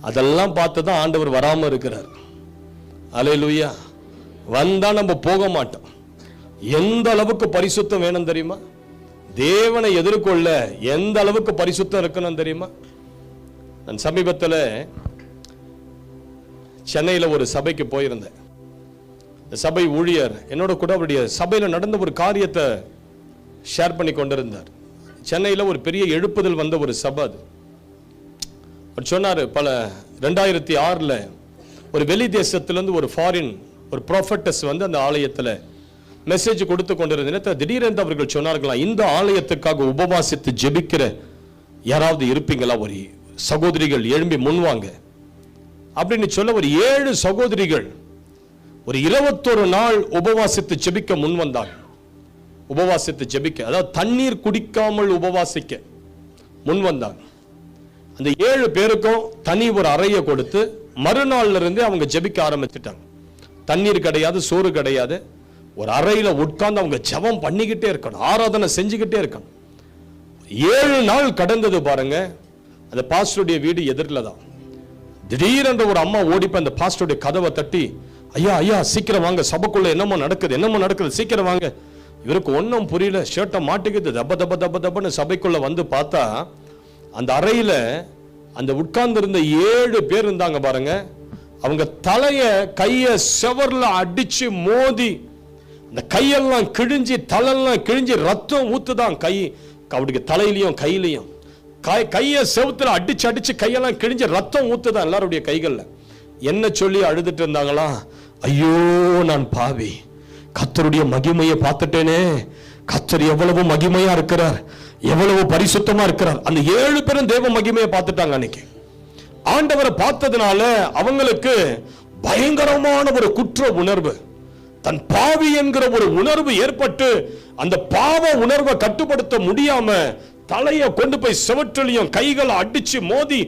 S1: அதெல்லாம் பார்த்துதான் ஆண்டவர் வராம இருக்கிறார். அல்லேலூயா. வந்தா நம்ம போக மாட்டோம். எந்த அளவுக்கு பரிசுத்தம் வேணும் தெரியுமா? தேவனை எதிர்கொள்ள எந்த அளவுக்கு பரிசுத்தம் இருக்கணும் தெரியுமா? நான் சமீபத்தில் சென்னையில் ஒரு சபைக்கு போயிருந்தேன். சபை ஊழியர் என்னோட கூட அவருடைய சபையில் நடந்த ஒரு காரியத்தை ஷேர் பண்ணி கொண்டிருந்தார். சென்னையில் ஒரு பெரிய எழுப்புதல் வந்த ஒரு சபை அது. அவர் சொன்னார், 2006 ஒரு வெளி தேசத்திலிருந்து ஒரு ஃபாரின் ஒரு ப்ராஃபட்டஸ் வந்து அந்த ஆலயத்தில் மெசேஜ் கொடுத்து கொண்டிருந்த திடீரென்று அவர்கள் சொன்னார்களா, இந்த ஆலயத்துக்காக உபவாசித்து ஜெபிக்கிற யாராவது இருப்பீங்களா? ஒரு சகோதரிகள் எழும்பி முன்வாங்க அப்படின்னு சொல்ல ஒரு 7 சகோதரிகள் ஒரு 21 நாள் உபவாசித்து ஜெபிக்க முன் வந்தாங்க. உபவாசித்து ஜெபிக்க, அதாவது தண்ணீர் குடிக்காமல் உபவாசிக்க முன் வந்தாங்க. அந்த 7 பேருக்கும் தனி ஒரு அறையை கொடுத்து மறுநாள்ல இருந்து அவங்க ஜெபிக்க ஆரம்பிச்சுட்டாங்க. தண்ணீர் கிடையாது, சோறு கிடையாது. ஒரு அறையில உட்கார்ந்து அவங்க ஜெபம் பண்ணிக்கிட்டே இருக்கணும், ஆராதனை செஞ்சுக்கிட்டே இருக்கணும். 7 நாள் கடந்தது பாருங்க. அந்த பாஸ்டருடைய வீடு எதிரில் தான். திடீரென்று ஒரு அம்மா ஓடிப்ப அந்த பாஸ்டருடைய கதவை தட்டி, ஐயா ஐயா சீக்கிரம் வாங்க, சபைக்குள்ள என்னமோ நடக்குது, சீக்கிரம் வாங்க. இவருக்கு ஒன்றும் புரியல, ஷர்ட்டை மாட்டிக்கிது, தப்ப தப்ப தப்ப தப்பன்னு சபைக்குள்ள வந்து பார்த்தா அந்த அறையில அந்த உட்கார்ந்து இருந்த 7 பேர் இருந்தாங்க பாருங்க. அவங்க கைய செவர்ல அடிச்சு மோதி அந்த கையெல்லாம் கிழிஞ்சி, தலையெல்லாம் கிழிஞ்சி, ரத்தம் ஊத்துதான். அவருக்கு தலையிலையும் கையிலையும் கைய செவுத்துல அடிச்சு அடிச்சு கையெல்லாம் கிழிஞ்சு ரத்தம் ஊத்துதான் எல்லாருடைய கைகள்ல. என்ன சொல்லி அழுதுட்டு இருந்தாங்களா? ஐயோ நான் பாவி, கர்த்தருடைய மகிமையை பார்த்துட்டேனே, கர்த்தர் எவ்வளவு மகிமையா இருக்கிறார், எவ்வளவு பரிசுத்தமா இருக்கிறார். அந்த 7 பேரும் தேவ மகிமையை பார்த்துட்டாங்க. அன்னைக்கு ஆண்டவரை பார்த்ததுனால அவங்களுக்கு பயங்கரமான ஒரு குற்ற உணர்வு, தன் பாவி என்கிற ஒரு உணர்வு ஏற்பட்டு அந்த பாவ உணர்வை கட்டுப்படுத்த முடியாம தலையை கொண்டு போய் செவற்றிலையும் கைகளை அடிச்சு மோதி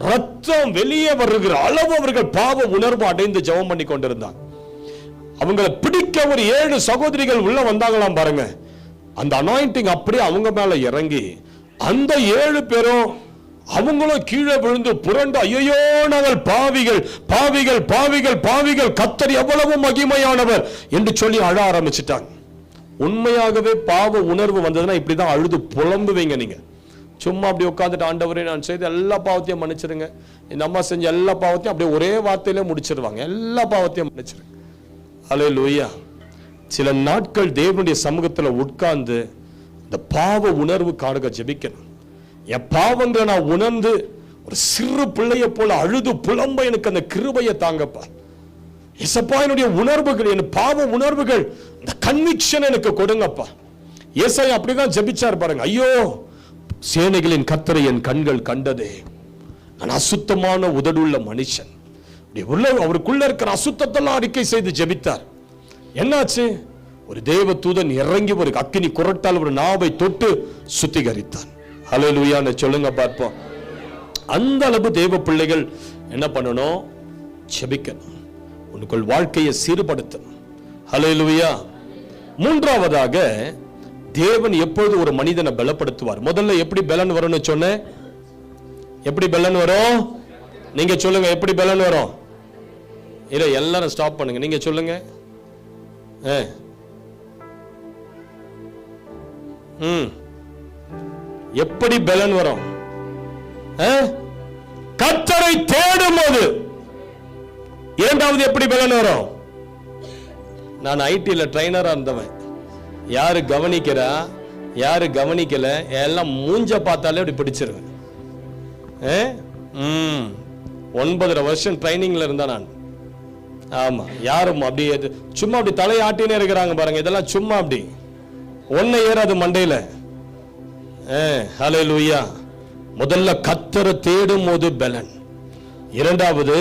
S1: ரத்தம் வெளியே வருகிற அளவு அவர்கள் பாவ உணர்வு அடைந்து ஜெபம் பண்ணி கொண்டிருந்தாங்க. அவங்களை பிடிக்க ஒரு 7 சகோதரிகள் உள்ள வந்தாங்களாம் பாருங்க. அந்த அனாயிண்டிங் அப்படியே அவங்க மேல இறங்கி அந்த 7 பேரும் அவங்களும் கீழே விழுந்து புரண்டு, ஐயோ நாங்கள் பாவிகள் பாவிகள் பாவிகள் பாவிகள், கர்த்தர் எவ்வளவு மகிமையானவர் என்று சொல்லி அழ ஆரம்பிச்சிட்டாங்க. உண்மையாகவே பாவ உணர்வு வந்ததுன்னா இப்படிதான் அழுது புலம்புவீங்க. நீங்க சும்மா அப்படி உட்காந்துட்டு ஆண்டவரே நான் செய்த எல்லா பாவத்தையும் மன்னிச்சிருங்க, இந்த அம்மா செஞ்ச எல்லா பாவத்தையும் அப்படியே ஒரே வார்த்தையில முடிச்சிருவாங்க, எல்லா பாவத்தையும் மன்னிச்சிருங்க. அல்லேலூயா. சில நாட்கள் தேவனுடைய சமூகத்தில் உட்கார்ந்து இந்த பாவ உணர்வு காடுக ஜெபிக்கணும். என் பாவங்களை நான் உணர்ந்து ஒரு சிறு பிள்ளைய போல அழுது புலம்ப எனக்கு அந்த கிருபையை தாங்கப்பா. ஏசப்பா என்னுடைய உணர்வுகள், என் பாவ உணர்வுகள், அந்த கன்விக்ஷன் எனக்கு கொடுங்கப்பா. ஏசாயா அப்படிதான் ஜெபிச்சார் பாருங்க. ஐயோ சேனைகளின் கர்த்தரை என் கண்கள் கண்டதே, நான் அசுத்தமான உதடுள்ள மனுஷன். அவருக்குள்ள இருக்கிற அசுத்தத்தெல்லாம் அறிக்கை செய்து ஜெபித்தார். என்னாச்சு? ஒரு தேவ தூதன் இறங்கி ஒரு அக்கினி குரட்டால் ஒரு நாவை தொட்டு சுத்திகரித்தான். ஹல்லேலூயா சொல்லுங்க பார்ப்போம். அந்த அளவு தேவ பிள்ளைகள் என்ன பண்ணணும்? ஜெபிக்கணும், உனக்குள் வாழ்க்கையை சீர்படுத்தணும். ஹல்லேலூயா. மூன்றாவதாக, தேவன் எப்பொழுது ஒரு மனிதனை பலப்படுத்துவார்? முதல்ல எப்படி பலன் வரும்னு சொன்ன, எப்படி பலன் வரும்? நீங்க சொல்லுங்க, எப்படி பலன் வரும்? இல்ல எல்லாரும் ஸ்டாப் பண்ணுங்க, நீங்க சொல்லுங்க. எப்படி பலன் வரும்? கர்த்தரை தேடும் போது. இரண்டாவது எப்படி பலன் வரும்? நான் ஐடில ட்ரைனரா இருந்தவன். யாரு கவனிக்கிறா யாரு கவனிக்கல எல்லாம் மூஞ்ச பார்த்தாலே அப்படி பிடிச்சிருவேன். 9.5 வருஷம் ட்ரைனிங்ல இருந்தா நான். ஆமா, யாரும் அப்படி சும்மா அப்படி தலையாட்டினே இருக்கிறாங்க பாருங்க, இதெல்லாம் சும்மா அப்படி ஒன்ன ஏறாது மண்டையில. ஹல்லேலூயா. முதல்ல கர்த்தரை தேடும் போது பலன். இரண்டாவது,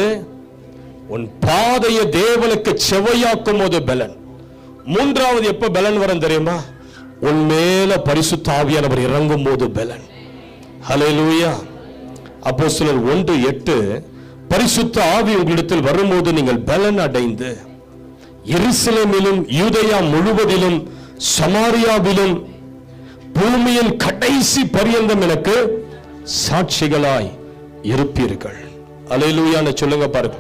S1: உன் பாதையை தேவனுக்கு செவ்வையாக்கும் போது பலன். மூன்றாவது எப்ப பலன் வரும் தெரியுமா? உன் மேல பரிசுத்த ஆவியானவர் இறங்கும் போது பலன். ஹல்லேலூயா. அப்போஸ்தலர் 1:8, பரிசுத்த ஆவி உங்களிடத்தில் வரும்போது நீங்கள் பலன் அடைந்து எருசலேமிலும் யூதேயா முழுவதிலும் சமாரியாவிலும் பூமியின் கடைசி பரியந்தம் எனக்கு சாட்சிகளாய் இருப்பீர்கள். அல்லேலூயா சொல்லுங்க பாருங்க.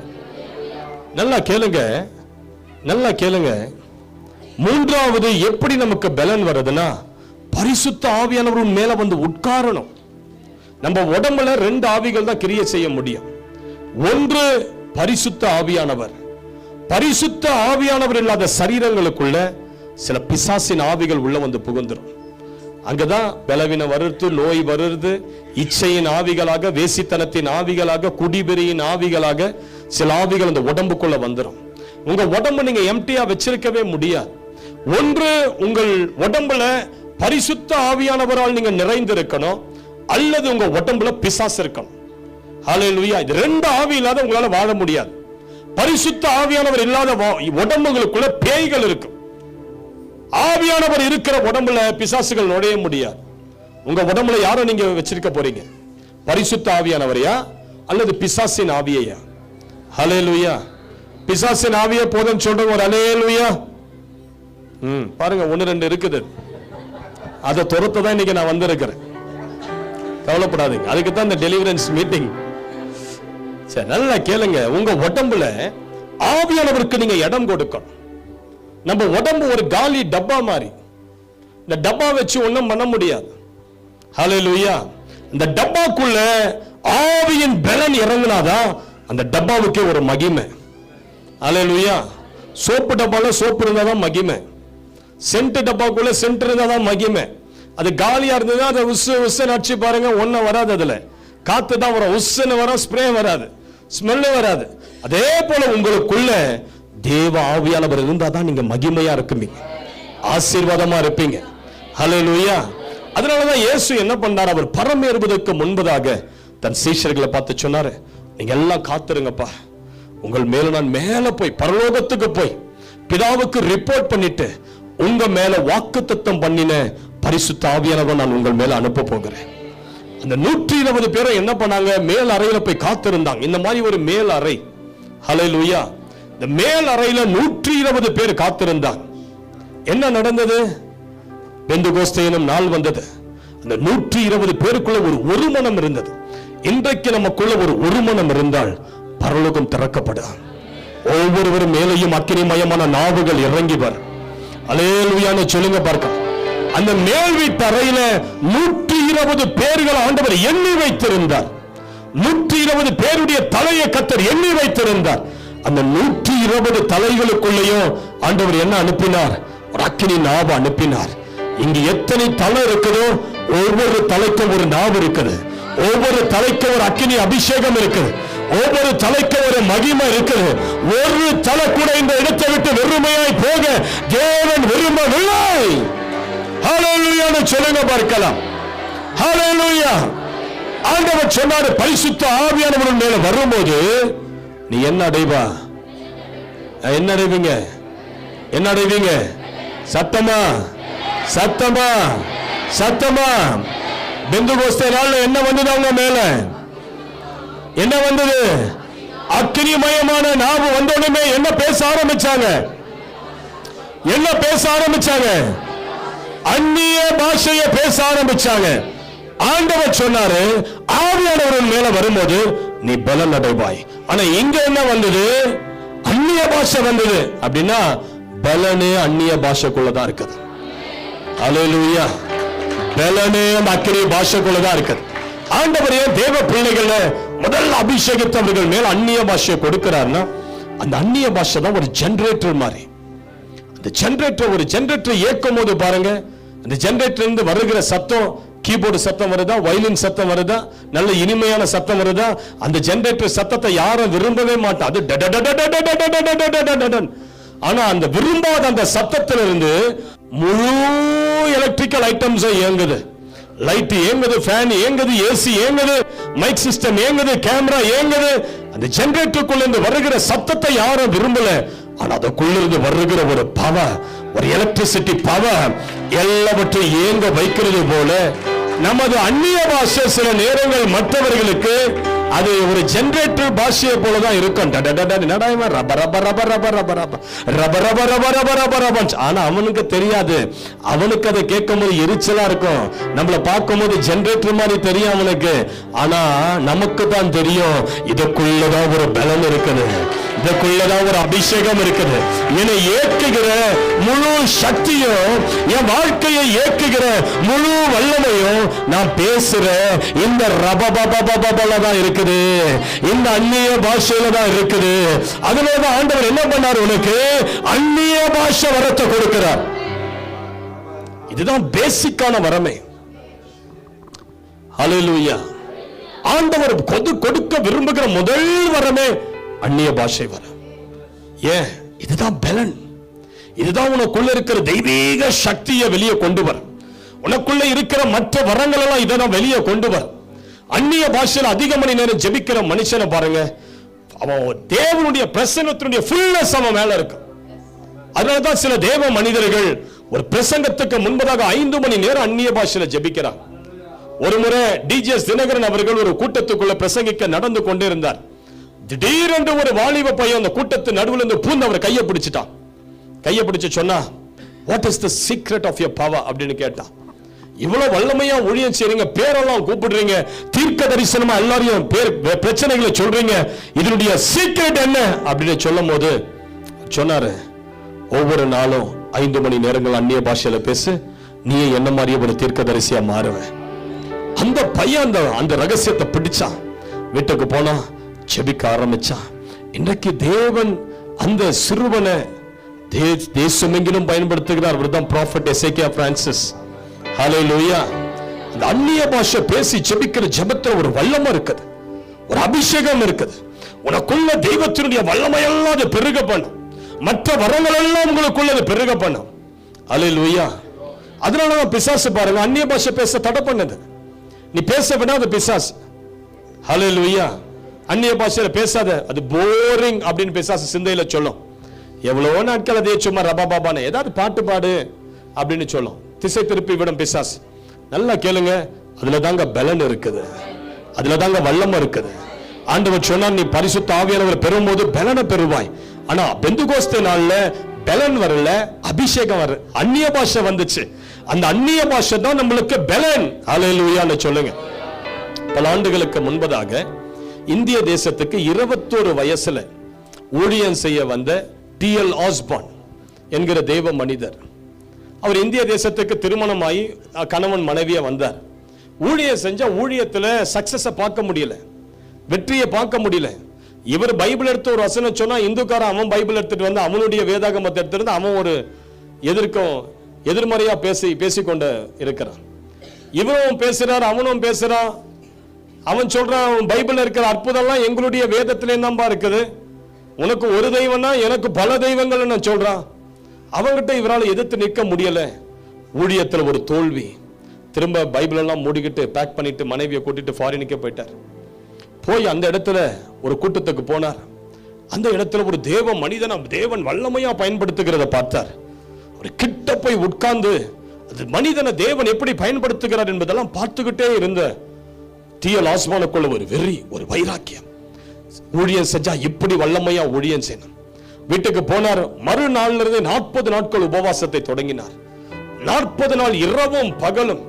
S1: நல்லா கேளுங்க, நல்லா கேளுங்க. மூன்றாவது எப்படி நமக்கு பலன் வருதுன்னா, பரிசுத்த ஆவியானவர் மேல வந்து உட்காரணும். நம்ம உடம்புல 2 ஆவிகள் தான் கிரியை செய்ய முடியும். ஒன்று பரிசுத்த ஆவியானவர். பரிசுத்த ஆவியானவர் இல்லாத சரீரங்களுக்குள்ள சில பிசாசின் ஆவிகள் உள்ள வந்து புகுந்துரும். அங்கதான் பலவீனம் வருது, நோய் வருது, இச்சையின் ஆவிகளாக, வேசித்தனத்தின் ஆவிகளாக, குடிபெறியின் ஆவிகளாக சில ஆவிகள் அந்த உடம்புக்குள்ள வந்துடும். உங்க உடம்பு நீங்க எம்டியா வச்சிருக்கவே முடியாது. ஒன்று உங்கள் உடம்புல பரிசுத்த ஆவியானவரால் நீங்க நிறைந்திருக்கணும், அல்லது உங்க உடம்புல பிசாசு இருக்கணும். ஹல்லேலூயா. இது 2 ஆவி இல்லாத உங்களால வாழ முடியாது. பரிசுத்த ஆவியானவர் இல்லாத உடம்புகளுக்குள்ள பேய்கள் இருக்கும். ஆவியானவர் இருக்கிற உடம்புல பிசாசுகள் நுழைய முடியாது. உங்க உடம்புல யாரை நீங்க வச்சிருக்க போறீங்க? பரிசுத்த ஆவியானவரையா அல்லது பிசாசின் ஆவியையா? ஹல்லேலூயா. பிசாசின் ஆவியே போதும் சொல்றோம் ஒரு ஹல்லேலூயா. பாருங்க 1-2 இருக்குது. அதை துரத்த தான் இன்னைக்கு நான் வந்திருக்கிறேன். கவலைப்படாதீங்க, அதுக்கு தான் இந்த டெலிவரன்ஸ் மீட்டிங். சரி, நல்லா கேளுங்க. உங்க உடம்புல ஆவியானவருக்கு நீங்க இடம் கொடுக்கணும். நம்ம உடம்பு ஒரு காலி டப்பா மாதிரி, இந்த டப்பா வச்சு ஒண்ணும் பண்ண முடியாது. ஹல்லேலூயா. இந்த டப்பாக்குள்ள ஆவியின் பலன் இறங்கினாதான் அந்த டப்பாவுக்கே ஒரு மகிமை. ஹல்லேலூயா. சோப்பு டப்பால சோப்பு இருந்தாதான் மகிமை, சென்ட் டப்பாக்குள்ள சென்ட் இருந்தாதான் மகிமை. அது காலியா இருந்ததுன்னா அதை உஸ்ஸு உஸ்ஸுன்னு அடிச்சு பாருங்க, ஒன்னும் வராது. அதுல காத்து தான் வரும், உஸ்ஸுன்னு வரும், ஸ்ப்ரே வராது, ஸ்மெல்லு வராது. அதே போல உங்களுக்குள்ள தேவ ஆவியானவர் இருந்தாதான் நீங்க மகிமையா இருப்பீங்க, ஆசீர்வாதமா இருப்பீங்க. ஹல்லேலூயா. அதனாலதான் இயேசு என்ன பண்ணார், அவர் பரமேறுவதற்கு முன்பதாக தன் சீஷர்களை பார்த்து சொன்னாரு, நீங்க எல்லாம் காத்துருங்கப்பா, உங்கள் மேல நான் மேல போய் பரலோகத்துக்கு போய் பிதாவுக்கு ரிப்போர்ட் பண்ணிட்டு உங்க மேல வாக்குத்தத்தம் பண்ணின பரிசுத்த ஆவியானவரை நான் உங்கள் மேல அனுப்ப போகிறேன். அந்த 120 பேரை என்ன பண்ணாங்க, மேல் அறையில போய் காத்திருந்தாங்க. இந்த மாதிரி ஒரு மேல் அறை. ஹல்லேலூயா. இந்த மேல் அறையில 120 பேர் காத்திருந்தாங்க. என்ன நடந்தது? பெந்தெகோஸ்தே எனும் நாள் வந்தது. அந்த 120 பேருக்குள்ள ஒரு மனம் இருந்தது. இன்றைக்கு நமக்குள்ள ஒரு மனம் இருந்தால் பரலோகம் திறக்கப்படும். ஒவ்வொருவரும் மேலையும் அக்கினிமயமான நாவுகள் இறங்கி வரும். அல்லேலூயான்னு சொல்லுங்க பார்க்க. அந்த மேல் வீட்டு அறையில 120 பேர்கள் ஆண்டவர் எண்ணி வைத்திருந்தார். 120 பேருடைய தலையை கர்த்தர் எண்ணி வைத்திருந்தார். அந்த 120 தலைகளுக்குள்ளேயும் ஆண்டவர் என்ன அனுப்பினார்? ஒரு அக்கினி நாவு அனுப்பினார். இங்கு எத்தனை தலை இருக்குதோ ஒவ்வொரு தலைக்கும் ஒரு நாவு இருக்குது, ஒவ்வொரு தலைக்கும் ஒரு அக்கினி அபிஷேகம் இருக்குது, ஒவ்வொரு தலைக்கும் ஒரு மகிமை இருக்குது. ஒரு தலை கூட இந்த இடத்தை விட்டு வெறுமையாய் போக தேவன் விரும்பவில்லை. ஹல்லேலூயான்னு சொல்லுங்க பார்க்கலாம். ஹல்லேலூயா. ஆண்டவர் சொன்னாரு, பரிசுத்த ஆவியானவர் மேல வரும்போது நீ என்ன அடைவா? என்ன அடைவீங்க? என்ன அடைவீங்க? சத்தமா சத்தமா சத்தமா. பெந்தெகோஸ்தே நாள்ல என்ன வந்தது? அவங்க மேல என்ன வந்தது? அக்கினிமயமான நாவு வந்தோடனே என்ன பேச ஆரம்பிச்சாங்க? என்ன பேச ஆரம்பிச்சாங்க? அந்நிய பாஷையை பேச ஆரம்பிச்சாங்க. ஆண்டவர் சொன்னாரு, ஆவியானவர் மேல வரும்போது நீ பலன் அடைவாய். ஆனா இங்க என்ன வந்தது? அந்நிய பாஷை வந்தது. அப்படின்னா பலனே அந்நிய பாஷைக்குள்ளதான் இருக்குது. அல்லேலூயா. பலனே அந்த அக்கினி பாஷைக்குள்ளதான் இருக்குது. ஆண்டவர் ஏன் தேவ பிள்ளைகள முதல்ல அபிஷேகித்தவர்கள் மேல் அந்நிய பாஷையை கொடுக்கிறார்னா, அந்த அந்நிய பாஷை தான் ஒரு ஜெனரேட்டர் மாதிரி. அந்த ஜெனரேட்டர், ஒரு ஜெனரேட்டர் இயக்கும் போது பாருங்க, அந்த ஜெனரேட்டர் இருந்து வருகிற சத்தம், கீபோர்டு சத்தம் வருதா, வயலின் சத்தம் வருதா, நல்ல இனிமையான சத்தம் வருதா, அந்த ஜெனரேட்டர் சத்தத்தை யாரும் விரும்பவே மாட்டா. அது ஆனா அந்த விரும்பாத அந்த சத்தத்திலிருந்து முழு எலக்ட்ரிக்கல் ஐட்டம்ஸ் இயங்குது. லைட் இயங்குது, ஃபேன் இயங்குது, ஏசி இயங்குது, மைக் சிஸ்டம் இயங்குது, கேமரா இயங்குது. அந்த ஜெனரேட்டருக்குள்ள இருந்து வருகிற சத்தத்தை யாரும் விரும்பல. ஆனா அதுக்குள்ள இருந்து வருகிற ஒரு பவர், ஒரு எலக்ட்ரிசிட்டி பவர் எல்லாவற்றையும் இயங்க வைக்கிறது போல நமது அந்நிய பாஷை சில நேரங்கள் மற்றவர்களுக்கு அது ஒரு ஜெனரேட்டர் பாஷையை போலதான் இருக்கும். ஆனா அவனுக்கு தெரியாது. அவனுக்கு அதை கேட்கும் போது எரிச்சலா இருக்கும், நம்மளை பார்க்கும் போது ஜெனரேட்டர் மாதிரி தெரியும் அவனுக்கு. ஆனா நமக்கு தான் தெரியும், இதுக்குள்ளதான் ஒரு பலம் இருக்குது, இதுக்குள்ளதான் ஒரு அபிஷேகம் இருக்குது. என்னை ஏற்றுகிற முழு சக்தியும், என் வாழ்க்கையை ஏற்றுகிற முழு வல்லமையும் நான் பேசுற இந்த ரபபபபபல தான் இருக்குது, இந்த அந்நிய பாஷையில தான் இருக்குது. அதனாலதான் ஆண்டவர் என்ன பண்ணார்? உனக்கு அந்நிய பாஷை வரத்தை கொடுக்கிறார். இதுதான் பேசிக்கான வரமே. ஹல்லேலூயா. ஆண்டவர் கொடுக்க விரும்புகிற முதல் வரமே அந்நிய பாஷை வரம். ஏன்? இதுதான் பலன். இதுதான் உனக்குள்ள இருக்கிற தெய்வீக சக்தியை வெளியே கொண்டு வர, உனக்குள்ள இருக்கிற மற்ற வரங்கள் எல்லாம் இதான் வெளியே கொண்டு வர. அந்நிய பாஷையில் அதிக மணி நேரம் ஜெபிக்கிற மனுஷனை பாருங்க, அவன் தேவனுடைய பிரசன்னத்தினுடைய ஃபுல்னஸ் அவன் மேல இருக்கு. அதனாலதான் சில தேவ மனிதர்கள் ஒரு பிரசங்கத்துக்கு முன்பதாக 5 மணி நேரம் அந்நிய பாஷையில ஜெபிக்கிறார். ஒரு முறை டிஜிஎஸ் தினகரன் அவர்கள் ஒரு கூட்டத்துக்குள்ள பிரசங்கிக்க நடந்து கொண்டே இருந்தார். திடீரென்று ஒரு வாலிப பையன் அந்த கூட்டத்து நடுவில் இருந்து பூந்து அவர் கையை பிடிச்சிட்டான். கையை பிடிச்சு சொன்னா, what is the secret of your power அப்படின்னு கேட்டான். இவ்வளவு வல்லமையா ஊழியம் செய்றீங்க, பேரெல்லாம் கூப்பிடுறீங்க, தீர்க்க தரிசனமா எல்லாரையும் பிரச்சனைகளை சொல்றீங்க, இதனுடைய சீக்ரெட் என்ன அப்படின்னு சொல்லும் போது சொன்னாரு, ஒவ்வொரு நாளும் 5 மணி நேரங்கள் அந்நிய பாஷையில பேசு, நீ என்ன மாதிரியே ஒரு தீர்க்கதரிசியா மாறுவ. அந்த பையன் அந்த ரகசியத்தை பிடிச்சான், வீட்டுக்கு போனா ஜெபிக்க ஆரம்பிச்சான். இன்றைக்கு தேவன் அந்த சிறுவனை தேசமெங்கிலும் பயன்படுத்துகிறார். அவர்தான் ப்ராஃபட் எசேக்கியா பிரான்சிஸ். ஹல்லேலூயா. அந்த அந்நிய பாஷை பேசி ஜெபிக்கிற ஜெபத்துல ஒரு வல்லமை இருக்குது, ஒரு அபிஷேகம் இருக்குது. உனக்குள்ள தெய்வத்தினுடைய வல்லமையெல்லாம் அதை பெருக பண்ணும், மற்ற வரங்கள் எல்லாம் உங்களுக்குள்ள பெருக பண்ணும். ஹல்லேலூயா. அதனாலதான் பிசாசு பாருங்க அந்நிய பாஷை பேச தடை பண்ணது. நீ பேச விடாத பிசாசு. ஹல்லேலூயா. அந்நிய பாஷையில பேசாத, அது போரிங் அப்படின்னு பிசாசு சிந்தையில சொல்லும். எவ்வளவு நாட்கள் அதே சும்மா ரபா பாபான்னு ஏதாவது பாட்டு பாடு அப்படின்னு சொல்லும், திசை திருப்பி விடும் பிசாசு. நல்லா கேளுங்க, அதுல தாங்க பலன் இருக்குது, அதுல தாங்க வல்லமை இருக்குது. ஆண்டவர் சொன்னார், நீ பரிசுத்த ஆவியானவரை பெறும்போது பலனை பெறுவாய். ஆனா பெந்தெகோஸ்தே நாள்ல பலன் வரல, அபிஷேகம் வரல, அந்நிய பாஷை வந்துச்சு. அந்த அந்நிய பாஷை தான் நம்மளுக்கு பலன். ஹல்லேலூயான்னு சொல்லுங்க. பல ஆண்டுகளுக்கு முன்பதாக இந்திய தேசத்துக்கு 21 வயசுல ஊழியம் செய்ய வந்த T.L. ஆஸ்பான் என்கிற தேவ மனிதர், அவர் இந்திய தேசத்துக்கு திருமணமாகி கணவன் மனைவியா வந்தார். ஊழியம் செஞ்ச ஊழியத்துல சக்சஸ பார்க்க முடியல, வெற்றியை பார்க்க முடியல. இவர் பைபிள் எடுத்து ஒரு வசனம் சொன்னா இந்துக்காரன் அவன் பைபிள் எடுத்துட்டு வந்து அவனுடைய வேதாகமத்தை எடுத்துட்டு அவன் ஒரு எதிர்மறையா பேசிக்கொண்டு இருக்கிறான். இவரும் பேசுறார், அவனும் பேசுறான். அவன் சொல்றான், பைபிள்ல இருக்கிற அற்புதம்லாம் எங்களுடைய வேதத்திலே தான்பா இருக்குது, உனக்கு ஒரு தெய்வம்னா எனக்கு பல தெய்வங்கள் நான் சொல்றான். அவங்கிட்ட இவரால் எதிர்த்து நிற்க முடியல. ஊழியத்தில் ஒரு தோல்வி. திரும்ப பைபிள் எல்லாம் மூடிக்கிட்டு பேக் பண்ணிட்டு மனைவியை கூட்டிட்டு ஃபாரினுக்கே போயிட்டார். போய் அந்த இடத்துல ஒரு கூட்டத்துக்கு போனார். அந்த இடத்துல ஒரு தேவ மனிதனை தேவன் வல்லமையா பயன்படுத்துகிறத பார்த்தார். ஒரு கிட்ட போய் உட்கார்ந்து அது மனிதனை தேவன் எப்படி பயன்படுத்துகிறார் என்பதெல்லாம் பார்த்துக்கிட்டே இருந்த T.L. ஆஸ்பானுக்குள்ள ஒரு வெறி, ஒரு வைராக்கியம். ஊழியம் செஞ்சா இப்படி வல்லமையா ஊழியம் செய்யணும். வீட்டுக்கு போனார். மறுநாள்ல இருந்து 40 நாட்கள் உபவாசத்தை தொடங்கினார். 40 நாள் இரவும் பகலும்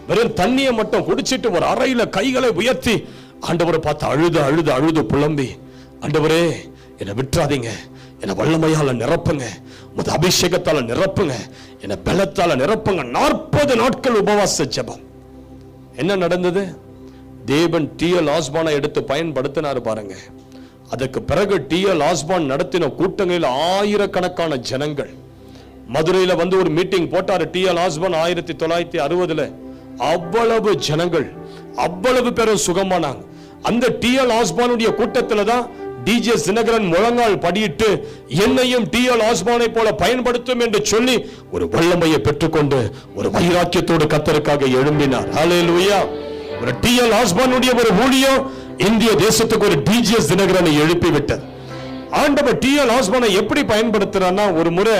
S1: வெறும் தண்ணியை மட்டும் குடிச்சிட்டு ஒரு அறையில கைகளை உயர்த்தி ஆண்டவரை பார்த்து அழுது அழுது அழுது புலம்பி, ஆண்டவரே என்னை விட்டுறாதீங்க, என்னை வல்லமையால நிரப்புங்க, உமது அபிஷேகத்தால நிரப்புங்க, என்னை பலத்தால நிரப்புங்க. 40 நாட்கள் உபவாச ஜெபம். என்ன நடந்தது? தேவன் T.L. ஆஸ்பானை எடுத்து பயன்படுத்தினார் பாருங்க. அதற்கு பிறகு T.L. ஆஸ்பான் நடத்தின கூட்டங்களில் ஆயிரக்கணக்கான ஜனங்கள். மதுரையில வந்து ஒரு மீட்டிங் போட்டாரு T.L. ஆஸ்பான் 1960. அவ்வளவு ஜனங்கள், அவ்வளவு பேரும் சுகமானாங்க. அந்த T.L. ஆஸ்பானுடைய கூட்டத்துல தான் DJ தினகரன் முழங்கால் படியிட்டு என்னையும் T.L. ஆஸ்பானை போல பயன்படுத்தும் என்று சொல்லி ஒரு வல்லமையை பெற்றுக்கொண்டு ஒரு வைராக்கியத்தோடு கர்த்தருக்காக எழும்பினார். ஹல்லேலூயா. ஒரு T.L. ஆஸ்பானுடைய ஒரு ஊழியம் இந்திய தேசத்துக்கு ஒரு DJ தினகரனை எழுப்பி விட்டது. ஆண்டவர் T.L. ஆஸ்பானை எப்படி பயன்படுத்துறான்னா, ஒரு முறை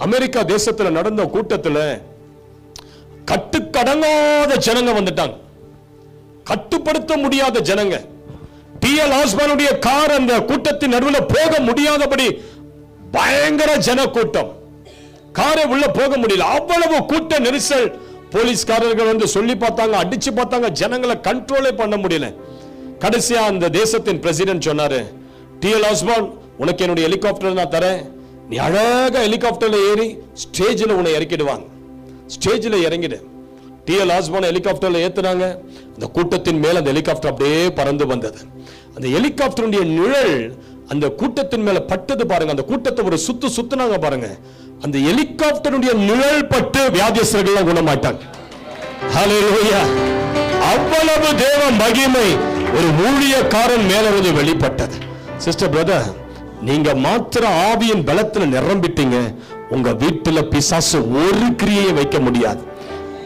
S1: அமெரிக்கா தேசத்துல நடந்த கூட்டத்துல கட்டுக்கடங்காத ஜனங்க வந்துட்டாங்க, கட்டுப்படுத்த முடியாத ஜனங்க. T.L. ஆஸ்பானுடைய கார் அந்த கூட்டத்தின் நடுவில் போக முடியாதபடி பயங்கர ஜன கூட்டம், காரை உள்ள போக முடியல, அவ்வளவு கூட்ட நெரிசல். போலீஸ்காரர்கள் வந்து சொல்லி பார்த்தாங்க, அடிச்சு பார்த்தாங்க, ஜனங்களை கண்ட்ரோலே பண்ண முடியல. கடைசியா அந்த தேசத்தின் பிரசிடென்ட் சொன்னாரு, T.L. ஆஸ்பான் உனக்கு என்னுடைய ஹெலிகாப்டர் நான் தரேன், நீ அழகா ஹெலிகாப்டர்ல ஏறி ஸ்டேஜில் உன்னை இறக்கிடுவாங்க, ஸ்டேஜில் இறங்கிடு. T.L. ஆஸ்பான் ஹெலிகாப்டர்ல ஏத்துனாங்க. அந்த கூட்டத்தின் மேல அந்த ஹெலிகாப்டர் அப்படியே பறந்து வந்தது. அந்த ஹெலிகாப்டருடைய நிழல் அந்த கூட்டத்தின் மேல பட்டது பாருங்க. அந்த கூட்டத்தை ஒரு சுத்துனாங்க பாருங்க. அந்த ஹெலிகாப்டருடைய நிழல் பட்டு வியாதியஸ்தர்கள் குணமாட்டாங்க. ஹல்லேலூயா. அவ்வளவு தேவ மகிமை ஒரு ஊழியக்காரன் மேல இருந்து வெளிப்பட்டது. சிஸ்டர் பிரதர், நீங்க மாத்திர ஆவியின் பலத்துல நிரம்பிட்டீங்க, உங்க வீட்டுல பிசாசு ஒரு கிரியை வைக்க முடியாது.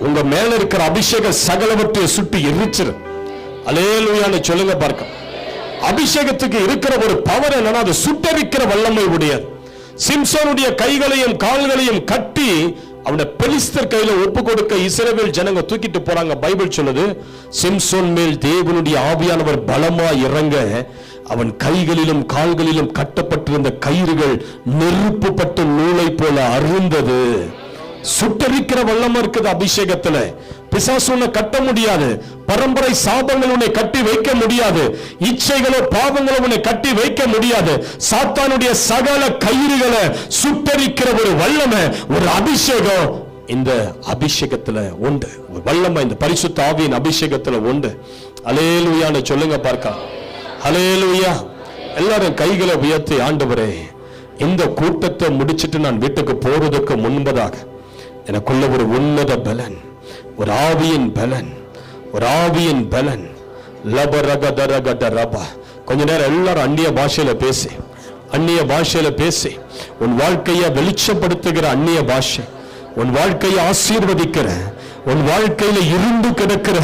S1: உங்க மேல இருக்கிற அபிஷேக சகலவற்றை சுட்டி எரிச்சிரு. அல்லேலூயான்னு சொல்லுங்க பார்க்க. அபிஷேகத்துக்கு இருக்கிற ஒரு பவர் என்னன்னா, அது சுட்டரிக்கிற வல்லமை உடையது. சிம்சோனுடைய கைகளையும் கால்களையும் கட்டி அவனை பெலிஸ்தர் கையில ஒப்பு கொடுக்க இஸ்ரவேல் ஜனங்க தூக்கிட்டு போறாங்க. பைபிள் சொல்லுது, சிம்சோன் மேல் தேவனுடைய ஆவியானவர் பலமா இறங்க அவன் கைகளிலும் கால்களிலும் கட்டப்பட்டிருந்த கயிறுகள் நெருப்புப்பட்ட நூலை போல அருந்தது. சுட்டரிக்கிற வல்லமை இருக்குது அபிஷேகத்துல. பிசாசு உன்னை கட்ட முடியாது. பரம்பரை சாபங்கள் உன்னை கட்டி வைக்க முடியாது. இச்சைகளோ பாவங்களோ உன்னை கட்டி வைக்க முடியாது. சாத்தானுடைய சகல கயிறுகளை சுட்டரிக்கிற ஒரு வல்லமை, ஒரு அபிஷேகம் இந்த அபிஷேகத்துல உண்டு. வல்லமை இந்த பரிசுத்த ஆவியின் அபிஷேகத்துல உண்டு. ஹல்லேலூயான்னு சொல்லுங்க பார்க்கலாம். ஹல்லேலூயா. எல்லாரும் கைகளை உயர்த்தி, ஆண்டவரே, இந்த கூட்டத்தை முடிச்சிட்டு நான் வீட்டுக்கு போறதுக்கு முன்பதாக எனக்குள்ள ஒரு உன்னத பலன், ஒரு ஆவியின் பலன், ஒரு ஆவியின் பலன். லபரகதரகதரபா. கொஞ்ச நேரம் எல்லாரும் அந்நிய பாஷையில பேசி, அந்நிய பாஷையில பேசி, உன் வாழ்க்கையை வெளிச்சப்படுத்துகிற அந்நிய பாஷை, உன் வாழ்க்கையை ஆசீர்வதிக்கிற, உன் வாழ்க்கையில இருந்து கிடக்கிற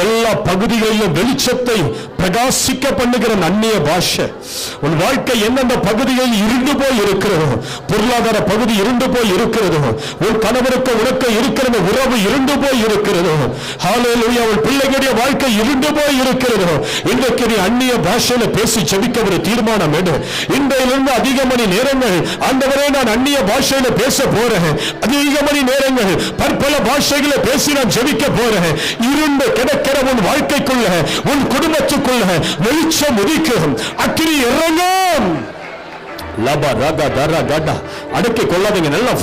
S1: எல்லா பகுதிகளிலும் வெளிச்சத்தை பிரகாசிக்க பண்ணுகிற அந்நிய பாஷை. உன் வாழ்க்கை எந்தெந்த பகுதிகளில் இருந்து போய் இருக்கிறதோ, பொருளாதார பகுதி இருந்து போய் இருக்கிறதோ, உன் கணவருக்கு உனக்கு இருக்கிற உறவு இருந்து போய் இருக்கிறதோ, ஹல்லேலூயா, உன் பிள்ளைகளுடைய வாழ்க்கை இருந்து போய் இருக்கிறதோ, இன்றைக்கு நீ அந்நிய பாஷையில பேசி ஜெபிக்க ஒரு தீர்மானம் எடு. இன்றையிலிருந்து அதிக மணி நேரங்கள், ஆண்டவரே நான் அந்நிய பாஷையில பேச போறேன், அதிக மணி நேரங்கள் பற்பல பாஷைகளை பேசி நான் ஜெபிக்க போறேன். இருண்டு கிடக்கிற உன் வாழ்க்கைக்குள்ள, உன் குடும்பத்துக்குள்ள வெளிச்சம் உதிக்கும், அக்கினி இறங்கும். லபா ரகா தரா கடா. அடக்கி கொள்ளாதீங்க. நல்லா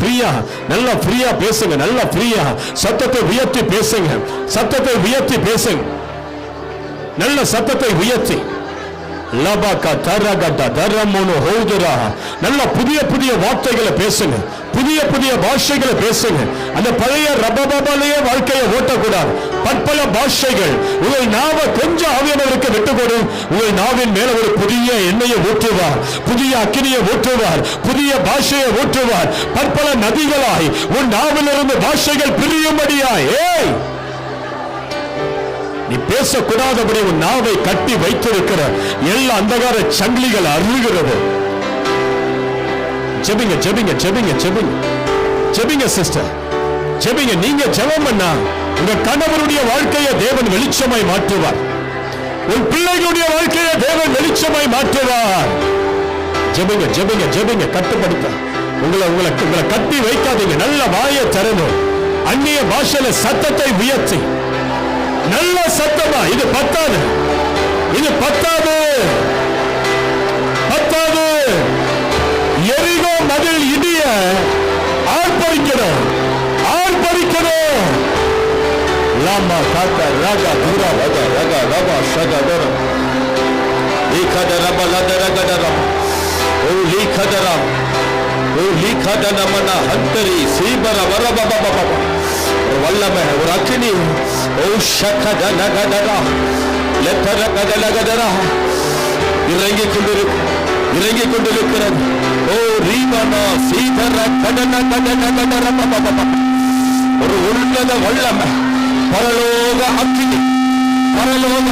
S1: ஃப்ரீயா பேசுங்க. நல்லா ஃப்ரீயா சத்தத்தை உயர்த்தி பேசுங்க. சத்தத்தை உயர்த்தி பேசுங்க. நல்ல சத்தத்தை உயர்த்தி. லபாகா தரகடா தரமோனோ ஹோதுரா. நல்ல புதிய புதிய வார்த்தைகளை பேசுங்க. புதிய புதிய பாஷைகளை பேசுங்க. அந்த பழைய ரபபபலையே வாழ்க்கையை ஓட்டக்கூடாது. பற்பல பாஷைகள். உங்கள் நாவை கொஞ்சம் ஆவியானவருக்கு விட்டுக்கொடு. உங்கள் நாவின் மேல ஒரு புதிய எண்ணெயை ஊற்றுவார், புதிய அக்கினியை ஊற்றுவார், புதிய பாஷையை ஊற்றுவார். பற்பல நதிகளாய் உன் நாவிலிருந்து பாஷைகள் பிரியும்படியாய். ஏய், நீ பேசக்கூடாதபடி உன் நாவை கட்டி வைத்திருக்கிற எல்லா அந்தகார சங்கிலிகள் அருகிறது. ஜெபிங்க ஜெபிங்க ஜெபிங்க ஜெபிங்க ஜெபிங்க சிஸ்டர், ஜெபிங்க. நீங்க ஜெபம் பண்ணா உங்க கணவருடைய வாழ்க்கையை தேவன் வெளிச்சமாய் மாற்றுவார். உன் பிள்ளைகளுடைய வாழ்க்கையை தேவன் வெளிச்சமாய் மாற்றுவார். ஜெபிங்க ஜெபிங்க ஜெபிங்க. கட்டுப்படுத்த உங்களை கட்டி வைக்காதீங்க. நல்ல வாயை திறந்து அந்நிய பாஷையில சத்தத்தை உயர்த்தி, நல்ல சத்தமா. இது பத்தாது, இது பத்தாது, பத்தாது. எரிகோ மதில் இடிய ஆர்ப்பரிக்கணும், ஆர்ப்பரிக்கணும். லாமா காத்தா ராகா தூரா வகா ரகா ரபா ஷகா தரம் லீகத ரபா லத ரகத ரபா ஓ லீகத ரபா ஓ லீகத நமனா ஹந்தரி சீபர வரபா பபா பபா. வல்லமை, ஒரு அக்கினி. ஓ ஷகத நகதரா லெத்தர கதலகதரா இறங்கிக் கொண்டிருக்கிறது. ஓ ரீவனா சீதர கடன கடன கடர பபா. ஒரு உன்னத வல்லமை, பரலோக அக்கினி, பரலோக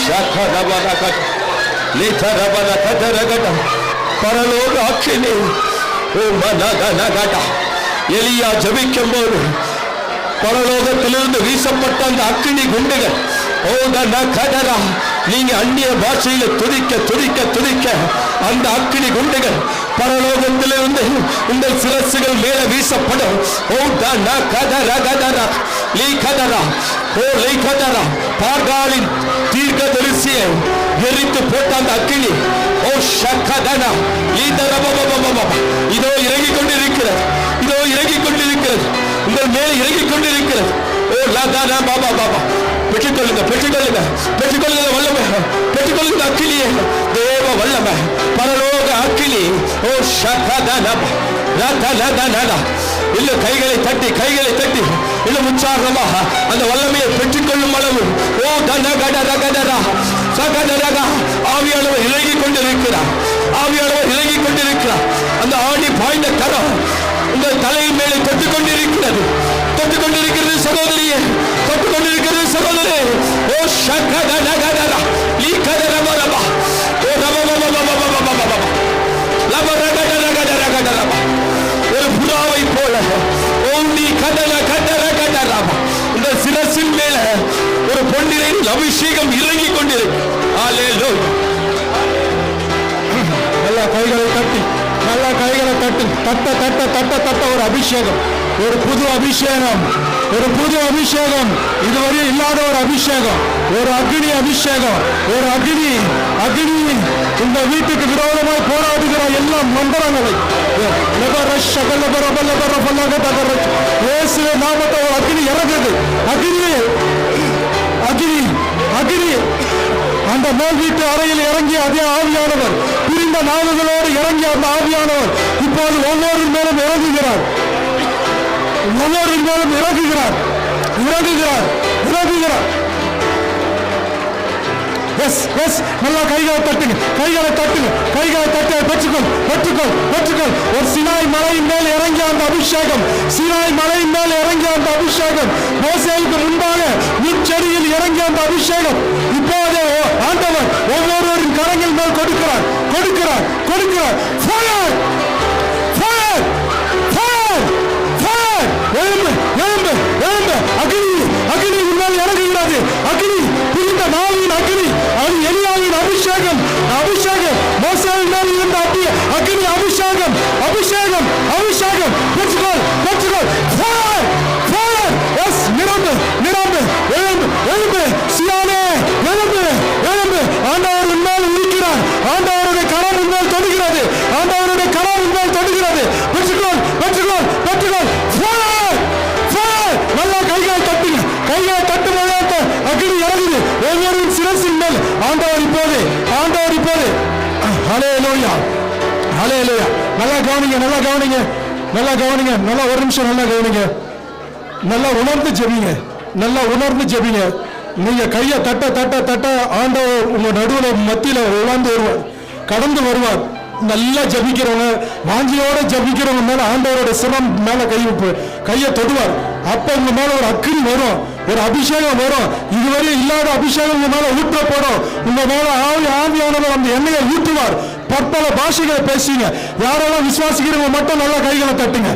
S1: ஷகதவன கத லிதரவன கதரகட பரலோக அக்கினி. ஓ மனகனகட. எலியா ஜெபிக்கும் போது பரலோகத்திலிருந்து வீசப்பட்ட அந்த அக்கினி குண்டுகள், ஓ கதரா, நீங்க அந்நிய பாஷையில துதிக்க துதிக்க துதிக்க அந்த அக்கினி குண்டுகள் பரலோகத்திலிருந்து உங்கள் சிரசுகள் மேல வீசப்படும். ஓ கதரா லீ கதரா ஓ லீ கதரா. பார்காலின் தீர்க்கதரிசியை எரித்து போட்ட அந்த அக்கினி, ஓ ஷகதனா லீதரபபபபப. இதோ இறங்கிக் கொண்டிருக்கிறது, இதோ இறங்கிக் கொண்டிருக்கிறது, உங்கள் மேலே இறங்கிக் கொண்டிருக்கிறது. ஓ லதனா பாபா பாபா. பெற்றுக்கொள்ளுங்க பெற்றுக்கொள்ளுங்க பெற்றுக்கொள்ளுங்க வல்லமை, பெற்றுக்கொள்ளுங்க அக்கினியே, தேவ வல்லமை, பரலோக அக்கினி. ஓ ஷகதனா லதலதனா. இல்ல கைகளை தட்டி இல்ல உற்சாகமாக அந்த வல்லமையை பெற்றுக்கொள்ளும் அளவு. ஓ தனகடரகடரா சகடரகா. ஆவியானவர் இறங்கிக் கொண்டிருக்கிறார், ஆவியானவர் இறங்கிக் கொண்டிருக்கிறார். அந்த ஆணி பாய்ந்த கரம் உங்கள் தலையின் மேலே தொட்டுக் கொண்டிருக்கிறது, தொட்டுக் கொண்டிருக்கிறது சகோதரியே, தொட்டுக் கொண்டிருக்கிறது சகோதரே. ஓ ஷகடரகடரா லீ கதரபரபா. ஓ ரபபபபபபபபப லபரகடரகடரகடரபா. ஒரு புறாவை போல ஓண்டி கதல கதர கதரபா. இந்த சிரசின் மேல ஒரு பொன்னிறையின் அபிஷேகம் இறங்கிக் கொண்டிருக்கு. ஹல்லேலூயா. நல்ல கைகளை தட்டி, நல்ல கைகளை தட்டு, தட்ட தட்ட தட்ட தட்ட ஒரு அபிஷேகம், ஒரு புது அபிஷேகம்.
S3: ஒரு புது அபிஷேகம், இதுவரை இல்லாத ஒரு அபிஷேகம், ஒரு அக்னி அபிஷேகம், ஒரு அக்னி இந்த வீட்டுக்கு விரோதமாய் போராடுகிற எல்லா மந்திரங்களை இயேசுவே நாமத்தை ஒரு அக்னி இறங்குது. அக்னி அந்த மேல் வீட்டு அறையில் இறங்கிய அதே ஆவியானவர், பிரிந்த நாவுகளோடு இறங்கிய அந்த ஆவியானவர் இப்போது ஒவ்வொரு மேலும் இறங்குகிறார். நல்லா கைகளை தட்டுங்க, பெற்றுக்கொள். ஒரு சினாய் மலையின் மேல் இறங்கிய அந்த அபிஷேகம், மோசேவுக்கு முன்பாக முச்செடியில் இறங்கிய அந்த அபிஷேகம் இப்போது ஆண்டவர் ஒவ்வொருவரின் கரங்கள் மேல் கொடுக்கிறார். அக்னி உன்னால் இறங்குகிறது. அக்னி புரிந்த நாவின் அக்னி, அது எலியாவின் அபிஷேகம். மோசேவின் மேல் இருந்த அக்னி அபிஷேகம். பெற்றுக்கொள். நிரம்பு. எழும்பு சியானே, எழும்பு. ஆண்டவர் உன்னால் இருக்கிறார். ஆண்டவருடைய கரம் உன்னால் தொடுகிறது. பெற்றுக்கொள். நல்லா கைகளை தட்டும்போது அக்னி இறங்குது ஒவ்வொரு சிரசின் மேல். ஆண்டவர் இப்போது ஹல்லேலூயா. நல்லா கவனிங்க. நல்லா ஒரு நிமிஷம் நல்லா கவனிங்க. நல்லா உணர்ந்து ஜெபிங்க. நீங்க கையை தட்ட ஆண்டவர் உங்க நடுவில் மத்தியில உலாந்து வருவார், கடந்து வருவார். நல்லா ஜபிக்கிறவங்க, வாஞ்சியோட ஜபிக்கிறவங்க மேல ஆண்டவரோட சிரம் மேல கையை தொடுவார். அப்ப உங்க மேல ஒரு அக்னி வரும், ஒரு அபிஷேகம் வரும். இதுவரை இல்லாத அபிஷேகம் உங்க மேல ஊற்றப்படும். உங்க மேல ஆவியானவர் அந்த எண்ணெயை ஊற்றுவார். பற்பல பாஷைகளை பேசுங்க. யாரெல்லாம் விசுவாசிக்கிறவங்க மட்டும் நல்லா கைகளை தட்டுங்க.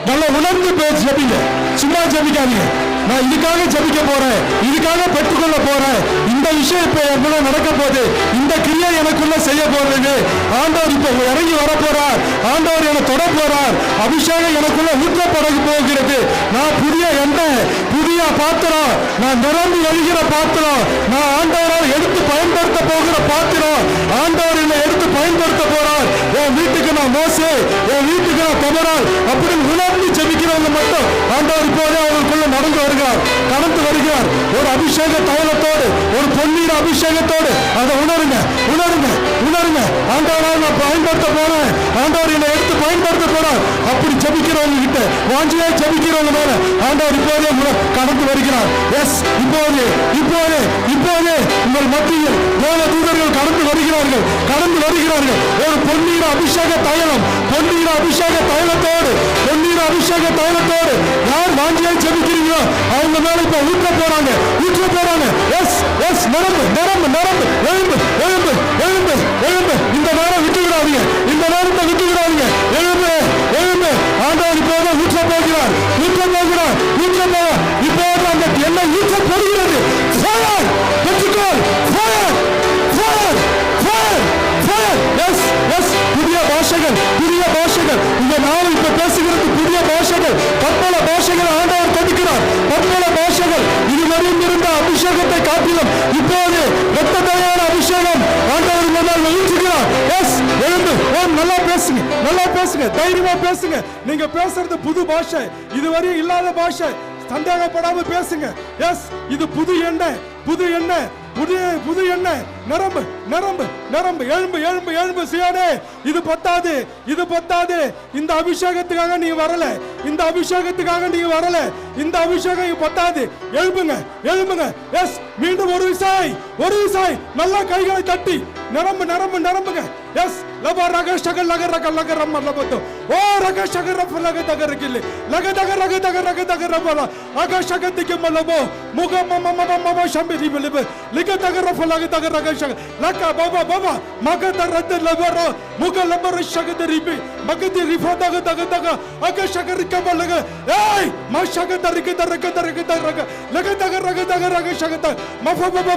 S3: நல்லா உணர்ந்து ஜபிங்க, சும்மா ஜபிக்காதீங்க. நான் இதுக்காக ஜபிக்க போறேன், இதுக்காக பெற்றுக்கொள்ள போறேன், இந்த விஷயம் இப்ப என்ன நடக்க போகுது, இந்த கிரியை எனக்குள்ள செய்ய போறது, ஆண்டவர் இப்ப இறங்கி வர போறார், ஆண்டவர் என்னை தொட போறார், அபிஷேகம் எனக்குள்ள ஊற்றப்பட போகிறது. நான் புதிய எண்ணெய், புதிய பாத்திரம், நான் நிரம்பி எழுகிற பாத்திரம், நான் ஆண்டவரால் எடுத்து பயன்படுத்த போகிற பாத்திரம். ஆண்டவர் என்னை எடுத்து பயன்படுத்த போறார். என் வீட்டுக்கு நான் மோசே, என் வீட்டுக்கு நான் தவறால் அப்படின்னு உணர்ந்து ஜெபிக்கிறவங்க மட்டும் ஆண்டவர் இப்போதே அவர்களுக்குள்ள நடந்து வருகிறார். ஒரு அபிஷேக தைலத்தோடு, ஒரு பொன்னீர் அபிஷேகத்தோடு அதை உணருங்க. ஆண்டவரால் நான் பயன்படுத்த போறேன், ஆண்டவர் என்னை எடுத்து பயன்படுத்த போறார். அப்படி ஜெபிக்கிறவங்க கிட்ட, வாஞ்சியா ஜெபிக்கிறவங்க மேல ஆண்டவர் இப்போதே கடந்து வருகிறார். எஸ், இப்போதே உங்கள் மத்தியில் தேவ தூதர்கள் கடந்து வருகிறார்கள். ஒரு பொன்னீர் அபிஷேக தைலத்தோடு யார் வாஞ்சியா ஜெபிக்கிறீங்களோ அவங்க மேல இப்ப ஊற்ற போறாங்க. எஸ், நிரம்பு. எழும்பு. இந்த நேரத்தை விட்டு விடாதீங்க. எழும்பு. ஆண்டவர் இப்போது ஊற்ற போகிறார். இப்போது அந்த எண்ணெய் ஊற்றப்படுகிறது. புதிய பாஷைகள் இந்த நாள் இப்ப பேசுகிறது. புதிய பாஷைகள், பற்பல பாஷைகள் ஆண்டவர் கொடுக்கிறார். பற்பல பாஷைகள் இதுவரையும் இருந்த அபிஷேகத்தை காட்டிலும் இப்போது இரத்தத்தையான அபிஷேகம் ஆண்டவர் முன்னால் ஊற்றுகிறார். எஸ், எழுந்து. நல்லா பேசுங்க, தைரியமா பேசுங்க. நீங்க பேசுறது புது பாஷை, இதுவரையும் இல்லாத பாஷை. சந்தேகப்படாம பேசுங்க. எஸ், இது புது எண்ணெய். நிரம்பு. எழும்பு சியானே. இது பத்தாது. இந்த அபிஷேகத்துக்காக நீ வரல. இந்த அபிஷேகம் பத்தாது. எழும்புங்க. எஸ், மீண்டும் ஒரு விசாய் நல்லா கைகளை தட்டி நிரம்புங்க. எஸ், லபா ரக ஷகல் லக ரக லக ரம்ம லபது. ஓ ரக ஷகர் ரஃப் லக தகர கில்லி. லக தகர ரபல. அக ஷகத்திக்கு மலபோ. முக மம ஷம்பி ரிபலிப. லிக தகர ரஃப் லக தகர ரக ஷக. லக பாபா மக தரத் லபர. முக லபர ஷகத ரிபி. மகதி ரிஃபா தக. அக ஷகர் கம லக. ஏய் ம ஷகத ரிக தரக. லக தகர ரக ஷகத. மஃப பப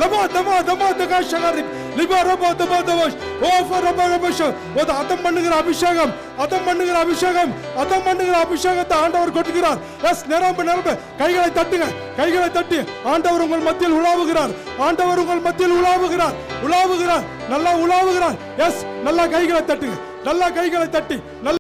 S3: லபா தமா தக ஷகர். அதம் பண்ணுகிற அபிஷேகம், அதம் பண்ணுகிற அபிஷேகம், அதம் பண்ணுகிற அபிஷேகத்தை ஆண்டவர் கொட்டுகிறார். எஸ், நிரம்ப நிரம்ப கைகளை தட்டுங்க, கைகளை தட்டி ஆண்டவர் உங்கள் மத்தியில் உலாவுகிறார், ஆண்டவர் உங்கள் மத்தியில் உலாவுகிறார், உலாவுகிறார், நல்லா உலாவுகிறார். எஸ், நல்லா கைகளை தட்டுங்க, நல்லா கைகளை தட்டி நல்ல